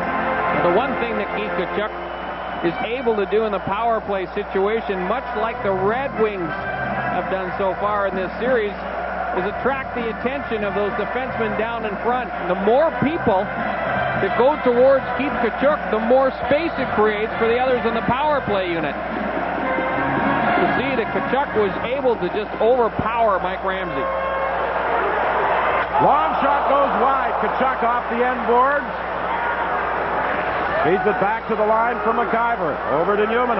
[SPEAKER 5] The one thing that Keith Tkachuk is able to do in the power play situation, much like the Red Wings have done so far in this series, is attract the attention of those defensemen down in front. The more people that go towards Keith Tkachuk, the more space it creates for the others in the power play unit. You see that Tkachuk was able to just overpower Mike Ramsey.
[SPEAKER 21] Long shot goes wide. Tkachuk off the end boards. Feeds it back to the line for McIver. Over to Newman.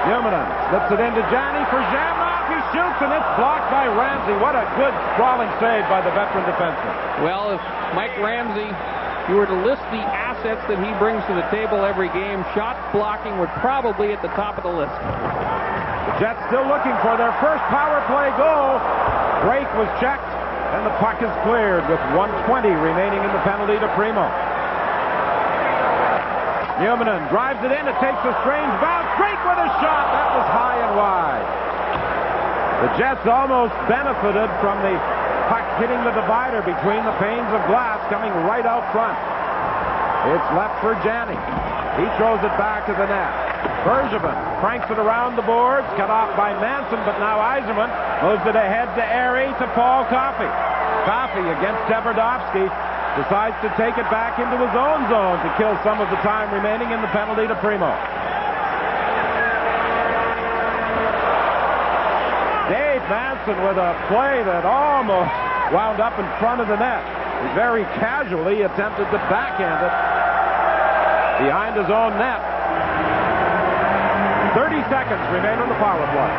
[SPEAKER 21] Newman slips it into Jani for Zhamnov. He shoots, and it's blocked by Ramsey. What a good crawling save by the veteran defenseman.
[SPEAKER 5] Well, if Mike Ramsey, you were to list the assets that he brings to the table every game, shot blocking would probably at the top of the list.
[SPEAKER 21] The Jets still looking for their first power play goal. Break was checked, and the puck is cleared with 1:20 remaining in the penalty to Primo. Newman drives it in. It takes a strange bounce. Drake with a shot. That was high and wide. The Jets almost benefited from the puck hitting the divider between the panes of glass coming right out front. It's left for Jani. He throws it back to the net. Bergevin cranks it around the boards. Cut off by Manson, but now Eiserman moves it ahead to Airy to Paul Coffey. Coffey against Tverdovsky.
[SPEAKER 4] decides to take it back into his own zone to kill some of the time remaining in the penalty to Primo. Dave Manson with a play that almost wound up in front of the net. He very casually attempted to backhand it behind his own net. 30 seconds remain on the power play.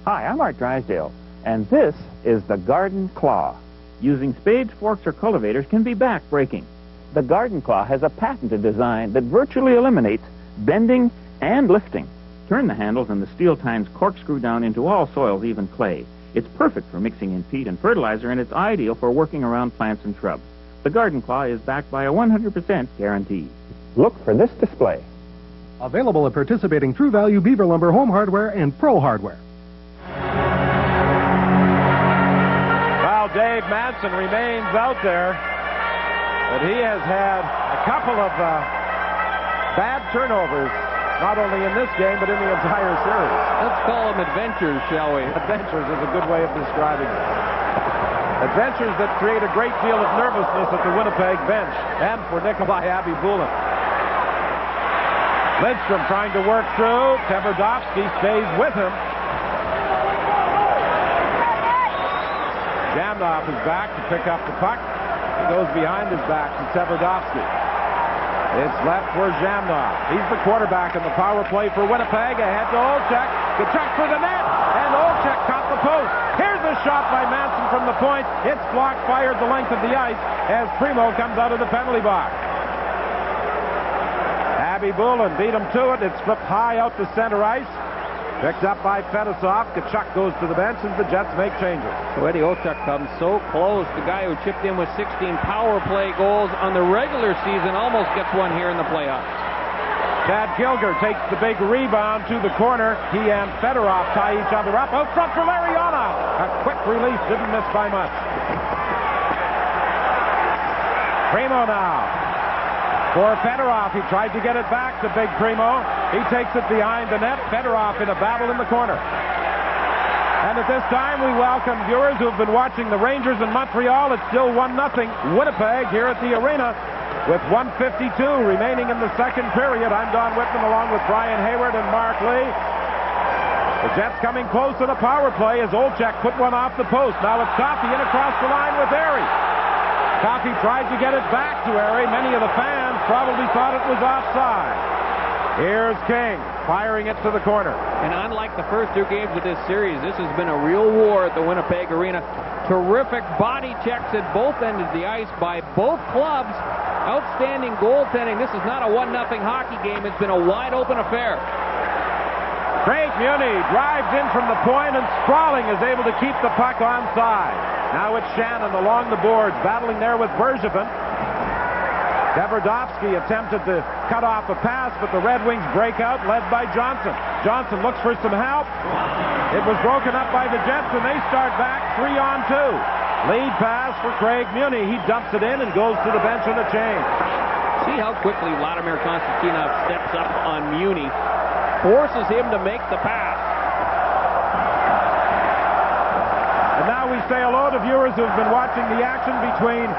[SPEAKER 10] Hi, I'm Art Drysdale, and this is the Garden Claw. Using spades, forks, or cultivators can be back-breaking. The Garden Claw has a patented design that virtually eliminates bending and lifting. Turn the handles and the steel tines corkscrew down into all soils, even clay. It's perfect for mixing in feed and fertilizer, and it's ideal for working around plants and shrubs. The Garden Claw is backed by a 100% guarantee.
[SPEAKER 7] Look for this display. Available at participating True Value, Beaver Lumber, Home Hardware, and Pro Hardware.
[SPEAKER 4] Well, Dave Manson remains out there, but he has had a couple of bad turnovers, not only in this game, but in the entire series.
[SPEAKER 5] Let's call them adventures, shall we?
[SPEAKER 4] Adventures is a good way of describing it. Adventures that create a great deal of nervousness at the Winnipeg bench and for Nikolai Abibulin. Lidstrom trying to work through. Tverdovsky stays with him. Jamnov is back to pick up the puck. He goes behind his back to Tverdovsky. It's left for Jamnov. He's the quarterback in the power play for Winnipeg. Ahead to Olczyk. Tkachuk for the net. And Olczyk caught the post. Here's a shot by Manson from the point. It's blocked, fired the length of the ice as Primo comes out of the penalty box. Abibulin beat him to it. It's flipped high out to center ice. Picked up by Fedosov. Tkachuk goes to the bench as the Jets make changes.
[SPEAKER 5] So Eddie Olczyk comes so close. The guy who chipped in with 16 power play goals on the regular season almost gets one here in the playoffs.
[SPEAKER 4] Chad Gilger takes the big rebound to the corner. He and Fedorov tie each other up. Out front for Larionov. A quick release, didn't miss by much. Primo now. For Fedorov, he tried to get it back to Big Primo. He takes it behind the net. Fedorov in a battle in the corner. And at this time, we welcome viewers who have been watching the Rangers in Montreal. It's still 1-0 Winnipeg here at the arena with 1:52 remaining in the second period. I'm Don Whitman along with Brian Hayward and Mark Lee. The Jets coming close to the power play as Olczyk put one off the post. Now it's Coffey in across the line with Airy. Coffey tried to get it back to Airy. Many of the fans probably thought it was offside. Here's King firing it to the corner.
[SPEAKER 5] And unlike the first two games of this series, this has been a real war at the Winnipeg Arena. Terrific body checks at both ends of the ice by both clubs. Outstanding goaltending. This is not a 1-0 hockey game. It's been a wide-open affair.
[SPEAKER 4] Craig Muni drives in from the point, and Sprawling is able to keep the puck onside. Now it's Shannon along the boards, battling there with Bergevin. Tverdovsky attempted to cut off a pass, but the Red Wings break out, led by Johnson. Johnson looks for some help. It was broken up by the Jets, and they start back 3-on-2. Lead pass for Craig Muni. He dumps it in and goes to the bench on a change.
[SPEAKER 5] See how quickly Vladimir Konstantinov steps up on Muni, forces him to make the pass.
[SPEAKER 4] And now we say hello to viewers who have been watching the action between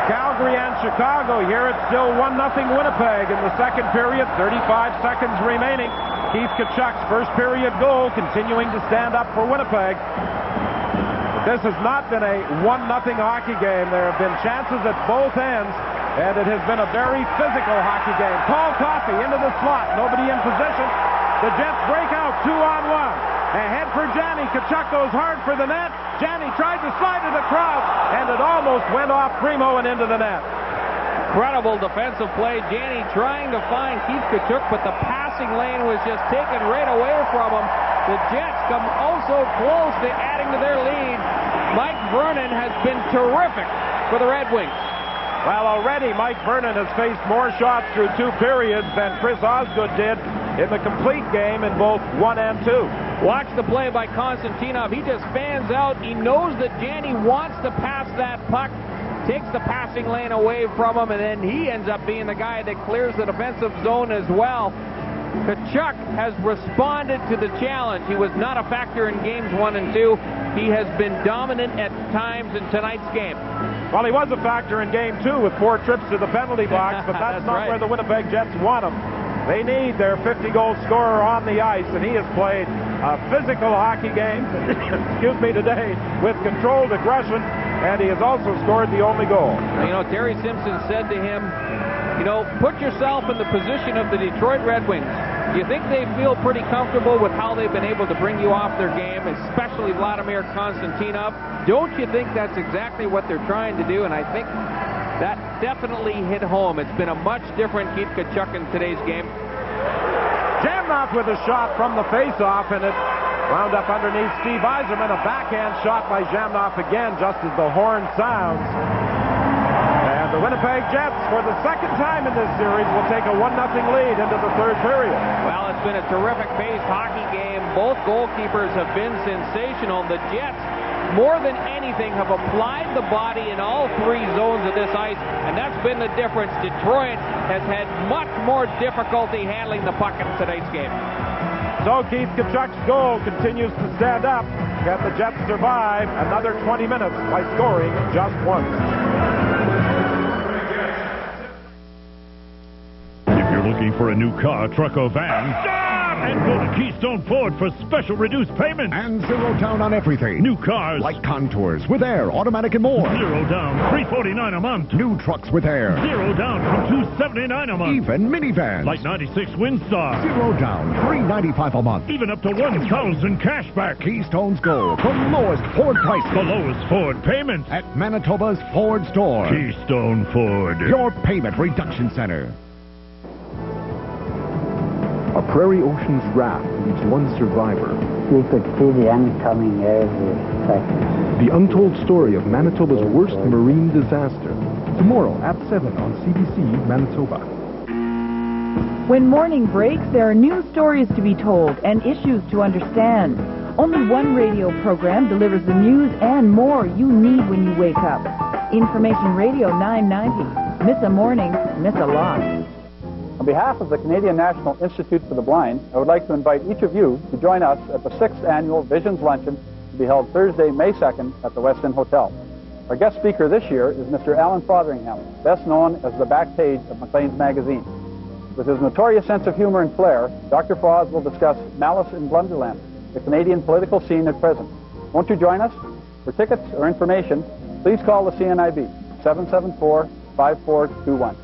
[SPEAKER 4] Calgary and Chicago. Here it's still 1-0 Winnipeg in the second period, 35 seconds remaining. Keith Tkachuk's first period goal continuing to stand up for Winnipeg. But this has not been a 1-0 hockey game. There have been chances at both ends, and it has been a very physical hockey game. Paul Coffey into the slot, nobody in position. The Jets break out 2-on-1. Ahead for Jani. Tkachuk goes hard for the net. Jani tried to slide it across, and it almost went off Primo and into the net.
[SPEAKER 5] Incredible defensive play. Jani trying to find Keith Tkachuk, but the passing lane was just taken right away from him. The Jets come also close to adding to their lead. Mike Vernon has been terrific for the Red Wings.
[SPEAKER 4] Well, already Mike Vernon has faced more shots through two periods than Chris Osgood did in the complete game in both 1 and 2.
[SPEAKER 5] Watch the play by Konstantinov. He just fans out. He knows that Jani wants to pass that puck, takes the passing lane away from him, and then he ends up being the guy that clears the defensive zone as well. Tkachuk has responded to the challenge. He was not a factor in games 1 and 2. He has been dominant at times in tonight's game.
[SPEAKER 21] Well, he was a factor in game 2 with 4 trips to the penalty box, but that's not
[SPEAKER 5] right.
[SPEAKER 21] where the Winnipeg Jets want him. They need their 50-goal scorer on the ice, and he has played a physical hockey game, excuse me, today with controlled aggression, and he has also scored the only goal.
[SPEAKER 5] You know, Terry Simpson said to him, you know, put yourself in the position of the Detroit Red Wings. Do you think they feel pretty comfortable with how they've been able to bring you off their game, especially Vladimir Konstantinov? Don't you think that's exactly what they're trying to do? And I think that definitely hit home. It's been a much different Keith Tkachuk in today's game.
[SPEAKER 21] Jamnoff with a shot from the face-off, and it wound up underneath Steve Yzerman. A backhand shot by Jamnoff again, just as the horn sounds. And the Winnipeg Jets, for the second time in this series, will take a 1-0 lead into the third period.
[SPEAKER 5] Well, it's been a terrific-paced hockey game. Both goalkeepers have been sensational. The Jets, more than anything, have applied the body in all 3 zones of this ice, and that's been the difference. Detroit has had much more difficulty handling the puck in today's game.
[SPEAKER 21] So Keith Tkachuk's goal continues to stand up. Can the Jets survive another 20 minutes by scoring just once?
[SPEAKER 9] If you're looking for a new car, truck, or van, stop! And go to Keystone Ford for special reduced payments.
[SPEAKER 13] And zero down on everything.
[SPEAKER 9] New cars.
[SPEAKER 13] Like Contours with air, automatic, and more.
[SPEAKER 9] Zero down, $349 a month.
[SPEAKER 13] New trucks with air.
[SPEAKER 9] Zero down from $279 a month.
[SPEAKER 13] Even minivans.
[SPEAKER 9] Like 96 Windstar.
[SPEAKER 13] Zero down, $395 a month.
[SPEAKER 9] Even up to $1,000 cash back.
[SPEAKER 13] Keystone's Gold, the lowest Ford prices.
[SPEAKER 9] The lowest Ford payments.
[SPEAKER 13] At Manitoba's Ford store.
[SPEAKER 9] Keystone Ford.
[SPEAKER 13] Your payment reduction center.
[SPEAKER 16] A Prairie Oceans raft leaves one survivor.
[SPEAKER 19] We could see the incoming every second.
[SPEAKER 16] The untold story of Manitoba's worst marine disaster. Tomorrow at 7 on CBC Manitoba.
[SPEAKER 15] When morning breaks, there are new stories to be told and issues to understand. Only one radio program delivers the news and more you need when you wake up. Information Radio 990. Miss a morning, miss a lot.
[SPEAKER 20] On behalf of the Canadian National Institute for the Blind, I would like to invite each of you to join us at the 6th Annual Visions Luncheon to be held Thursday, May 2nd at the West End Hotel. Our guest speaker this year is Mr. Alan Fotheringham, best known as the back page of Maclean's magazine. With his notorious sense of humor and flair, Dr. Foz will discuss Malice in Blunderland, the Canadian political scene at present. Won't you join us? For tickets or information, please call the CNIB, 774-5421.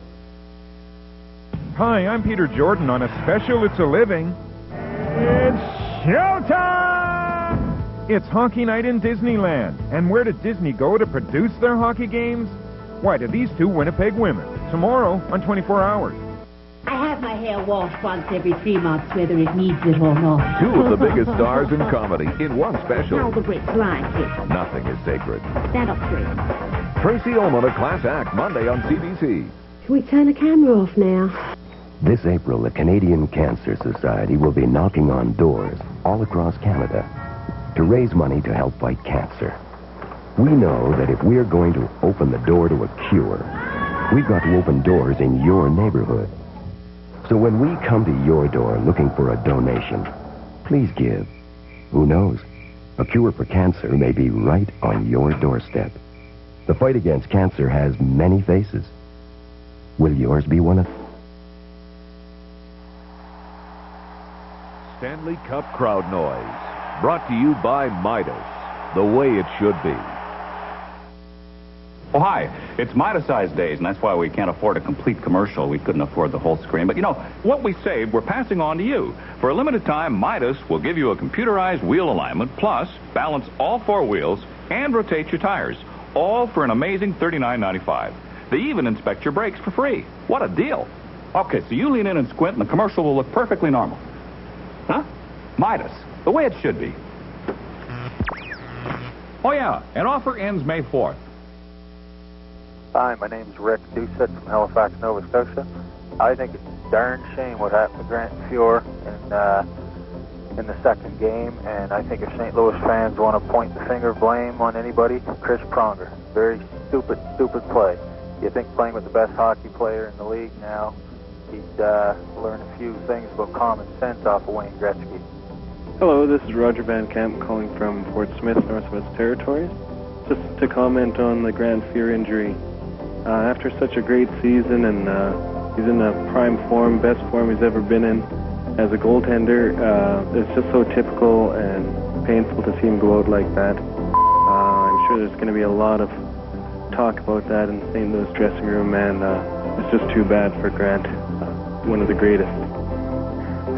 [SPEAKER 21] Hi, I'm Peter Jordan on a special It's a Living. It's showtime! It's hockey night in Disneyland. And where did Disney go to produce their hockey games? Why, to these 2 Winnipeg women. Tomorrow on 24 Hours.
[SPEAKER 22] I have my hair washed once every 3 months, whether it needs it or not.
[SPEAKER 3] 2 of the biggest stars in comedy in one special.
[SPEAKER 22] How the Brits like it.
[SPEAKER 3] Nothing is sacred.
[SPEAKER 22] Stand up straight.
[SPEAKER 3] Tracy Ullman, A Class Act, Monday on CBC.
[SPEAKER 22] Can we turn the camera off now?
[SPEAKER 6] This April, the Canadian Cancer Society will be knocking on doors all across Canada to raise money to help fight cancer. We know that if we're going to open the door to a cure, we've got to open doors in your neighborhood. So when we come to your door looking for a donation, please give. Who knows? A cure for cancer may be right on your doorstep. The fight against cancer has many faces. Will yours be one of them?
[SPEAKER 3] Stanley Cup Crowd Noise. Brought to you by Midas. The way it should be.
[SPEAKER 23] Oh, hi. It's Midas-sized days, and that's why we can't afford a complete commercial. We couldn't afford the whole screen. But, you know, what we saved, we're passing on to you. For a limited time, Midas will give you a computerized wheel alignment, plus balance all 4 wheels and rotate your tires, all for an amazing $39.95. They even inspect your brakes for free. What a deal. Okay, so you lean in and squint, and the commercial will look perfectly normal. Huh? Midas. The way it should be. Oh, yeah. An offer ends May 4th.
[SPEAKER 27] Hi, my name's Rick Doucette from Halifax, Nova Scotia. I think it's a darn shame what happened to Grant Fuhr in the second game, and I think if St. Louis fans want to point the finger of blame on anybody, Chris Pronger. Very stupid play. You think playing with the best hockey player in the league now, he'd learn a few things about common sense off of Wayne Gretzky.
[SPEAKER 8] Hello, this is Roger Van Camp calling from Fort Smith, Northwest Territories. Just to comment on the Grant Fuhr injury. After such a great season, and he's in a prime form, best form he's ever been in as a goaltender, it's just so typical and painful to see him go out like that. I'm sure there's going to be a lot of talk about that in the St. Louis dressing room, and it's just too bad for Grant, one of the greatest.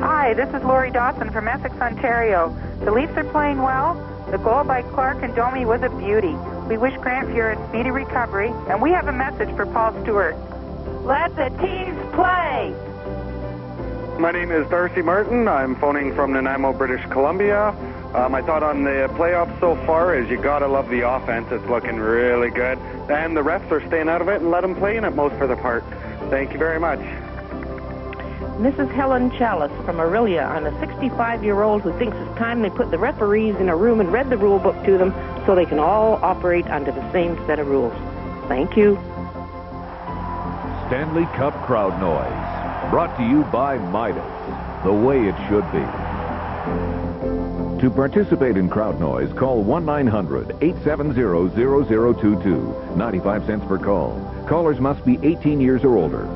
[SPEAKER 11] Hi, this is Lori Dawson from Essex, Ontario. The Leafs are playing well. The goal by Clark and Domi was a beauty. We wish Grant Fuhr a speedy recovery, and we have a message for Paul Stewart. Let the teams play!
[SPEAKER 12] My name is Darcy Martin. I'm phoning from Nanaimo, British Columbia. My thought on the playoffs so far is you gotta love the offense. It's looking really good. And the refs are staying out of it and let them play in it most for the part. Thank you very much.
[SPEAKER 14] This is Helen Chalice from Aurelia. I'm a 65-year-old who thinks it's time they put the referees in a room and read the rule book to them so they can all operate under the same set of rules. Thank you.
[SPEAKER 3] Stanley Cup Crowd Noise. Brought to you by Midas. The way it should be. To participate in Crowd Noise, call 1-900-870-0022. 95 cents per call. Callers must be 18 years or older.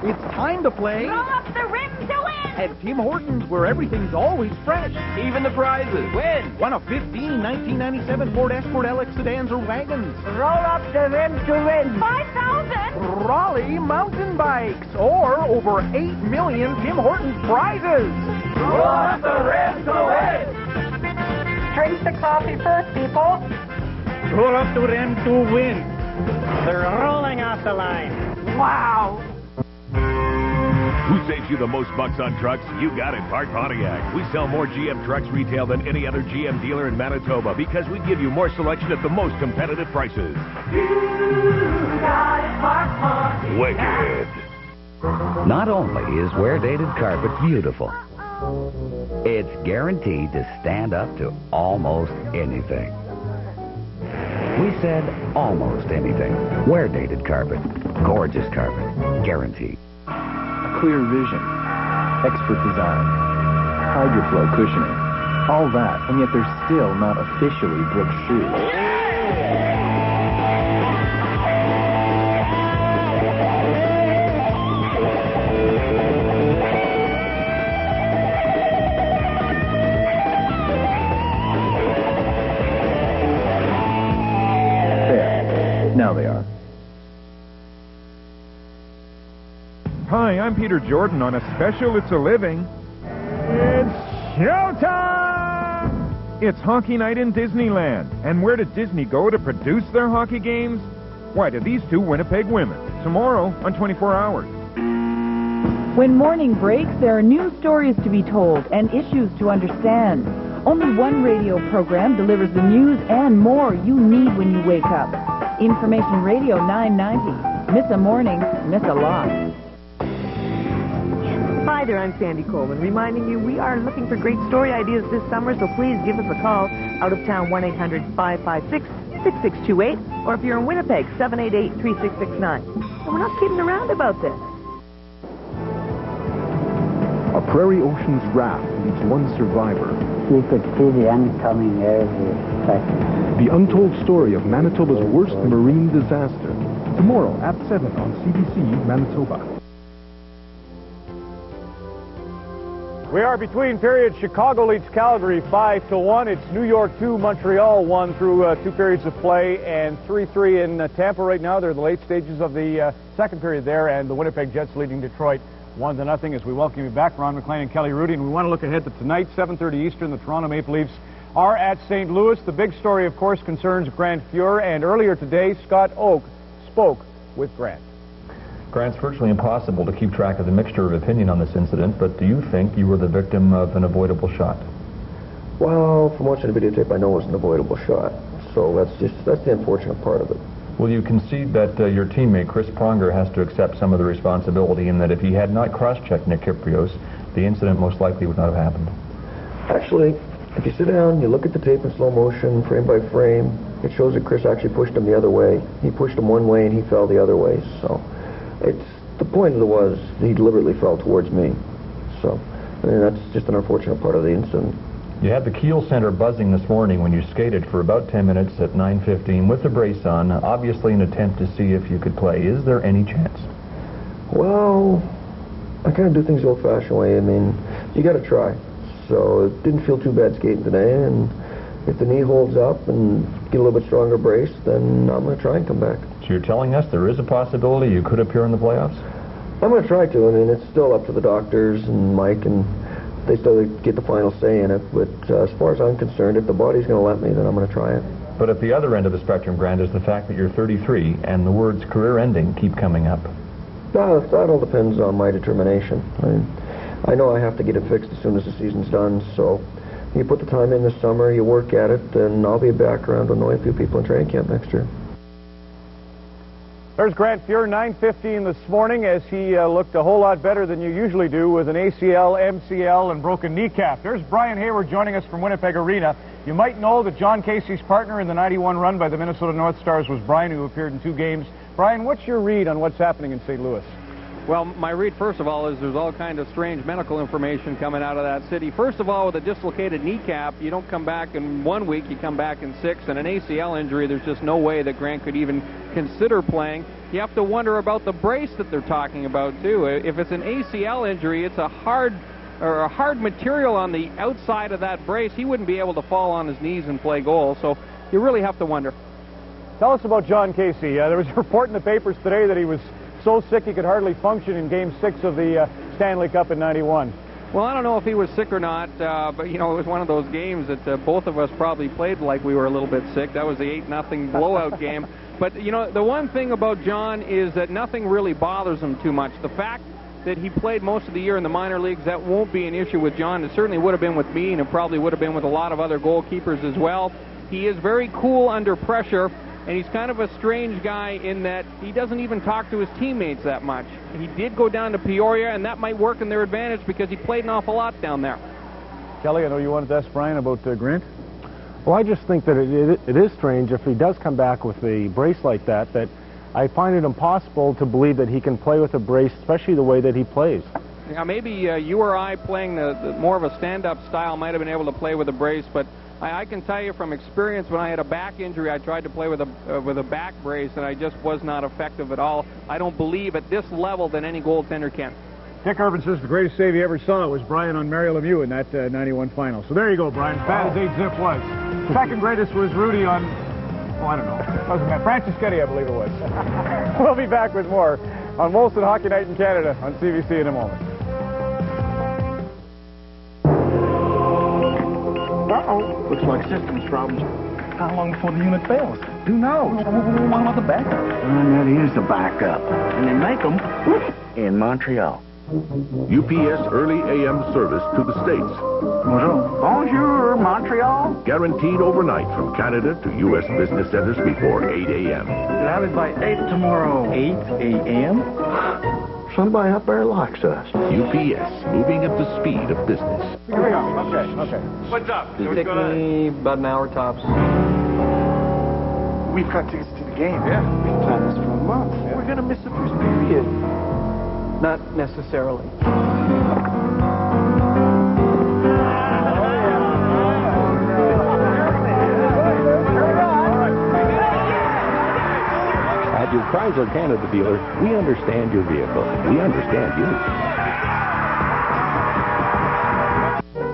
[SPEAKER 24] It's time to play.
[SPEAKER 22] Roll up the rim to win.
[SPEAKER 24] At Tim Hortons, where everything's always fresh. Even the prizes. Win. One of 15 1997 Ford Escort LX sedans or wagons.
[SPEAKER 22] Roll up the rim to win.
[SPEAKER 24] 5,000. Raleigh mountain bikes. Or over 8 million Tim Hortons prizes.
[SPEAKER 22] Roll up the rim to win.
[SPEAKER 11] Drink the coffee first, people.
[SPEAKER 24] Roll up the rim to win.
[SPEAKER 22] They're rolling off the line.
[SPEAKER 24] Wow.
[SPEAKER 25] Who saves you the most bucks on trucks? You got it, Park Pontiac. We sell more GM trucks retail than any other GM dealer in Manitoba because we give you more selection at the most competitive prices.
[SPEAKER 22] You got it, Park Pontiac.
[SPEAKER 25] Wicked.
[SPEAKER 26] Not only is wear-dated carpet beautiful, it's guaranteed to stand up to almost anything. We said almost anything. Wear-dated carpet. Gorgeous carpet. Guaranteed.
[SPEAKER 16] Clear vision, expert design, HydroFlow cushioning, all that, and yet they're still not officially Brooks shoes. There. Now they are.
[SPEAKER 21] Hi, I'm Peter Jordan on a special It's a Living. It's showtime! It's hockey night in Disneyland. And where did Disney go to produce their hockey games? Why, to these two Winnipeg women. Tomorrow on 24 Hours.
[SPEAKER 15] When morning breaks, there are new stories to be told and issues to understand. Only one radio program delivers the news and more you need when you wake up. Information Radio 990. Miss a morning, miss a lot.
[SPEAKER 28] Hi there, I'm Sandy Coleman, reminding you we are looking for great story ideas this summer, so please give us a call. Out of town, 1-800-556-6628, or if you're in Winnipeg, 788-3669. And we're not kidding around about this.
[SPEAKER 16] A Prairie Oceans raft leaves one survivor.
[SPEAKER 19] You could see the end coming every second.
[SPEAKER 16] The untold story of Manitoba's worst marine disaster. Tomorrow at 7 on CBC Manitoba.
[SPEAKER 1] We are between periods. Chicago leads Calgary 5-1. It's New York 2, Montreal 1 through 2 periods of play, and 3-3 in Tampa right now. They're in the late stages of the second period there, and the Winnipeg Jets leading Detroit 1-0 as we welcome you back. Ron McLean and Kelly Rudy, and we want to look ahead to tonight, 7:30 Eastern. The Toronto Maple Leafs are at St. Louis. The big story, of course, concerns Grant Fuhr, and earlier today, Scott Oak spoke with Grant.
[SPEAKER 29] Grant, it's virtually impossible to keep track of the mixture of opinion on this incident, but do you think you were the victim of an avoidable shot?
[SPEAKER 30] Well, from watching the videotape, I know it was an avoidable shot. So that's the unfortunate part of it.
[SPEAKER 29] Will you concede that your teammate, Chris Pronger, has to accept some of the responsibility in that if he had not cross-checked Nick Kyprios, the incident most likely would not have happened?
[SPEAKER 30] Actually, if you sit down, you look at the tape in slow motion, frame by frame, it shows that Chris actually pushed him the other way. He pushed him one way and he fell the other way. So The point of it was he deliberately fell towards me. So, I mean, that's just an unfortunate part of the incident.
[SPEAKER 29] You had the keel center buzzing this morning when you skated for about 10 minutes at 9:15 with the brace on, obviously an attempt to see if you could play. Is there any chance?
[SPEAKER 30] Well, I kind of do things the old-fashioned way. I mean, you got to try. So it didn't feel too bad skating today, and if the knee holds up and get a little bit stronger brace, then I'm going to try and come back.
[SPEAKER 29] So you're telling us there is a possibility you could appear in the playoffs?
[SPEAKER 30] I'm going to try to. I mean, it's still up to the doctors and Mike, and they still get the final say in it. But as far as I'm concerned, if the body's going to let me, then I'm going to try it.
[SPEAKER 29] But at the other end of the spectrum, Grant, is the fact that you're 33 and the words career ending keep coming up.
[SPEAKER 30] That all depends on my determination. I know I have to get it fixed as soon as the season's done, so you put the time in this summer, you work at it, and I'll be back around to annoy a few people in training camp next year.
[SPEAKER 1] There's Grant Fuhr, 9:15 this morning, as he looked a whole lot better than you usually do with an ACL, MCL, and broken kneecap. There's Brian Hayward joining us from Winnipeg Arena. You might know that John Casey's partner in the 91 run by the Minnesota North Stars was Brian, who appeared in 2 games. Brian, what's your read on what's happening in St. Louis?
[SPEAKER 2] Well, my read, first of all, is there's all kind of strange medical information coming out of that city. First of all, with a dislocated kneecap, you don't come back in 1 week, you come back in 6. And an ACL injury, there's just no way that Grant could even consider playing. You have to wonder about the brace that they're talking about, too. If it's an ACL injury, it's a hard material on the outside of that brace. He wouldn't be able to fall on his knees and play goal, so you really have to wonder.
[SPEAKER 1] Tell us about John Casey. There was a report in the papers today that he was so sick he could hardly function in Game 6 of the Stanley Cup in '91.
[SPEAKER 2] Well, I don't know if he was sick or not, but, you know, it was one of those games that both of us probably played like we were a little bit sick. That was the 8-0 blowout game. But, you know, the one thing about John is that nothing really bothers him too much. The fact that he played most of the year in the minor leagues, that won't be an issue with John. It certainly would have been with me, and it probably would have been with a lot of other goalkeepers as well. He is very cool under pressure. And he's kind of a strange guy in that he doesn't even talk to his teammates that much. He did go down to Peoria, and that might work in their advantage because he played an awful lot down there.
[SPEAKER 1] Kelly, I know you wanted to ask Brian about Grant.
[SPEAKER 4] Well, I just think that it is strange if he does come back with a brace like that, that I find it impossible to believe that he can play with a brace, especially the way that he plays.
[SPEAKER 2] Now, maybe you or I playing the more of a stand-up style might have been able to play with a brace, but I can tell you from experience, when I had a back injury, I tried to play with a back brace, and I just was not effective at all. I don't believe at this level that any goaltender can.
[SPEAKER 1] Dick Irvin says the greatest save he ever saw was Brian on Mario Lemieux in that '91 final. So there you go, Brian. As bad as 8-zip was. Second greatest was Rudy on, I don't know. Doesn't matter. Francis Getty, I believe it was. We'll be back with more on Molson Hockey Night in Canada on CBC in a moment.
[SPEAKER 24] Uh-oh. Looks like systems problems. How long before the unit fails? Who knows? What about the backup?
[SPEAKER 5] That is the backup. And they make them in Montreal.
[SPEAKER 25] UPS early AM service to the States.
[SPEAKER 5] Bonjour, Montreal.
[SPEAKER 25] Guaranteed overnight from Canada to U.S. business centers before 8 a.m.
[SPEAKER 5] We'll have it by 8 tomorrow.
[SPEAKER 24] 8 a.m.?
[SPEAKER 5] Somebody up there likes us.
[SPEAKER 25] UPS, moving at the speed of business.
[SPEAKER 1] Here we go. Okay.
[SPEAKER 2] What's up?
[SPEAKER 4] It'll take me about an hour tops.
[SPEAKER 24] We've got tickets to the game. Yeah. We've planned this for a month. Yeah. We're going to miss the first period.
[SPEAKER 4] Not necessarily.
[SPEAKER 6] At your Chrysler Canada dealer, we understand your vehicle. We understand you.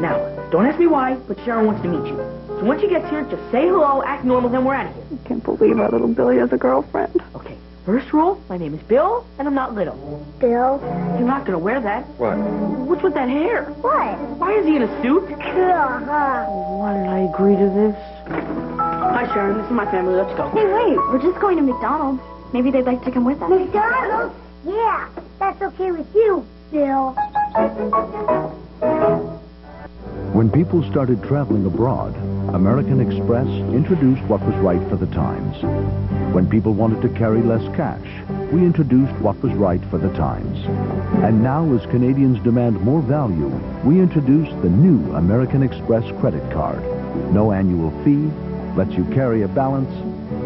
[SPEAKER 7] Now, don't ask me why, but Sharon wants to meet you. So once she gets here, just say hello, act normal, then we're out of here.
[SPEAKER 9] I can't believe our little Billy has a girlfriend.
[SPEAKER 7] Okay, first rule, my name is Bill, and I'm not little.
[SPEAKER 9] Bill?
[SPEAKER 7] You're not going to wear that.
[SPEAKER 30] What?
[SPEAKER 7] What's with that hair?
[SPEAKER 9] What?
[SPEAKER 7] Why is he in a suit? Why did I agree to this? Hi, Sharon, this is my family. Let's go.
[SPEAKER 9] Hey, wait, we're just going to McDonald's. Maybe they'd like to come with us. McDonald's? Yeah, that's okay with you, Bill.
[SPEAKER 3] When people started traveling abroad, American Express introduced what was right for the times. When people wanted to carry less cash, we introduced what was right for the times. And now, as Canadians demand more value, we introduced the new American Express credit card. No annual fee, lets you carry a balance,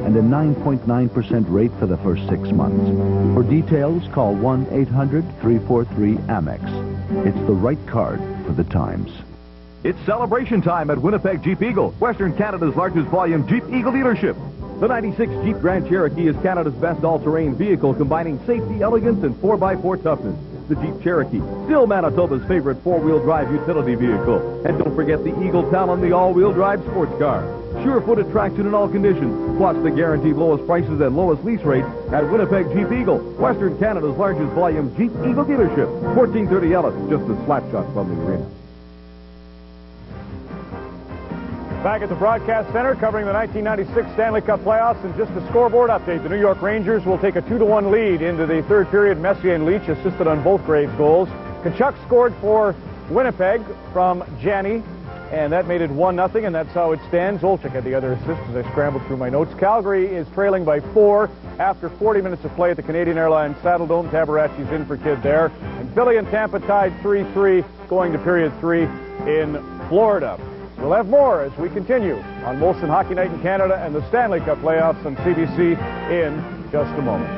[SPEAKER 8] and a 9.9% rate for the first 6 months. For details, call 1-800-343-AMEX. It's the right card for the times.
[SPEAKER 24] It's celebration time at Winnipeg Jeep Eagle, Western Canada's largest volume Jeep Eagle dealership. The 96 Jeep Grand Cherokee is Canada's best all-terrain vehicle, combining safety, elegance, and 4x4 toughness. The Jeep Cherokee, still Manitoba's favorite four-wheel drive utility vehicle. And don't forget the Eagle Talon, the all-wheel drive sports car. Sure-footed traction in all conditions, plus the guaranteed lowest prices and lowest lease rates at Winnipeg Jeep Eagle, Western Canada's largest volume Jeep Eagle dealership. 1430 Ellis, just a slap shot from the arena.
[SPEAKER 1] Back at the broadcast center, covering the 1996 Stanley Cup playoffs, and just a scoreboard update. The New York Rangers will take a 2-1 lead into the third period. Messier and Leach assisted on both Graves goals. Tkachuk scored for Winnipeg from Janney, and that made it 1-0, and that's how it stands. Olczyk had the other assist as I scrambled through my notes. Calgary is trailing by 4 after 40 minutes of play at the Canadian Airlines Saddledome. Tabarachi's in for Kidd there. And Philly and Tampa tied 3-3 going to period 3 in Florida. We'll have more as we continue on Molson Hockey Night in Canada and the Stanley Cup playoffs on CBC in just a moment.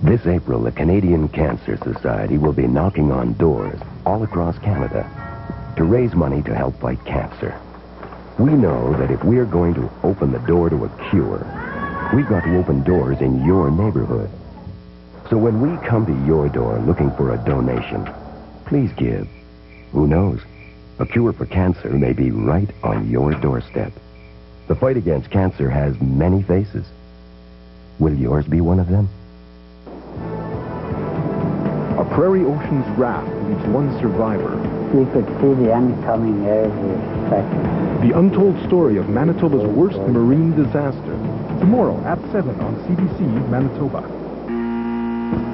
[SPEAKER 6] This April, the Canadian Cancer Society will be knocking on doors all across Canada to raise money to help fight cancer. We know that if we're going to open the door to a cure, we've got to open doors in your neighborhood. So when we come to your door looking for a donation, please give. Who knows? A cure for cancer may be right on your doorstep. The fight against cancer has many faces. Will yours be one of them?
[SPEAKER 16] A Prairie Oceans raft leaves one survivor.
[SPEAKER 19] You could see the oncoming every second.
[SPEAKER 16] The untold story of Manitoba's worst marine disaster. Tomorrow at 7 on CBC Manitoba.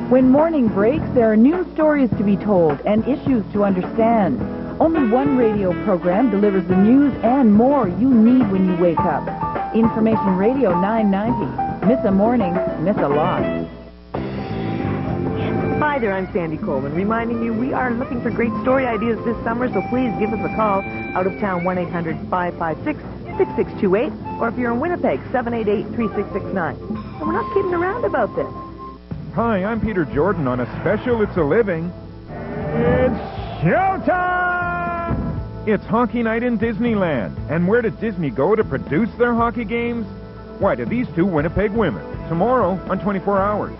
[SPEAKER 15] When morning breaks, there are new stories to be told and issues to understand. Only one radio program delivers the news and more you need when you wake up. Information Radio 990. Miss a morning, miss a lot.
[SPEAKER 28] Hi there, I'm Sandy Coleman, reminding you we are looking for great story ideas this summer, so please give us a call. Out of town, 1-800-556-6628, or if you're in Winnipeg, 788-3669. And we're not kidding around about this.
[SPEAKER 24] Hi, I'm Peter Jordan on a special It's a Living. It's showtime! It's Hockey Night in Disneyland. And where did Disney go to produce their hockey games? Why, to these two Winnipeg women. Tomorrow on 24 Hours.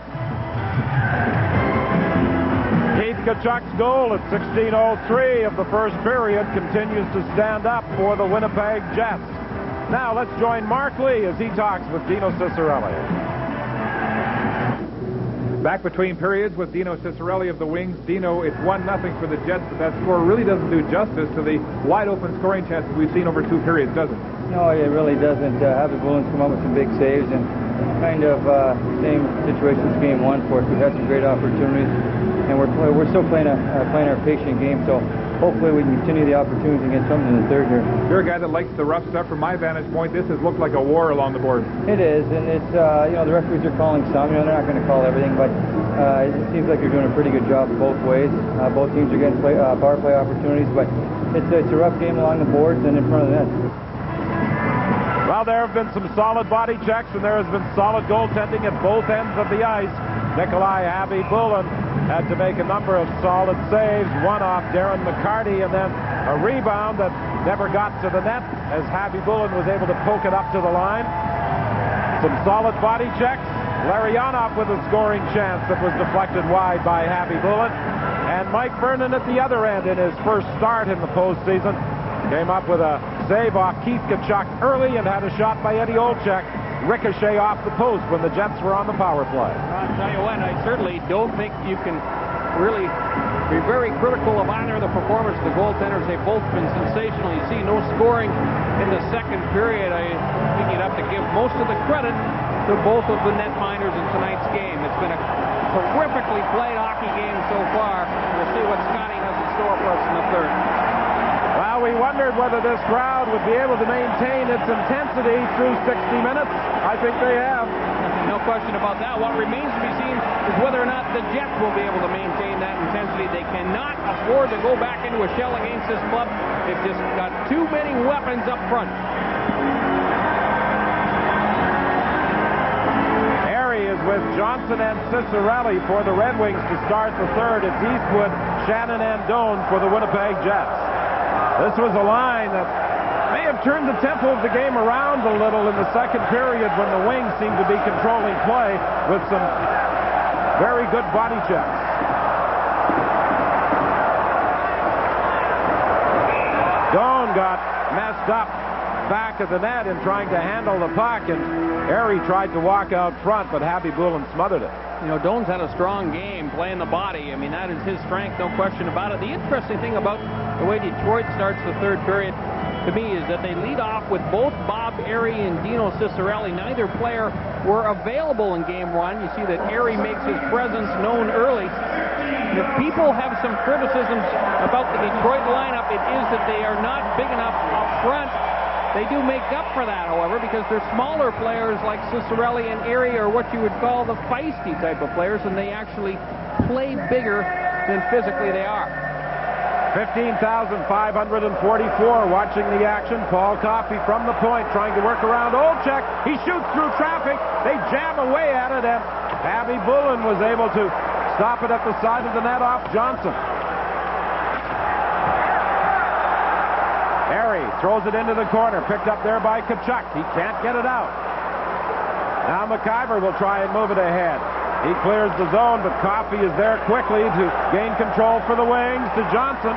[SPEAKER 1] Keith Tkachuk's goal at 16:03 of the first period continues to stand up for the Winnipeg Jets. Now let's join Mark Lee as he talks with Dino Ciccarelli.
[SPEAKER 21] Back between periods with Dino Ciccarelli of the Wings. Dino, it's 1-0 for the Jets, but that score really doesn't do justice to the wide-open scoring chances we've seen over 2 periods, does it?
[SPEAKER 10] No, it really doesn't. Happy Bullens come up with some big saves, and kind of same situation as Game 1 for us. We've had some great opportunities, and we're still playing our patient game, so hopefully we can continue the opportunities and get something in the third here.
[SPEAKER 21] You're a guy that likes the rough stuff. From my vantage point, this has looked like a war along the board.
[SPEAKER 10] It is, and it's, the referees are calling some. They're not going to call everything, but it seems like they're doing a pretty good job both ways. Both teams are getting power play opportunities, but it's a rough game along the boards and in front of the net.
[SPEAKER 1] Well, there have been some solid body checks, and there has been solid goaltending at both ends of the ice. Nikolai Habibulin had to make a number of solid saves, one off Darren McCarty, and then a rebound that never got to the net as Habibulin was able to poke it up to the line. Some solid body checks. Larionov with a scoring chance that was deflected wide by Habibulin. And Mike Vernon at the other end in his first start in the postseason came up with a save off Keith Tkachuk early and had a shot by Eddie Olczyk ricochet off the post when the Jets were on the power play.
[SPEAKER 2] I'll tell you what, I certainly don't think you can really be very critical of either of the performance of the goaltenders. They've both been sensational. You see no scoring in the second period. I think you'd have to give most of the credit to both of the netminders in tonight's game. It's been a terrifically played hockey game so far. We'll see what Scotty has in store for us in the third.
[SPEAKER 1] Well, we wondered whether this crowd would be able to maintain its intensity through 60 minutes. I think they have.
[SPEAKER 2] No question about that. What remains to be seen is whether or not the Jets will be able to maintain that intensity. They cannot afford to go back into a shell against this club. They've just got too many weapons up front.
[SPEAKER 1] Harry is with Johnson and Cicerelli for the Red Wings to start the third. It's Eastwood, Shannon, and Doan for the Winnipeg Jets. This was a line that may have turned the tempo of the game around a little in the second period when the Wings seemed to be controlling play with some very good body checks. Doan got messed up back of the net in trying to handle the puck, and Harry tried to walk out front, but Happy Bullen smothered it.
[SPEAKER 2] You know, Doan's had a strong game playing the body. I mean, that is his strength, no question about it. The interesting thing about the way Detroit starts the third period, to me, is that they lead off with both Bob Airy and Dino Cicerelli. Neither player were available in game one. You see that Airy makes his presence known early. If people have some criticisms about the Detroit lineup, it is that they are not big enough up front. They do make up for that, however, because they're smaller players like Cicerelli and Airy are what you would call the feisty type of players, and they actually play bigger than physically they are.
[SPEAKER 1] 15,544 watching the action. Paul Coffey from the point trying to work around Olczyk. He shoots through traffic. They jam away at it, and Abby Bullen was able to stop it at the side of the net off Johnson. Harry throws it into the corner, picked up there by Tkachuk. He can't get it out. Now McIver will try and move it ahead. He clears the zone, but Coffey is there quickly to gain control for the Wings to Johnson.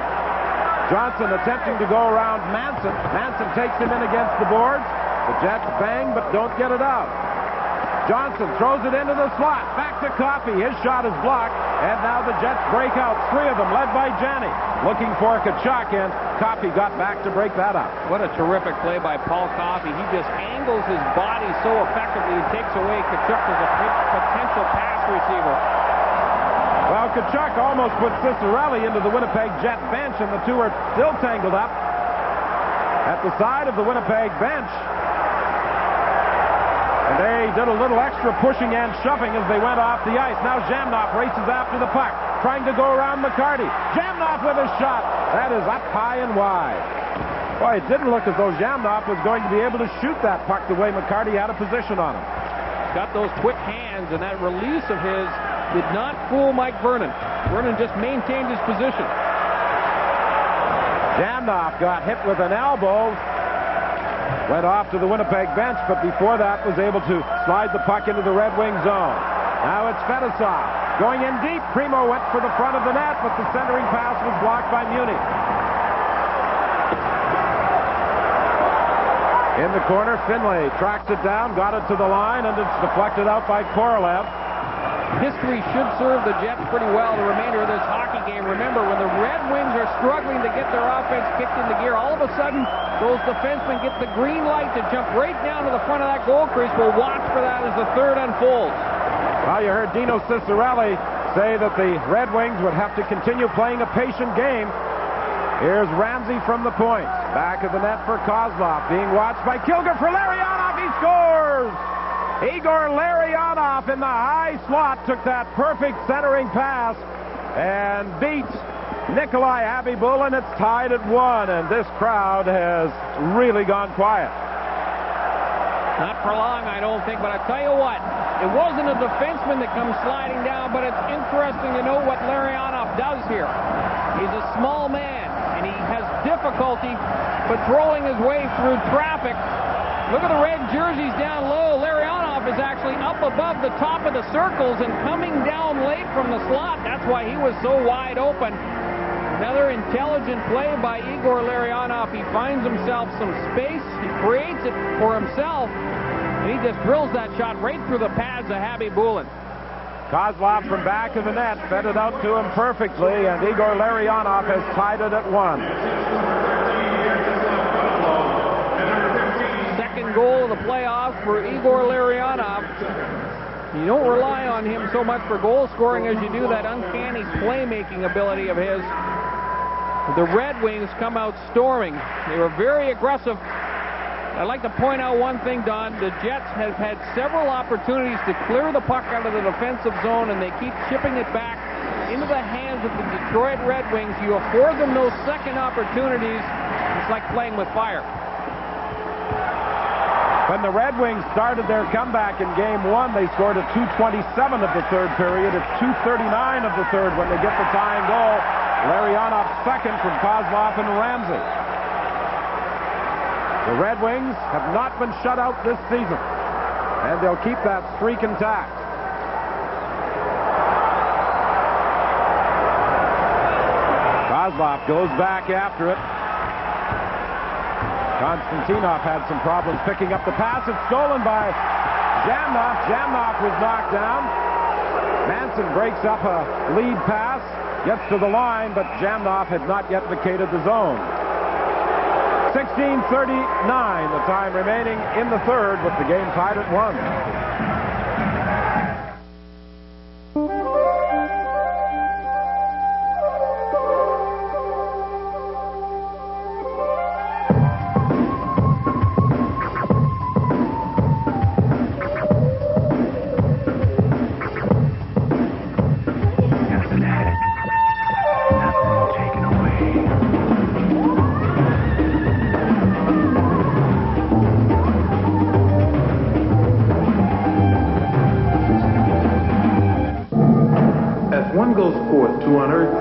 [SPEAKER 1] Johnson attempting to go around Manson. Manson takes him in against the boards. The Jets bang, but don't get it out. Johnson throws it into the slot. Back to Coffey. His shot is blocked, and now the Jets break out. Three of them, led by Janney. Looking for Tkachuk, and Coffey got back to break that up.
[SPEAKER 2] What a terrific play by Paul Coffey. He just angles his body so effectively. He takes away Tkachuk as a potential pass receiver.
[SPEAKER 1] Well, Tkachuk almost put Cicerelli into the Winnipeg Jet bench, and the two are still tangled up at the side of the Winnipeg bench. And they did a little extra pushing and shoving as they went off the ice. Now Jamnov races after the puck, trying to go around McCarty. Jamnov with a shot. That is up high and wide. Boy, it didn't look as though Jamnov was going to be able to shoot that puck the way McCarty had a position on him.
[SPEAKER 2] Got those quick hands, and that release of his did not fool Mike Vernon. Vernon just maintained his position.
[SPEAKER 1] Jamnov got hit with an elbow. Went off to the Winnipeg bench, but before that was able to slide the puck into the Red Wing zone. Now it's Fedosov going in deep. Primo went for the front of the net, but the centering pass was blocked by Muni. In the corner, Finlay tracks it down, got it to the line, and it's deflected out by Korolev.
[SPEAKER 2] History should serve the Jets pretty well the remainder of this hockey game. Remember, when the Red Wings are struggling to get their offense kicked into gear, all of a sudden, those defensemen get the green light to jump right down to the front of that goal crease. We'll watch for that as the third unfolds.
[SPEAKER 1] Well, you heard Dino Cicerelli say that the Red Wings would have to continue playing a patient game. Here's Ramsey from the point. Back of the net for Kozlov. Being watched by Kilger for Larionov. He scores! Igor Larionov in the high slot took that perfect centering pass and beats Nikolai Habibulin. It's tied at 1, and this crowd has really gone quiet.
[SPEAKER 2] Not for long, I don't think, but I tell you what, it wasn't a defenseman that comes sliding down, but it's interesting to know what Larionov does here. He's a small man, and he has difficulty patrolling his way through traffic. Look at the red jerseys down low. Larionov is actually up above the top of the circles and coming down late from the slot. That's why he was so wide open. Another intelligent play by Igor Larionov. He finds himself some space. He creates it for himself. And he just drills that shot right through the pads of Habibulin.
[SPEAKER 1] Kozlov from back of the net fed it out to him perfectly, and Igor Larionov has tied it at 1.
[SPEAKER 2] Second goal of the playoffs for Igor Larionov. You don't rely on him so much for goal scoring as you do that uncanny playmaking ability of his. The Red Wings come out storming. They were very aggressive. I'd like to point out one thing, Don. The Jets have had several opportunities to clear the puck out of the defensive zone, and they keep chipping it back into the hands of the Detroit Red Wings. You afford them those second opportunities, it's like playing with fire.
[SPEAKER 1] When the Red Wings started their comeback in Game 1, they scored at 2:27 of the third period. It's 2:39 of the third when they get the tying goal. Larionov's second from Kozlov and Ramsey. The Red Wings have not been shut out this season, and they'll keep that streak intact. Kozlov goes back after it. Konstantinov had some problems picking up the pass. It's stolen by Jamnov. Jamnov was knocked down. Manson breaks up a lead pass, gets to the line, but Jamnov had not yet vacated the zone. 16:39, the time remaining in the third, with the game tied at 1.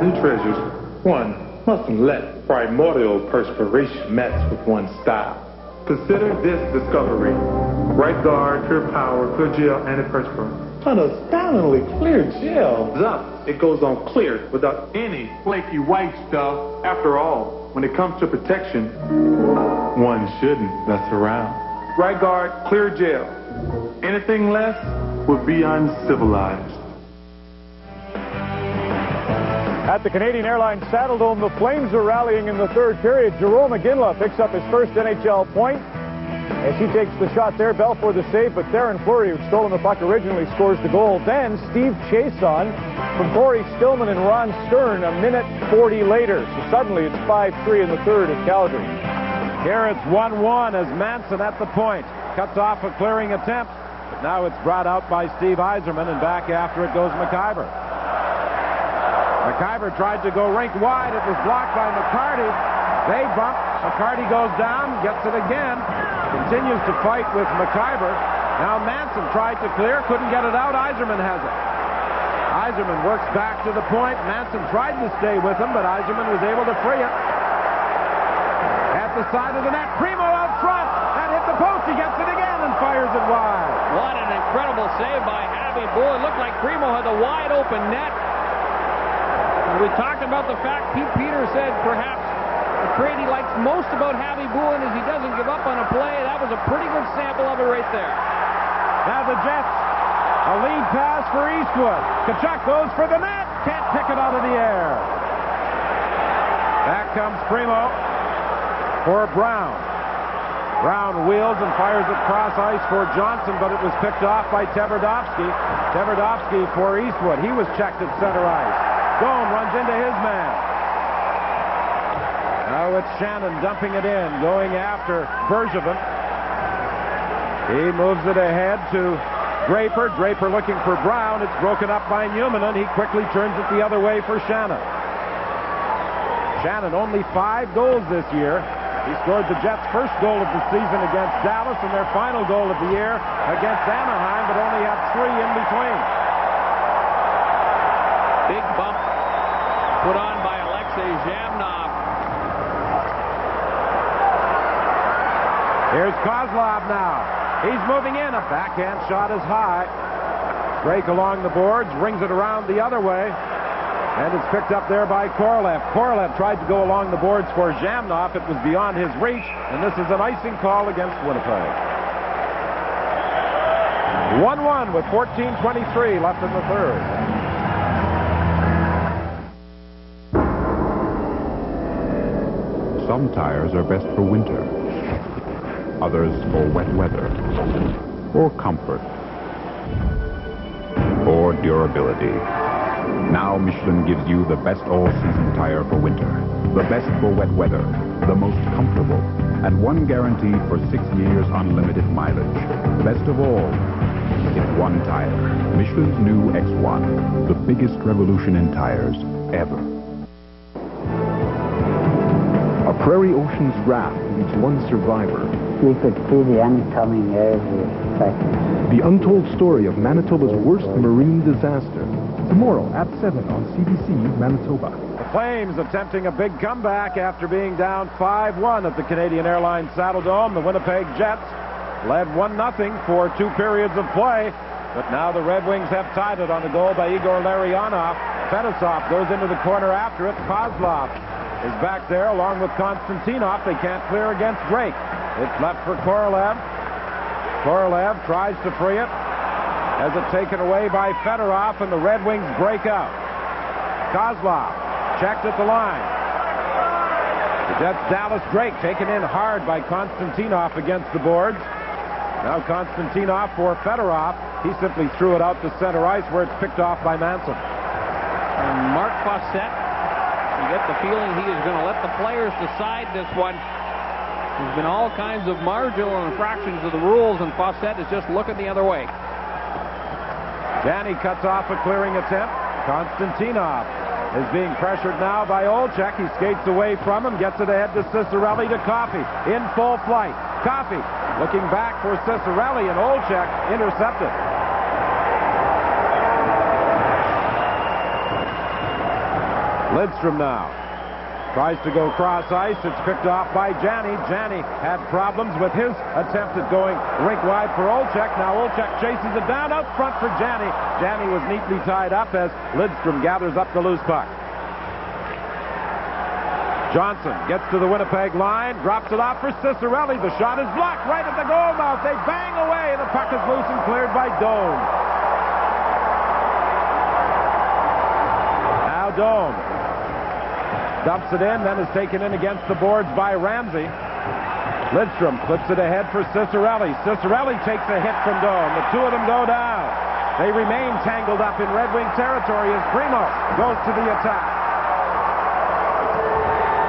[SPEAKER 11] New treasures, one mustn't let primordial perspiration mess with one's style. Consider this discovery. Right guard, pure power, clear gel, antiperspirant. An astoundingly clear gel. Thus, it goes on clear without any flaky white stuff. After all, when it comes to protection, one shouldn't mess around. Right guard, clear gel. Anything less would be uncivilized.
[SPEAKER 1] At the Canadian Airlines Saddledome, the Flames are rallying in the third period. Jerome McGinley picks up his first NHL point as he takes the shot there. Belfour the save, but Theron Fleury, who'd stolen the puck originally, scores the goal. Then Steve Chason from Corey Stillman and Ron Stern a minute 40 later. So suddenly it's 5-3 in the third at Calgary. Here it's 1-1 as Manson at the point cuts off a clearing attempt, but now it's brought out by Steve Yzerman, and back after it goes McIver. McIver tried to go rink wide. It was blocked by McCarty. They bump. McCarty goes down, gets it again, continues to fight with McIver. Now Manson tried to clear, couldn't get it out. Yzerman has it. Yzerman works back to the point. Manson tried to stay with him, but Yzerman was able to free it. At the side of the net, Primo out front. That hit the post. He gets it again and fires it wide.
[SPEAKER 2] What an incredible save by Javi Bull. It looked like Primo had the wide open net. We talked about the fact Pete Peters said perhaps the trait he likes most about Javi Bullen is he doesn't give up on a play. That was a pretty good sample of it right there.
[SPEAKER 1] Now the Jets, a lead pass for Eastwood. Tkachuk goes for the net. Can't pick it out of the air. Back comes Primo for Brown. Brown wheels and fires it cross ice for Johnson, but it was picked off by Tverdovsky. Tverdovsky for Eastwood. He was checked at center ice. Doan runs into his man. Now it's Shannon dumping it in, going after Bergevin. He moves it ahead to Draper. Draper looking for Brown. It's broken up by Newman, and he quickly turns it the other way for Shannon. Shannon only 5 goals this year. He scored the Jets' first goal of the season against Dallas and their final goal of the year against Anaheim, but only had 3 in between.
[SPEAKER 2] Big bump put on by Alexei Zhamnov.
[SPEAKER 1] Here's Kozlov now. He's moving in. A backhand shot is high. Drake along the boards, rings it around the other way, and it's picked up there by Korolev. Korolev tried to go along the boards for Zhamnov. It was beyond his reach, and this is an icing call against Winnipeg. 1-1 with 14:23 left in the third.
[SPEAKER 12] Some tires are best for winter, others for wet weather, or comfort, or durability. Now Michelin gives you the best all-season tire for winter, the best for wet weather, the most comfortable, and one guaranteed for 6 years unlimited mileage. Best of all, it's one tire, Michelin's new X1, the biggest revolution in tires ever.
[SPEAKER 8] A Prairie Ocean's raft leaves one survivor.
[SPEAKER 19] We could see the end coming every second.
[SPEAKER 8] The untold story of Manitoba's worst marine disaster. Tomorrow at 7 on CBC Manitoba.
[SPEAKER 1] The Flames attempting a big comeback after being down 5-1 at the Canadian Airlines Saddledome. The Winnipeg Jets led 1-0 for 2 periods of play, but now the Red Wings have tied it on the goal by Igor Larionov. Fedosov goes into the corner after it. Kozlov is back there along with Konstantinov. They can't clear against Drake. It's left for Korolev. Korolev tries to free it. Has it taken away by Fedorov, and the Red Wings break out. Kozlov checked at the line. The Jets' Dallas Drake taken in hard by Konstantinov against the boards. Now Konstantinov for Fedorov. He simply threw it out to center ice where it's picked off by Manson.
[SPEAKER 2] And Mark Fawcett, you get the feeling he is going to let the players decide this one. There's been all kinds of marginal infractions of the rules, and Fawcett is just looking the other way.
[SPEAKER 1] Danny cuts off a clearing attempt. Konstantinov is being pressured now by Olczyk. He skates away from him, gets it ahead to Cicerelli to Coffey. In full flight. Coffey looking back for Cicerelli, and Olczyk intercepted. Lidstrom now tries to go cross ice. It's picked off by Janney. Janney had problems with his attempt at going rink wide for Olczyk. Now Olczyk chases it down out front for Janney. Janney was neatly tied up as Lidstrom gathers up the loose puck. Johnson gets to the Winnipeg line, drops it off for Cicerelli. The shot is blocked right at the goal mouth. They bang away. The puck is loose and cleared by Doan. Now Doan dumps it in, then is taken in against the boards by Ramsey. Lidstrom flips it ahead for Cicerelli. Cicerelli takes a hit from Doan. The two of them go down. They remain tangled up in Red Wing territory as Primo goes to the attack.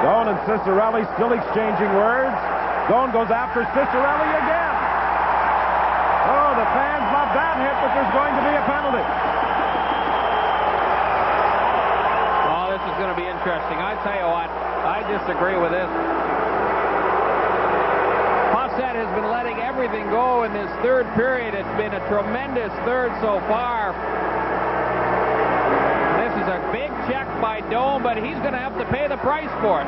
[SPEAKER 1] Doan and Cicerelli still exchanging words. Doan goes after Cicerelli again. Oh, the fans love that hit, but there's going to be a penalty.
[SPEAKER 2] This is going to be interesting. I tell you what, I disagree with this. Fawcett has been letting everything go in this third period. It's been a tremendous third so far. This is a big check by Doan, but he's going to have to pay the price for it.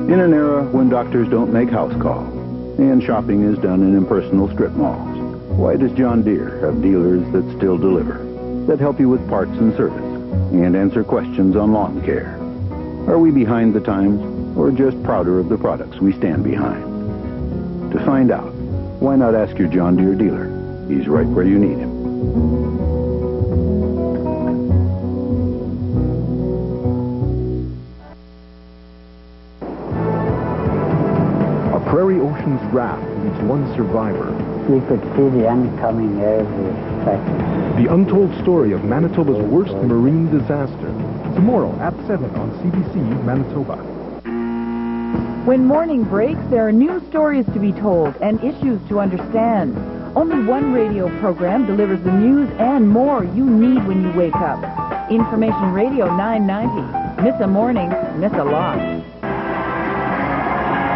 [SPEAKER 8] In an era when doctors don't make house calls and shopping is done in impersonal strip malls, why does John Deere have dealers that still deliver, that help you with parts and service, and answer questions on lawn care? Are we behind the times, or just prouder of the products we stand behind? To find out, why not ask your John Deere dealer? He's right where you need him. A Prairie Ocean's raft leaves one survivor.
[SPEAKER 19] We could see the end coming every second.
[SPEAKER 8] The untold story of Manitoba's worst marine disaster. Tomorrow at 7 on CBC Manitoba.
[SPEAKER 15] When morning breaks, there are new stories to be told and issues to understand. Only one radio program delivers the news and more you need when you wake up. Information Radio 990. Miss a morning, miss a lot.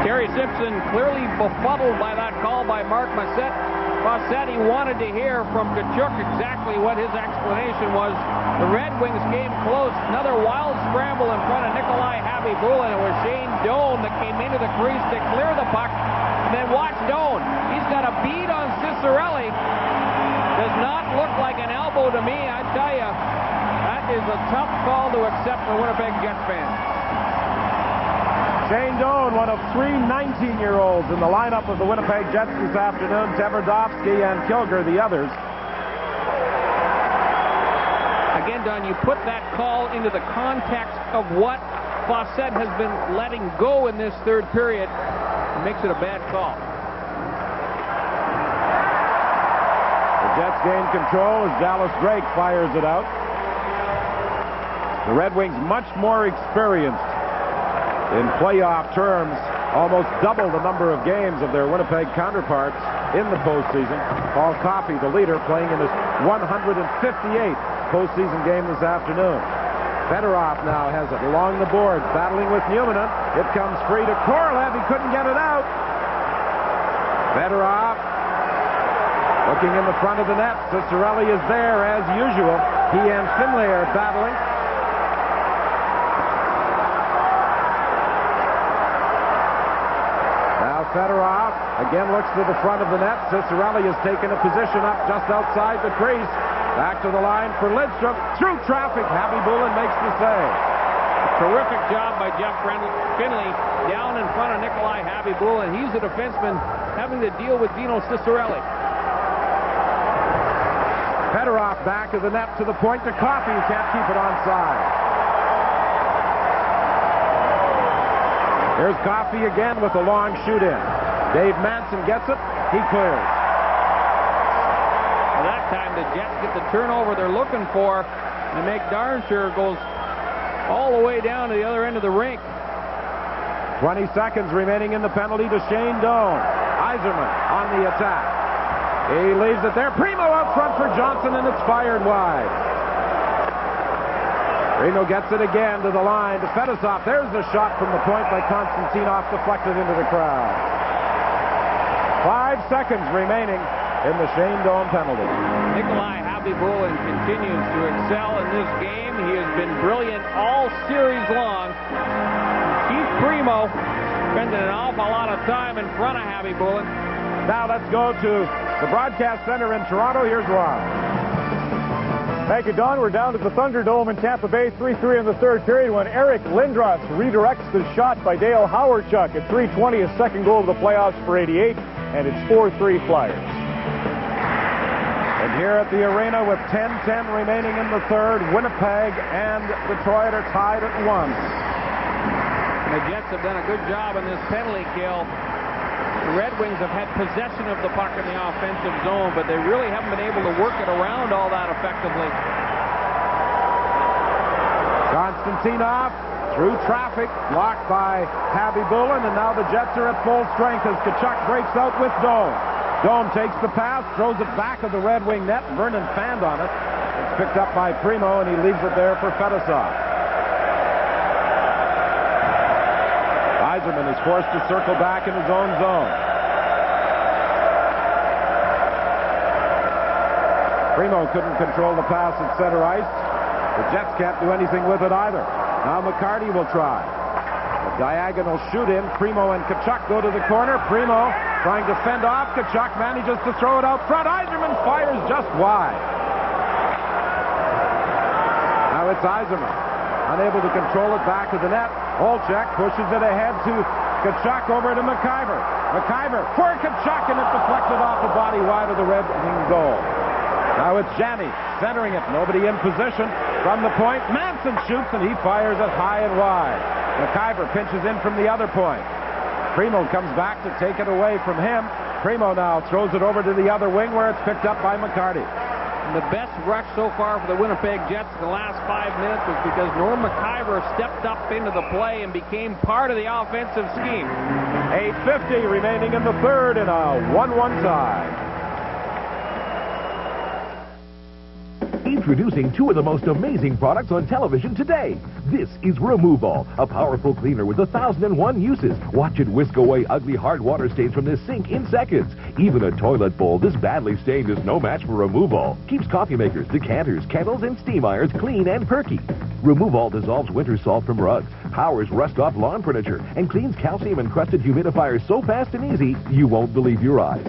[SPEAKER 2] Terry Simpson clearly befuddled by that call by Mark Fawcett. He wanted to hear from Tkachuk exactly what his explanation was. The Red Wings came close. Another wild scramble in front of Nikolai Habibulin. It was Shane Doan that came into the crease to clear the puck. And then watch Doan. He's got a bead on Cicerelli. Does not look like an elbow to me. I tell you, that is a tough call to accept for Winnipeg Jets fans.
[SPEAKER 1] Shane Doan, one of three 19-year-olds in the lineup of the Winnipeg Jets this afternoon. Tverdovsky and Kilger, the others.
[SPEAKER 2] Again, Don, you put that call into the context of what Fawcett has been letting go in this third period. It makes it a bad call.
[SPEAKER 1] The Jets gain control as Dallas Drake fires it out. The Red Wings much more experienced in playoff terms, almost double the number of games of their Winnipeg counterparts in the postseason. Paul Coffey, the leader, playing in his 158th postseason game this afternoon. Fedorov now has it along the boards, battling with Newman. It comes free to Korolev. He couldn't get it out. Fedorov looking in the front of the net. Ciccarelli is there as usual. He and Finlay are battling. Fedorov again looks to the front of the net. Ciccarelli has taken a position up just outside the crease. Back to the line for Lidstrom. Through traffic, Happy Bullen makes the save.
[SPEAKER 2] Terrific job by Jeff Finley down in front of Nikolai Happy Bullen. He's a defenseman having to deal with Dino Ciccarelli.
[SPEAKER 1] Fedorov back of the net to the point to Coffey, who can't keep it onside. Here's Coffey again with a long shoot-in. Dave Manson gets it. He clears.
[SPEAKER 2] Well, that time the Jets get the turnover they're looking for and make darn sure it goes all the way down to the other end of the rink.
[SPEAKER 1] 20 seconds remaining in the penalty to Shane Doan. Yzerman on the attack. He leaves it there. Primo out front for Johnson, and it's fired wide. Primo gets it again to the line to Fedosov. There's the shot from the point by Konstantinov, deflected into the crowd. 5 seconds remaining in the Shane Doan penalty.
[SPEAKER 2] Nikolai Happy Bullen continues to excel in this game. He has been brilliant all series long. Keith Primo spending an awful lot of time in front of Happy Bullen.
[SPEAKER 1] Now let's go to the broadcast center in Toronto. Here's Ron. Thank you, Don. We're down at the Thunderdome in Tampa Bay, 3-3 in the third period when Eric Lindros redirects the shot by Dale Howardchuk at 3:20, his second goal of the playoffs for 88, and it's 4-3 Flyers. And here at the arena with 10:10 remaining in the third, Winnipeg and Detroit are tied at 1.
[SPEAKER 2] And the Jets have done a good job in this penalty kill. The Red Wings have had possession of the puck in the offensive zone, but they really haven't been able to work it around all that effectively.
[SPEAKER 1] Konstantinov through traffic, blocked by Happy Bullen, and now the Jets are at full strength as Tkachuk breaks out with Doan. Doan takes the pass, throws it back of the Red Wing net. Vernon fanned on it. It's picked up by Primo, and he leaves it there for Fedosov. Yzerman is forced to circle back in his own zone. Primo couldn't control the pass at center ice. The Jets can't do anything with it either. Now McCarty will try. A diagonal shoot in. Primo and Tkachuk go to the corner. Primo trying to fend off. Tkachuk manages to throw it out front. Yzerman fires just wide. Now it's Yzerman, unable to control it back to the net. Olczyk pushes it ahead to Tkachuk over to McIver. McIver for Tkachuk, and it deflected off the body wide of the Red Wing goal. Now it's Janney centering it. Nobody in position. From the point, Manson shoots, and he fires it high and wide. McIver pinches in from the other point. Primo comes back to take it away from him. Primo now throws it over to the other wing where it's picked up by McCarty.
[SPEAKER 2] And the best rush so far for the Winnipeg Jets in the last 5 minutes was because Norm McIver stepped up into the play and became part of the offensive scheme.
[SPEAKER 1] 8:50 remaining in the third in a 1-1 tie.
[SPEAKER 24] Introducing two of the most amazing products on television today. This is Removal, a powerful cleaner with 1,001 uses. Watch it whisk away ugly hard water stains from this sink in seconds. Even a toilet bowl this badly stained is no match for Removal. Keeps coffee makers, decanters, kettles, and steam irons clean and perky. Removal dissolves winter salt from rugs, powers rust-off lawn furniture, and cleans calcium-encrusted humidifiers so fast and easy you won't believe your eyes.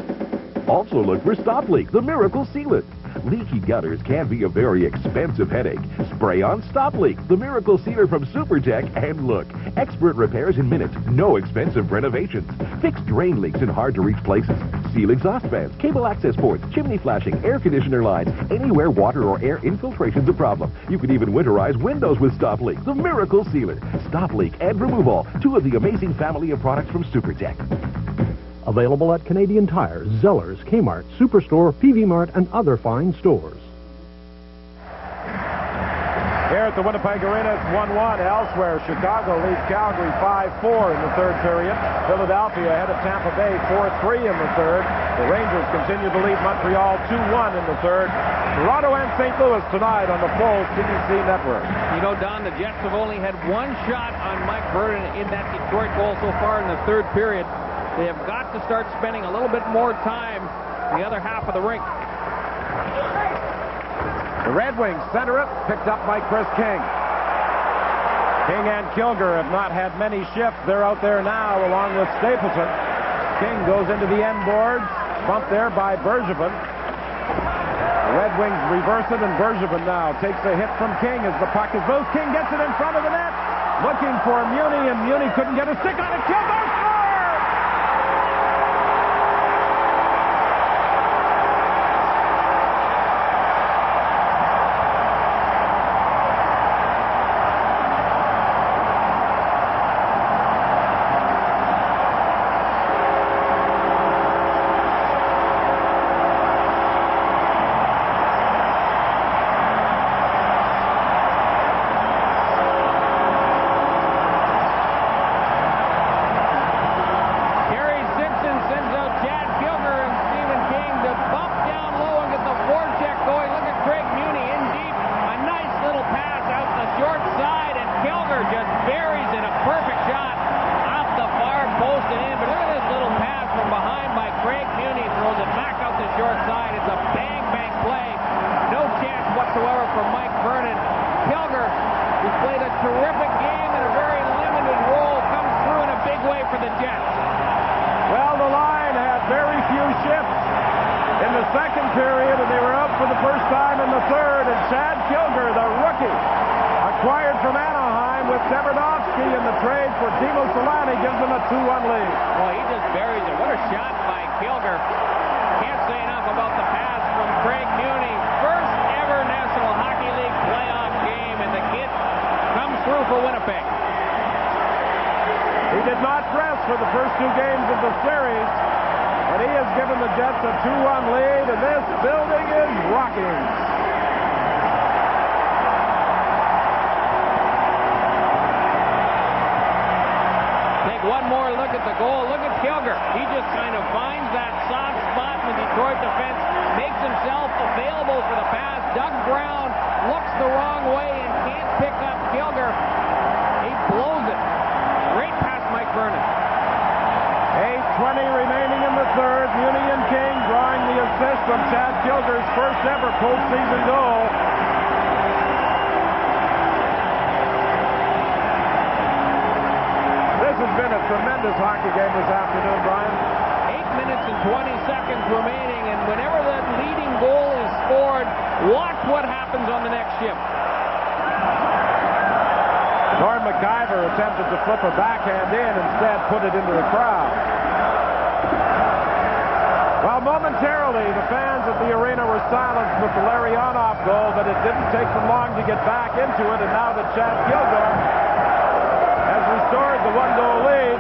[SPEAKER 24] Also look for Stop Leak, the miracle sealant.
[SPEAKER 13] Leaky gutters can be a very expensive headache. Spray on Stop Leak, the miracle sealer from SuperTech, and look, expert repairs in minutes, no expensive renovations. Fix drain leaks in hard-to-reach places. Seal exhaust fans, cable access ports, chimney flashing, air conditioner lines. Anywhere water or air infiltration's a problem. You can even winterize windows with Stop Leak, the miracle sealer. Stop Leak and Remove All, two of the amazing family of products from SuperTech.
[SPEAKER 14] Available at Canadian Tire, Zellers, Kmart, Superstore, PV Mart, and other fine stores.
[SPEAKER 1] Here at the Winnipeg Arena, it's 1-1. Elsewhere, Chicago leads Calgary 5-4 in the third period. Philadelphia ahead of Tampa Bay 4-3 in the third. The Rangers continue to lead Montreal 2-1 in the third. Toronto and St. Louis tonight on the full CBC network.
[SPEAKER 2] You know, Don, the Jets have only had one shot on Mike Vernon in that Detroit goal so far in the third period. They have got to start spending a little bit more time in the other half of the rink.
[SPEAKER 1] The Red Wings center it, picked up by Chris King. King and Kilger have not had many shifts. They're out there now along with Stapleton. King goes into the end boards, bumped there by Bergevin. The Red Wings reverse it, and Bergevin now takes a hit from King as the puck is loose. King gets it in front of the net, looking for Muni, and Muni couldn't get a stick on it. Kilger! Attempted to flip a backhand in, instead put it into the crowd. Well, momentarily, the fans at the arena were silenced with the Larionov goal, but it didn't take them long to get back into it, and now that Chad Kilgore has restored the one-goal lead,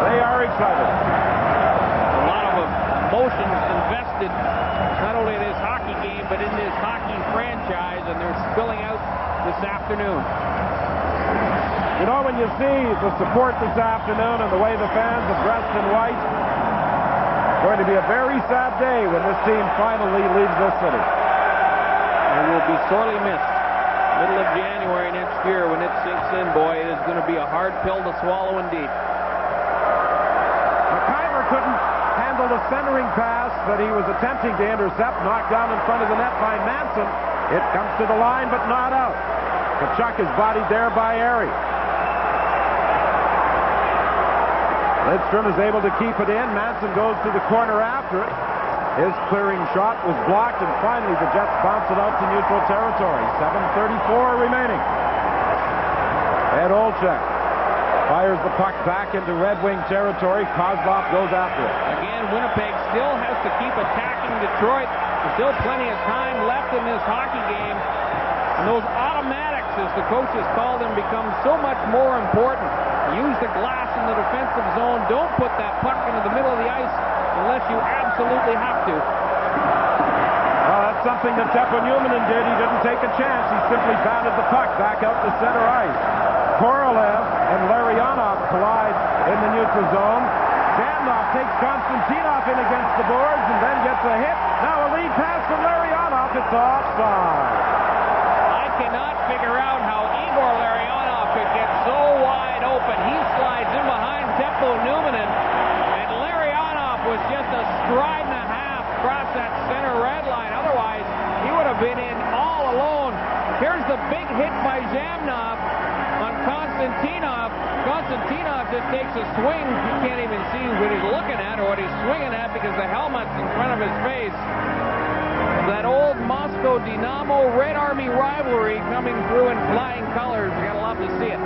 [SPEAKER 1] they are excited.
[SPEAKER 2] A lot of emotions invested, not only in this hockey game, but in this hockey franchise, and they're spilling out this afternoon.
[SPEAKER 1] You know, when you see the support this afternoon and the way the fans have dressed in white, it's going to be a very sad day when this team finally leaves this city.
[SPEAKER 2] It will be sorely missed. Middle of January next year, when it sinks in, boy, it is going to be a hard pill to swallow indeed.
[SPEAKER 1] McIver couldn't handle the centering pass that he was attempting to intercept, knocked down in front of the net by Manson. It comes to the line, but not out. Tkachuk is bodied there by Airy. Lidstrom is able to keep it in. Manson goes to the corner after it. His clearing shot was blocked, and finally the Jets bounce it out to neutral territory. 7:34 remaining. Ed Olczyk fires the puck back into Red Wing territory. Kozlov goes after it.
[SPEAKER 2] Again, Winnipeg still has to keep attacking Detroit. There's still plenty of time left in this hockey game. And those automatics, as the coaches call them, become so much more important. Use the glass in the defensive zone. Don't put that puck into the middle of the ice unless you absolutely have to.
[SPEAKER 1] Well, that's something that Teppo Numminen did. He didn't take a chance. He simply batted the puck back out to center ice. Korolev and Larionov collide in the neutral zone. Zamnov takes Konstantinov in against the boards and then gets a hit. Now a lead pass from Larionov. It's offside.
[SPEAKER 2] I cannot figure out how Igor Larionov could get so wide open. He slides in behind Teppo Numminen, and Larionov was just a stride and a half across that center red line. Otherwise, he would have been in all alone. Here's the big hit by Zamnov on Konstantinov. Konstantinov just takes a swing. You can't even see what he's looking at or what he's swinging at because the helmet's in front of his face. That old Moscow Dynamo Red Army rivalry coming through in flying colors. You gotta love to see it.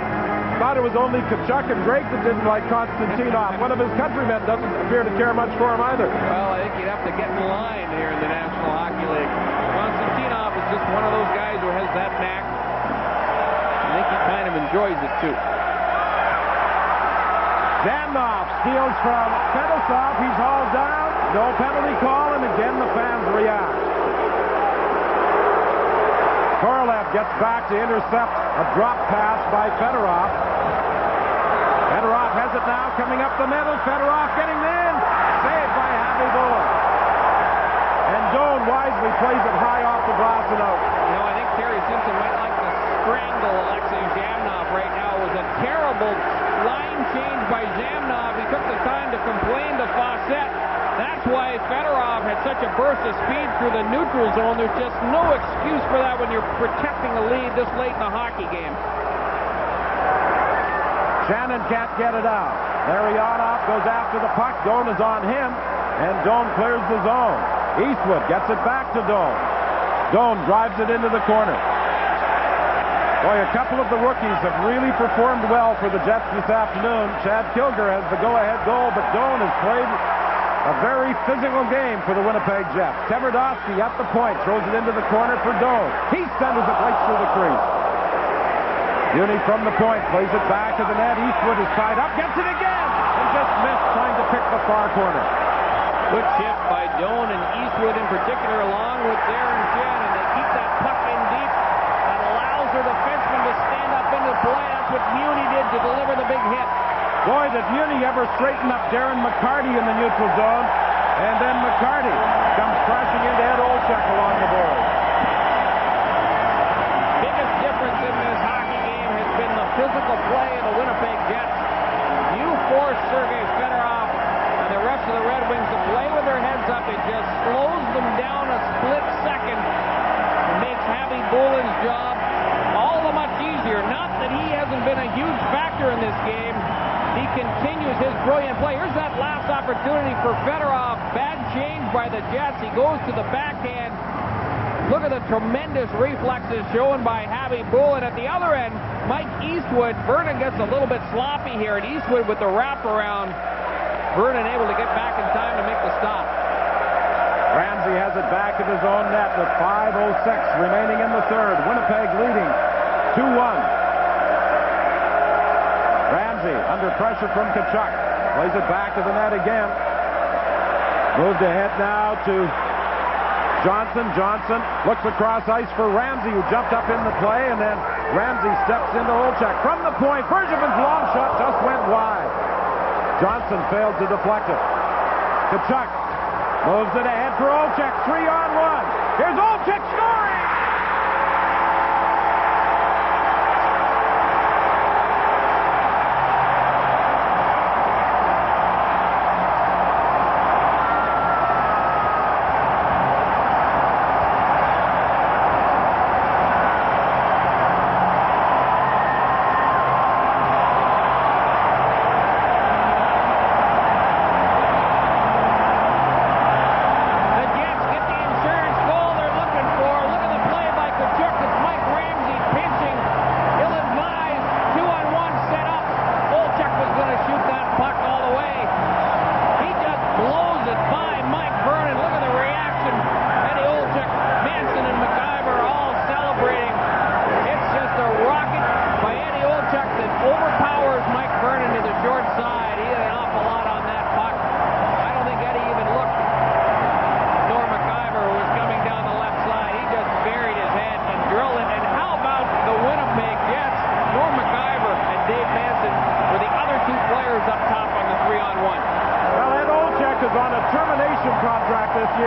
[SPEAKER 1] Thought it was only Tkachuk and Drake that didn't like Konstantinov. One of his countrymen doesn't appear to care much for him either.
[SPEAKER 2] Well, I think you'd have to get in line here in the National Hockey League. Konstantinov is just one of those guys who has that knack. I think he kind of enjoys it too.
[SPEAKER 1] Zamnov steals from Fedosov. He's hauled down. No penalty call, and again the fans react. Korolev gets back to intercept a drop pass by Fedorov. Fedorov has it now coming up the middle. Fedorov getting in. Saved by Happy Bullock. And Doan wisely plays it high off the glass and out.
[SPEAKER 2] You know, I think Terry Simpson might like to strangle Alexei Zamnov right now. It was a terrible line change by Zamnov. He took the time to complain to Fawcett. That's why Fedorov had such a burst of speed through the neutral zone. There's just no excuse for that when you're protecting a lead this late in the hockey game.
[SPEAKER 1] Shannon can't get it out. Larionov goes after the puck. Doan is on him, and Doan clears the zone. Eastwood gets it back to Doan. Doan drives it into the corner. Boy, a couple of the rookies have really performed well for the Jets this afternoon. Chad Kilger has the go-ahead goal, but Doan has played a very physical game for the Winnipeg Jets. Tverdovsky at the point, throws it into the corner for Doan. He centers it right through the crease. Uni from the point, plays it back to the net. Eastwood is tied up, gets it again, and just missed trying to pick the far corner.
[SPEAKER 2] Good chip by Doan and Eastwood in particular, along with Darren Jen, and they keep that puck in deep. That allows their defenseman to stand up into play. That's what Muni did to deliver the big hit.
[SPEAKER 1] Boy, did Muni ever straighten up Darren McCarty in the neutral zone. And then McCarty comes crashing into Ed Olczyk along the board.
[SPEAKER 2] Biggest difference in this hockey game has been the physical play of the Winnipeg Jets. You force Sergei Fedorov and the rest of the Red Wings to play with their heads up. It just slows them down a split second. It makes Happy Boulin's job all the much easier. Not that he hasn't been a huge factor in this game. He continues his brilliant play. Here's that last opportunity for Fedorov. Bad change by the Jets. He goes to the backhand. Look at the tremendous reflexes shown by Happy Boulin. At the other end, Mike Eastwood. Vernon gets a little bit sloppy here, and Eastwood with the wraparound. Vernon able to get back in time to make the stop.
[SPEAKER 1] Ramsey has it back at his own net with 5:06 remaining in the third. Winnipeg leading 2-1. Ramsey under pressure from Tkachuk. Plays it back to the net again. Moved ahead now to Johnson. Johnson looks across ice for Ramsey, who jumped up in the play, and then Ramsey steps into Olczyk. From the point, Bergevin's long shot just went wide. Johnson failed to deflect it. Tkachuk moves it ahead for Olczyk. 3-on-1. Here's Olczyk scoring!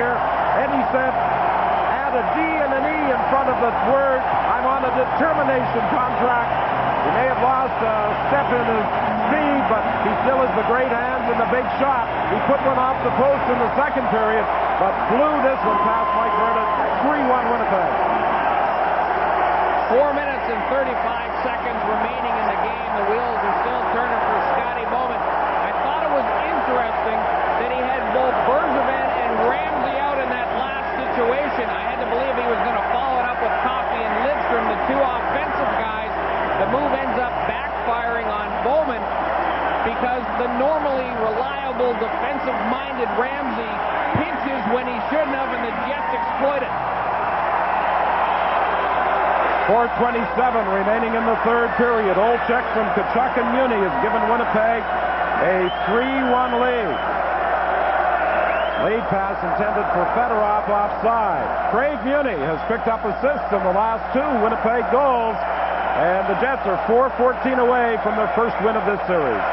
[SPEAKER 5] here. Eddie said, add a D and an E in front of the word. I'm on a determination contract. He may have lost a step in his speed, but he still has the great hands and the big shot. He put one off the post in the second period, but blew this one past Mike Vernon. 3-1 Winnipeg.
[SPEAKER 2] 4 minutes and 35 seconds remaining in the game. The wheels are still turning for Scotty Bowman. I thought it was interesting that he had both Bergevin and Ramsey out in that last situation. I had to believe he was going to follow it up with Coffey and Lidstrom, the two offensive guys. The move ends up backfiring on Bowman because the normally reliable defensive-minded Ramsey pinches when he shouldn't have, and the Jets exploit it.
[SPEAKER 5] 4:27 remaining in the third period. Olczyk from Tkachuk and Muni has given Winnipeg a 3-1 lead. Lead pass intended for Fedorov offside. Craig Muni has picked up assists in the last two Winnipeg goals, and the Jets are 4-14 away from their first win of this series.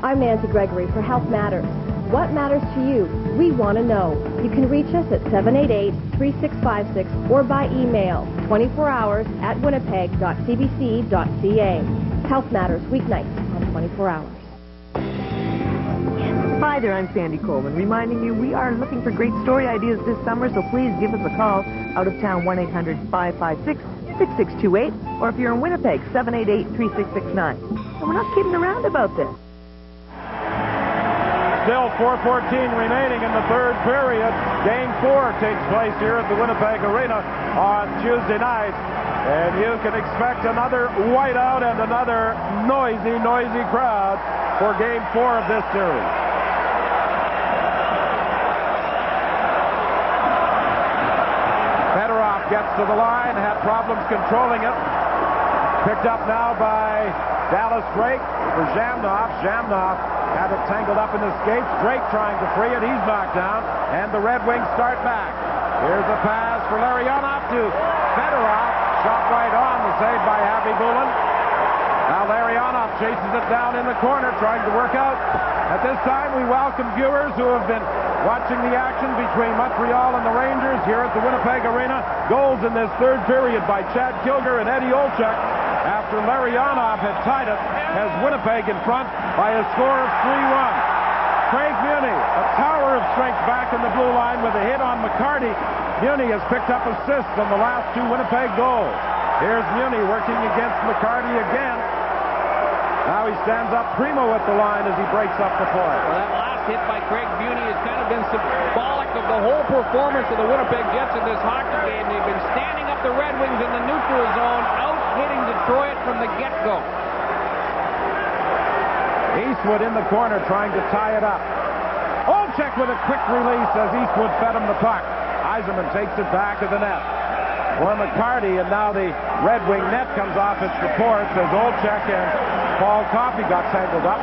[SPEAKER 17] I'm Nancy Gregory for Health Matters. What matters to you? We want to know. You can reach us at 788-3656 or by email 24 hours at winnipeg.cbc.ca. Health Matters, weeknights on 24 hours.
[SPEAKER 28] Hi there, I'm Sandy Coleman, reminding you we are looking for great story ideas this summer, so please give us a call. Out of town, 1-800-556-6628, or if you're in Winnipeg, 788-3669. And we're not kidding around about this.
[SPEAKER 5] Still 4:14 remaining in the third period. Game 4 takes place here at the Winnipeg Arena on Tuesday night. And you can expect another whiteout and another noisy crowd for Game 4 of this series. Fedorov gets to the line, had problems controlling it. Picked up now by Dallas Drake for Zhamnov. Zhamnov had it tangled up in the skates. Drake trying to free it. He's knocked down. And the Red Wings start back. Here's a pass for Larionov to Fedorov. Shot right on. The save by Happy Bullen. Now Larionov chases it down in the corner, trying to work out. At this time, we welcome viewers who have been watching the action between Montreal and the Rangers here at the Winnipeg Arena. Goals in this third period by Chad Kilger and Eddie Olczyk. After Larionov had tied it, has Winnipeg in front by a score of 3-1. Craig Muni, a tower of strength back in the blue line with a hit on McCarty. Muni has picked up assists on the last two Winnipeg goals. Here's Muni working against McCarty again. Now he stands up primo at the line as he breaks up the play.
[SPEAKER 2] Well, that last hit by Craig Muni has kind of been symbolic of the whole performance of the Winnipeg Jets in this hockey game. They've been standing up the Red Wings in the neutral zone, out-hitting Detroit from the get-go.
[SPEAKER 5] Eastwood in the corner trying to tie it up. Olczyk with a quick release as Eastwood fed him the puck. Yzerman takes it back to the net for McCarty, and now the Red Wing net comes off its reports as Olczyk and Paul Coffey got tangled up.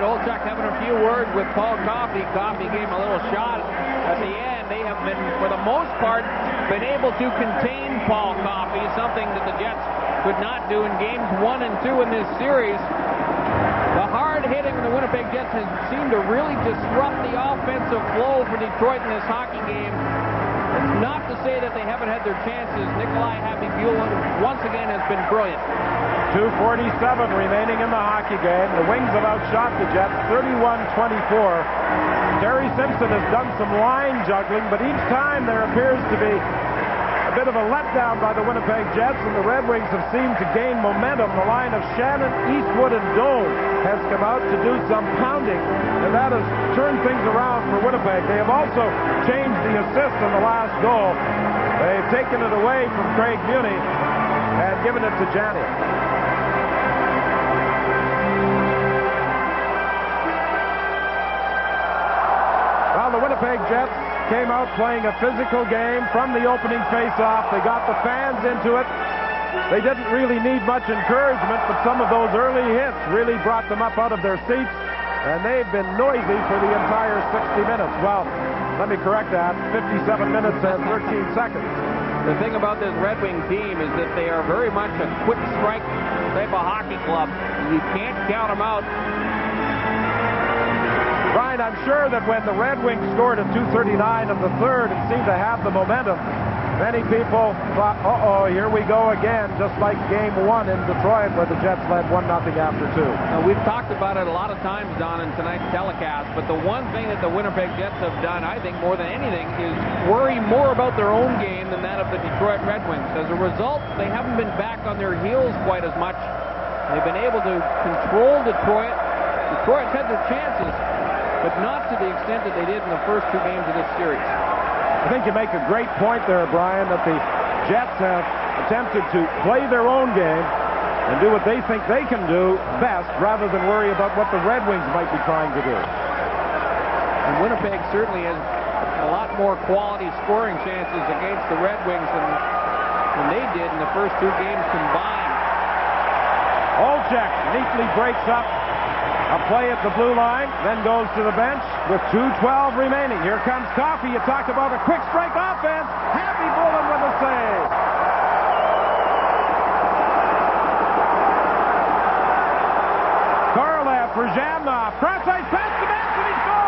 [SPEAKER 2] Olczyk having a few words with Paul Coffey. Coffey gave him a little shot at the end. They have been, for the most part, been able to contain Paul Coffey, something that the Jets could not do in games 1 and 2 in this series. The hard hitting of the Winnipeg Jets has seemed to really disrupt the offensive flow for Detroit in this hockey game. It's not to say that they haven't had their chances. Nikolai Happy-Bullen once again has been brilliant.
[SPEAKER 5] 2:47 remaining in the hockey game. The Wings have outshot the Jets 31-24. Terry Simpson has done some line juggling, but each time there appears to be a bit of a letdown by the Winnipeg Jets, and the Red Wings have seemed to gain momentum. The line of Shannon, Eastwood, and Doan has come out to do some pounding, and that has turned things around for Winnipeg. They have also changed the assist on the last goal. They've taken it away from Craig Muni and given it to Jani. Jets came out playing a physical game from the opening face-off. They got the fans into it. They didn't really need much encouragement, but some of those early hits really brought them up out of their seats, and they've been noisy for the entire 60 minutes. Well, let me correct that, 57 minutes and 13 seconds.
[SPEAKER 2] The thing about this Red Wing team is that they are very much a quick strike type of hockey club. You can't count them out.
[SPEAKER 5] Brian, I'm sure that when the Red Wings scored at 2:39 of the third and seemed to have the momentum, many people thought, uh-oh, here we go again, just like Game 1 in Detroit where the Jets led 1-0 after 2.
[SPEAKER 2] Now, we've talked about it a lot of times, Don, in tonight's telecast, but the one thing that the Winnipeg Jets have done, I think, more than anything, is worry more about their own game than that of the Detroit Red Wings. As a result, they haven't been back on their heels quite as much. They've been able to control Detroit. Detroit's had their chances, but not to the extent that they did in the first 2 games of this series.
[SPEAKER 5] I think you make a great point there, Brian, that the Jets have attempted to play their own game and do what they think they can do best rather than worry about what the Red Wings might be trying to do.
[SPEAKER 2] And Winnipeg certainly has a lot more quality scoring chances against the Red Wings than they did in the first 2 games combined.
[SPEAKER 5] Olczyk neatly breaks up a play at the blue line, then goes to the bench with 2:12 remaining. Here comes Coffey. You talked about a quick strike offense. Happy Bullen with a save. Korolev for Zhamnov. Cross-ice pass to Bench, and he scores!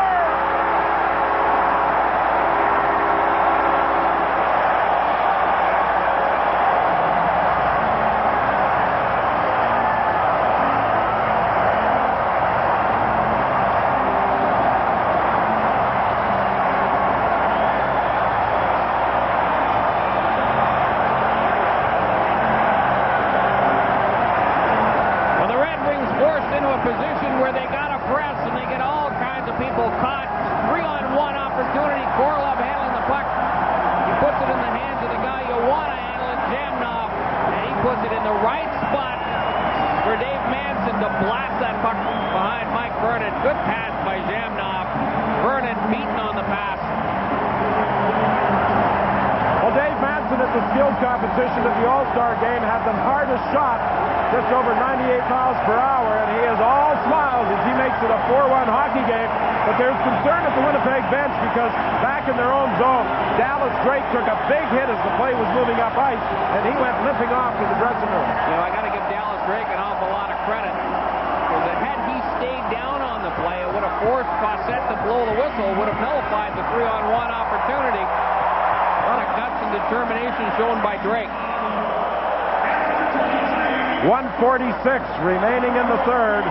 [SPEAKER 2] Position where they got to press and they get all kinds of people caught. 3-on-1 opportunity. Korolev handling the puck. He puts it in the hands of the guy you want to handle it, Zhamnov, and he puts it in the right spot for Dave Manson to blast that puck behind Mike Vernon. Good pass by Zhamnov. Vernon beaten on the pass.
[SPEAKER 5] Well, Dave Manson at the skills competition at the All-Star game had the hardest shot, just over 98 miles per hour, and he is all smiles as he makes it a 4-1 hockey game. But there's concern at the Winnipeg bench because back in their own zone, Dallas Drake took a big hit as the play was moving up ice, and he went limping off to the dressing room.
[SPEAKER 2] You know, I got to give Dallas Drake an awful lot of credit, because had he stayed down on the play, it would have forced Cossette to blow the whistle, would have nullified the 3-on-1 opportunity. A lot of guts and determination shown by Drake.
[SPEAKER 5] 1:46 remaining in the third.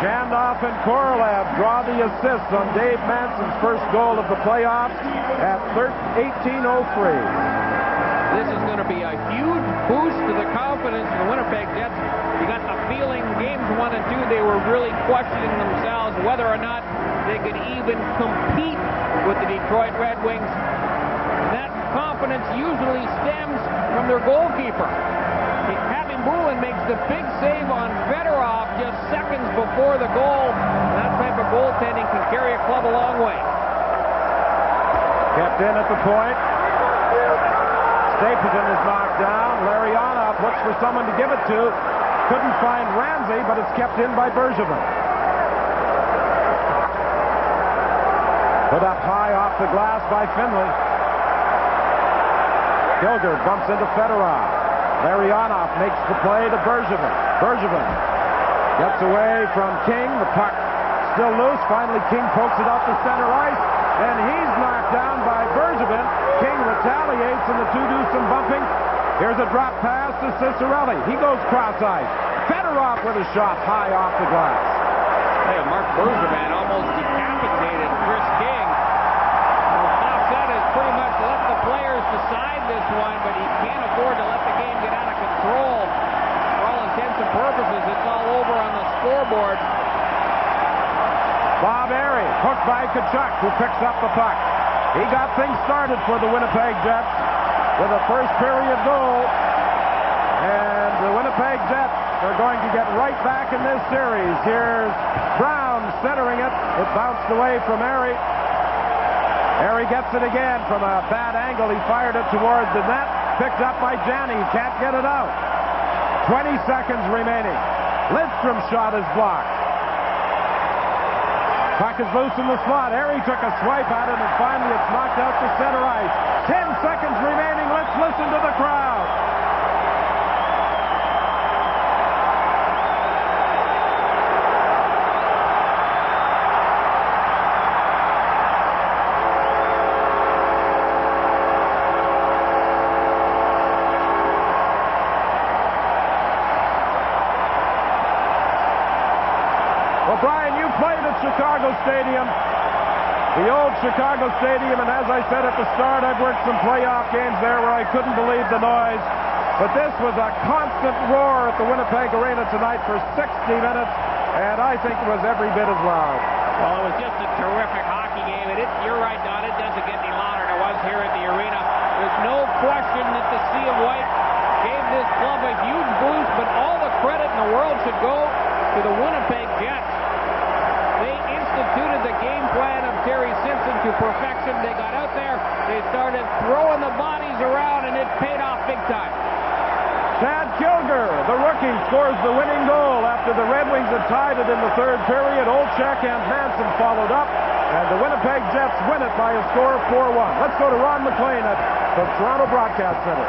[SPEAKER 5] Zhamnov and Korolev draw the assists on Dave Manson's first goal of the playoffs at 18:03.
[SPEAKER 2] This is going to be a huge boost to the confidence of the Winnipeg Jets. You got the feeling games 1 and 2 they were really questioning themselves whether or not they could even compete with the Detroit Red Wings. That confidence usually stems from their goalkeeper. Happy Bullen makes the big save on Fedorov just seconds before the goal. That type of goaltending can carry a club a long way.
[SPEAKER 5] Kept in at the point. Stapleton is knocked down. Larionov looks for someone to give it to. Couldn't find Ramsey, but it's kept in by Bergevin. Put up high off the glass by Finley. Kilger bumps into Fedorov. Larionov makes the play to Bergevin. Bergevin gets away from King. The puck still loose. Finally, King pokes it out to center ice. And he's knocked down by Bergevin. King retaliates, and the two do some bumping. Here's a drop pass to Cicerelli. He goes cross-ice. Fedorov with a shot high off the glass.
[SPEAKER 2] Hey, Mark Bergevin almost decapitated Chris King. Cossette has pretty much let the players decide this one, but he can't afford to let the game get out of control. For all intents and purposes, it's all over on the scoreboard.
[SPEAKER 5] Bob Airy, hooked by Tkachuk, who picks up the puck. He got things started for the Winnipeg Jets with a first period goal. And the Winnipeg Jets are going to get right back in this series. Here's Brown centering it. It bounced away from Airy. There he gets it again from a bad angle. He fired it towards the net. Picked up by Janney. Can't get it out. 20 seconds remaining. Lidstrom's shot is blocked. Puck is loose in the slot. Harry took a swipe at it, and finally it's knocked out to center ice. 10 seconds remaining. Let's listen to the crowd. Brian, you played at Chicago Stadium, the old Chicago Stadium, and as I said at the start, I've worked some playoff games there where I couldn't believe the noise. But this was a constant roar at the Winnipeg Arena tonight for 60 minutes, and I think it was every bit as loud.
[SPEAKER 4] Well, it was just a terrific hockey game, and you're right, Don, it doesn't get any louder than it was here at the arena. There's no question that the Sea of White gave this club a huge boost, but all the credit in the world should go to the Winnipeg Jets. They instituted the game plan of Terry Simpson to perfection. They got out there, they started throwing the bodies around, and it paid off big time.
[SPEAKER 5] Chad Kilger, the rookie, scores the winning goal after the Red Wings had tied it in the third period. Olchek and Manson followed up, and the Winnipeg Jets win it by a score of 4-1. Let's go to Ron McLean at the Toronto Broadcast Center.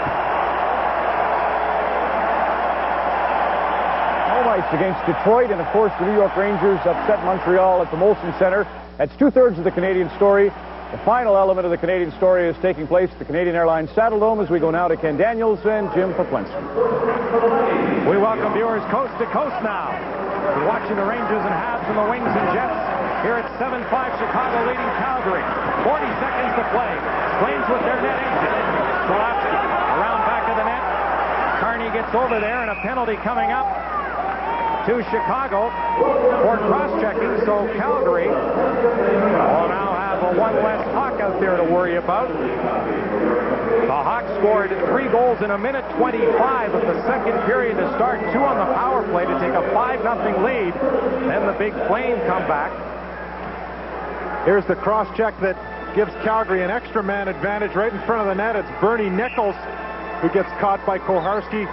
[SPEAKER 1] Ice against Detroit, and of course the New York Rangers upset Montreal at the Molson Center. That's two-thirds of the Canadian story. The final element of the Canadian story is taking place at the Canadian Airlines Saddle Dome as we go now to Ken Daniels and Jim Poplinski.
[SPEAKER 5] We welcome viewers coast to coast now. We're watching the Rangers and Habs and the Wings and Jets here at 7-5, Chicago leading Calgary. 40 seconds to play. Flames with their net exit. Strelowski around back of the net. Carney gets over there, and a penalty coming up to Chicago for cross-checking, so Calgary will now have one less Hawk out there to worry about. The Hawks scored 3 goals in a minute 25 of the second period to start, 2 on the power play to take a 5-0 lead. Then the big Flame come back.
[SPEAKER 18] Here's the cross-check that gives Calgary an extra man advantage right in front of the net. It's Bernie Nichols who gets caught by Koharski.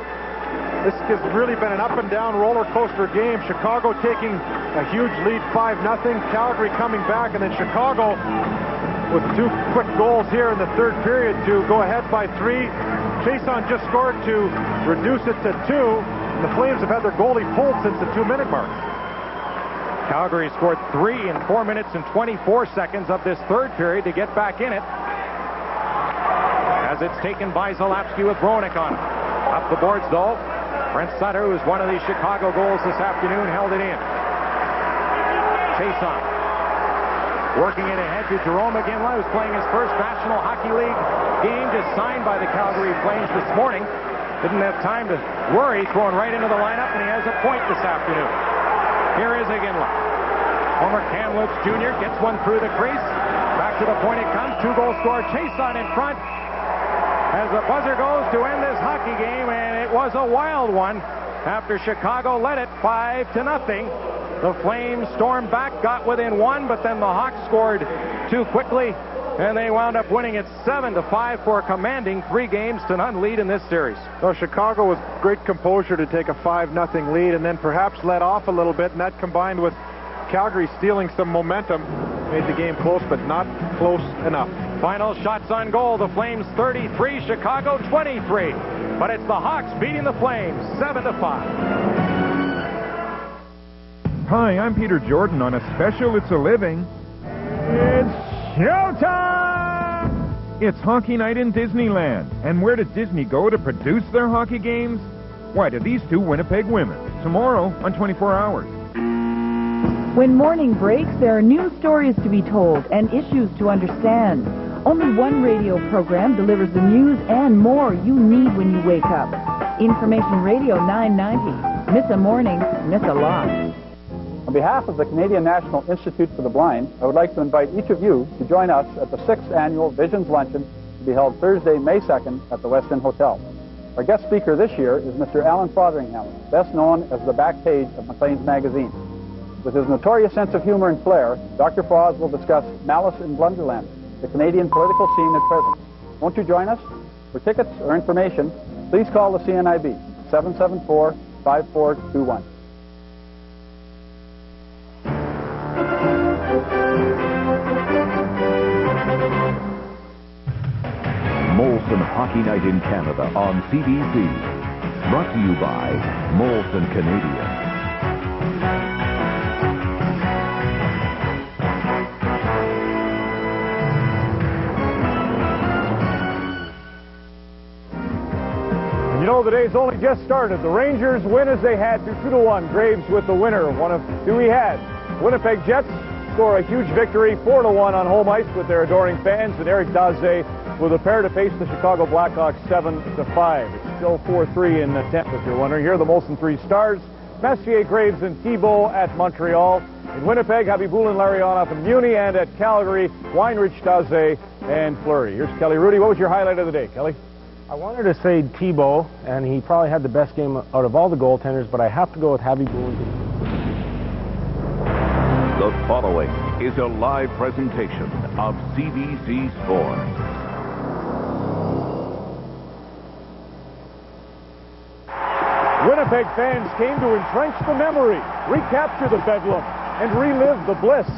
[SPEAKER 18] This has really been an up-and-down roller coaster game. Chicago taking a huge lead, 5-0. Calgary coming back, and then Chicago with 2 quick goals here in the third period to go ahead by 3. Chason just scored to reduce it to 2, and the Flames have had their goalie pulled since the 2-minute mark.
[SPEAKER 5] Calgary scored 3 in 4 minutes and 24 seconds of this third period to get back in it, as it's taken by Zalapski with Bronick on it. Up the boards, though. Brent Sutter, who's one of these Chicago goals this afternoon, held it in. Chason working it ahead to Jerome Iginla, who's playing his first National Hockey League game, just signed by the Calgary Flames this morning. Didn't have time to worry, thrown right into the lineup, and he has a point this afternoon. Here is Iginla. Former Kamloops Jr. gets one through the crease. Back to the point it comes. 2-goal scorer. Chason in front as the buzzer goes to end this hockey game, and it was a wild one after Chicago led it 5-0. The Flames stormed back, got within 1, but then the Hawks scored too quickly, and they wound up winning it 7-5 for a commanding 3-0 lead in this series.
[SPEAKER 18] So Chicago was great composure to take a 5-0 lead and then perhaps let off a little bit, and that combined with Calgary stealing some momentum made the game close, but not close enough.
[SPEAKER 5] Final shots on goal, the Flames 33, Chicago 23. But it's the Hawks beating the Flames 7-5.
[SPEAKER 20] Hi, I'm Peter Jordan on a special It's a Living. It's showtime! It's hockey night in Disneyland. And where did Disney go to produce their hockey games? Why, to these 2 Winnipeg women. Tomorrow on 24 Hours.
[SPEAKER 15] When morning breaks, there are new stories to be told and issues to understand. Only one radio program delivers the news and more you need when you wake up. Information Radio 990. Miss a morning, miss a lot.
[SPEAKER 22] On behalf of the Canadian National Institute for the Blind, I would like to invite each of you to join us at the 6th Annual Visions Luncheon to be held Thursday, May 2nd at the West End Hotel. Our guest speaker this year is Mr. Alan Fotheringham, best known as the back page of Maclean's magazine. With his notorious sense of humor and flair, Dr. Foz will discuss Malice in Blunderland, the Canadian political scene at present. Won't you join us? For tickets or information, please call the CNIB, 774-5421.
[SPEAKER 13] Molson Hockey Night in Canada on CBC. Brought to you by Molson Canadian.
[SPEAKER 1] You know, the day's only just started. The Rangers win as they had to 2-1. Graves with the winner, one of two he had. Winnipeg Jets score a huge victory, 4-1 on home ice with their adoring fans, and Eric Daze with a pair to face the Chicago Blackhawks 7-5. It's still 4-3 in the 10th, if you're wondering. Here are the Molson Three Stars: Messier, Graves, and Thibault at Montreal. In Winnipeg, Habibulin, Larionov, and Muni, and at Calgary, Weinrich, Daze, and Fleury. Here's Kelly Rudy. What was your highlight of the day, Kelly?
[SPEAKER 3] I wanted to say Thibault, and he probably had the best game out of all the goaltenders, but I have to go with Habibulin.
[SPEAKER 13] The following is a live presentation of CBC Sports.
[SPEAKER 1] Winnipeg fans came to entrench the memory, recapture the bedlam, and relive the bliss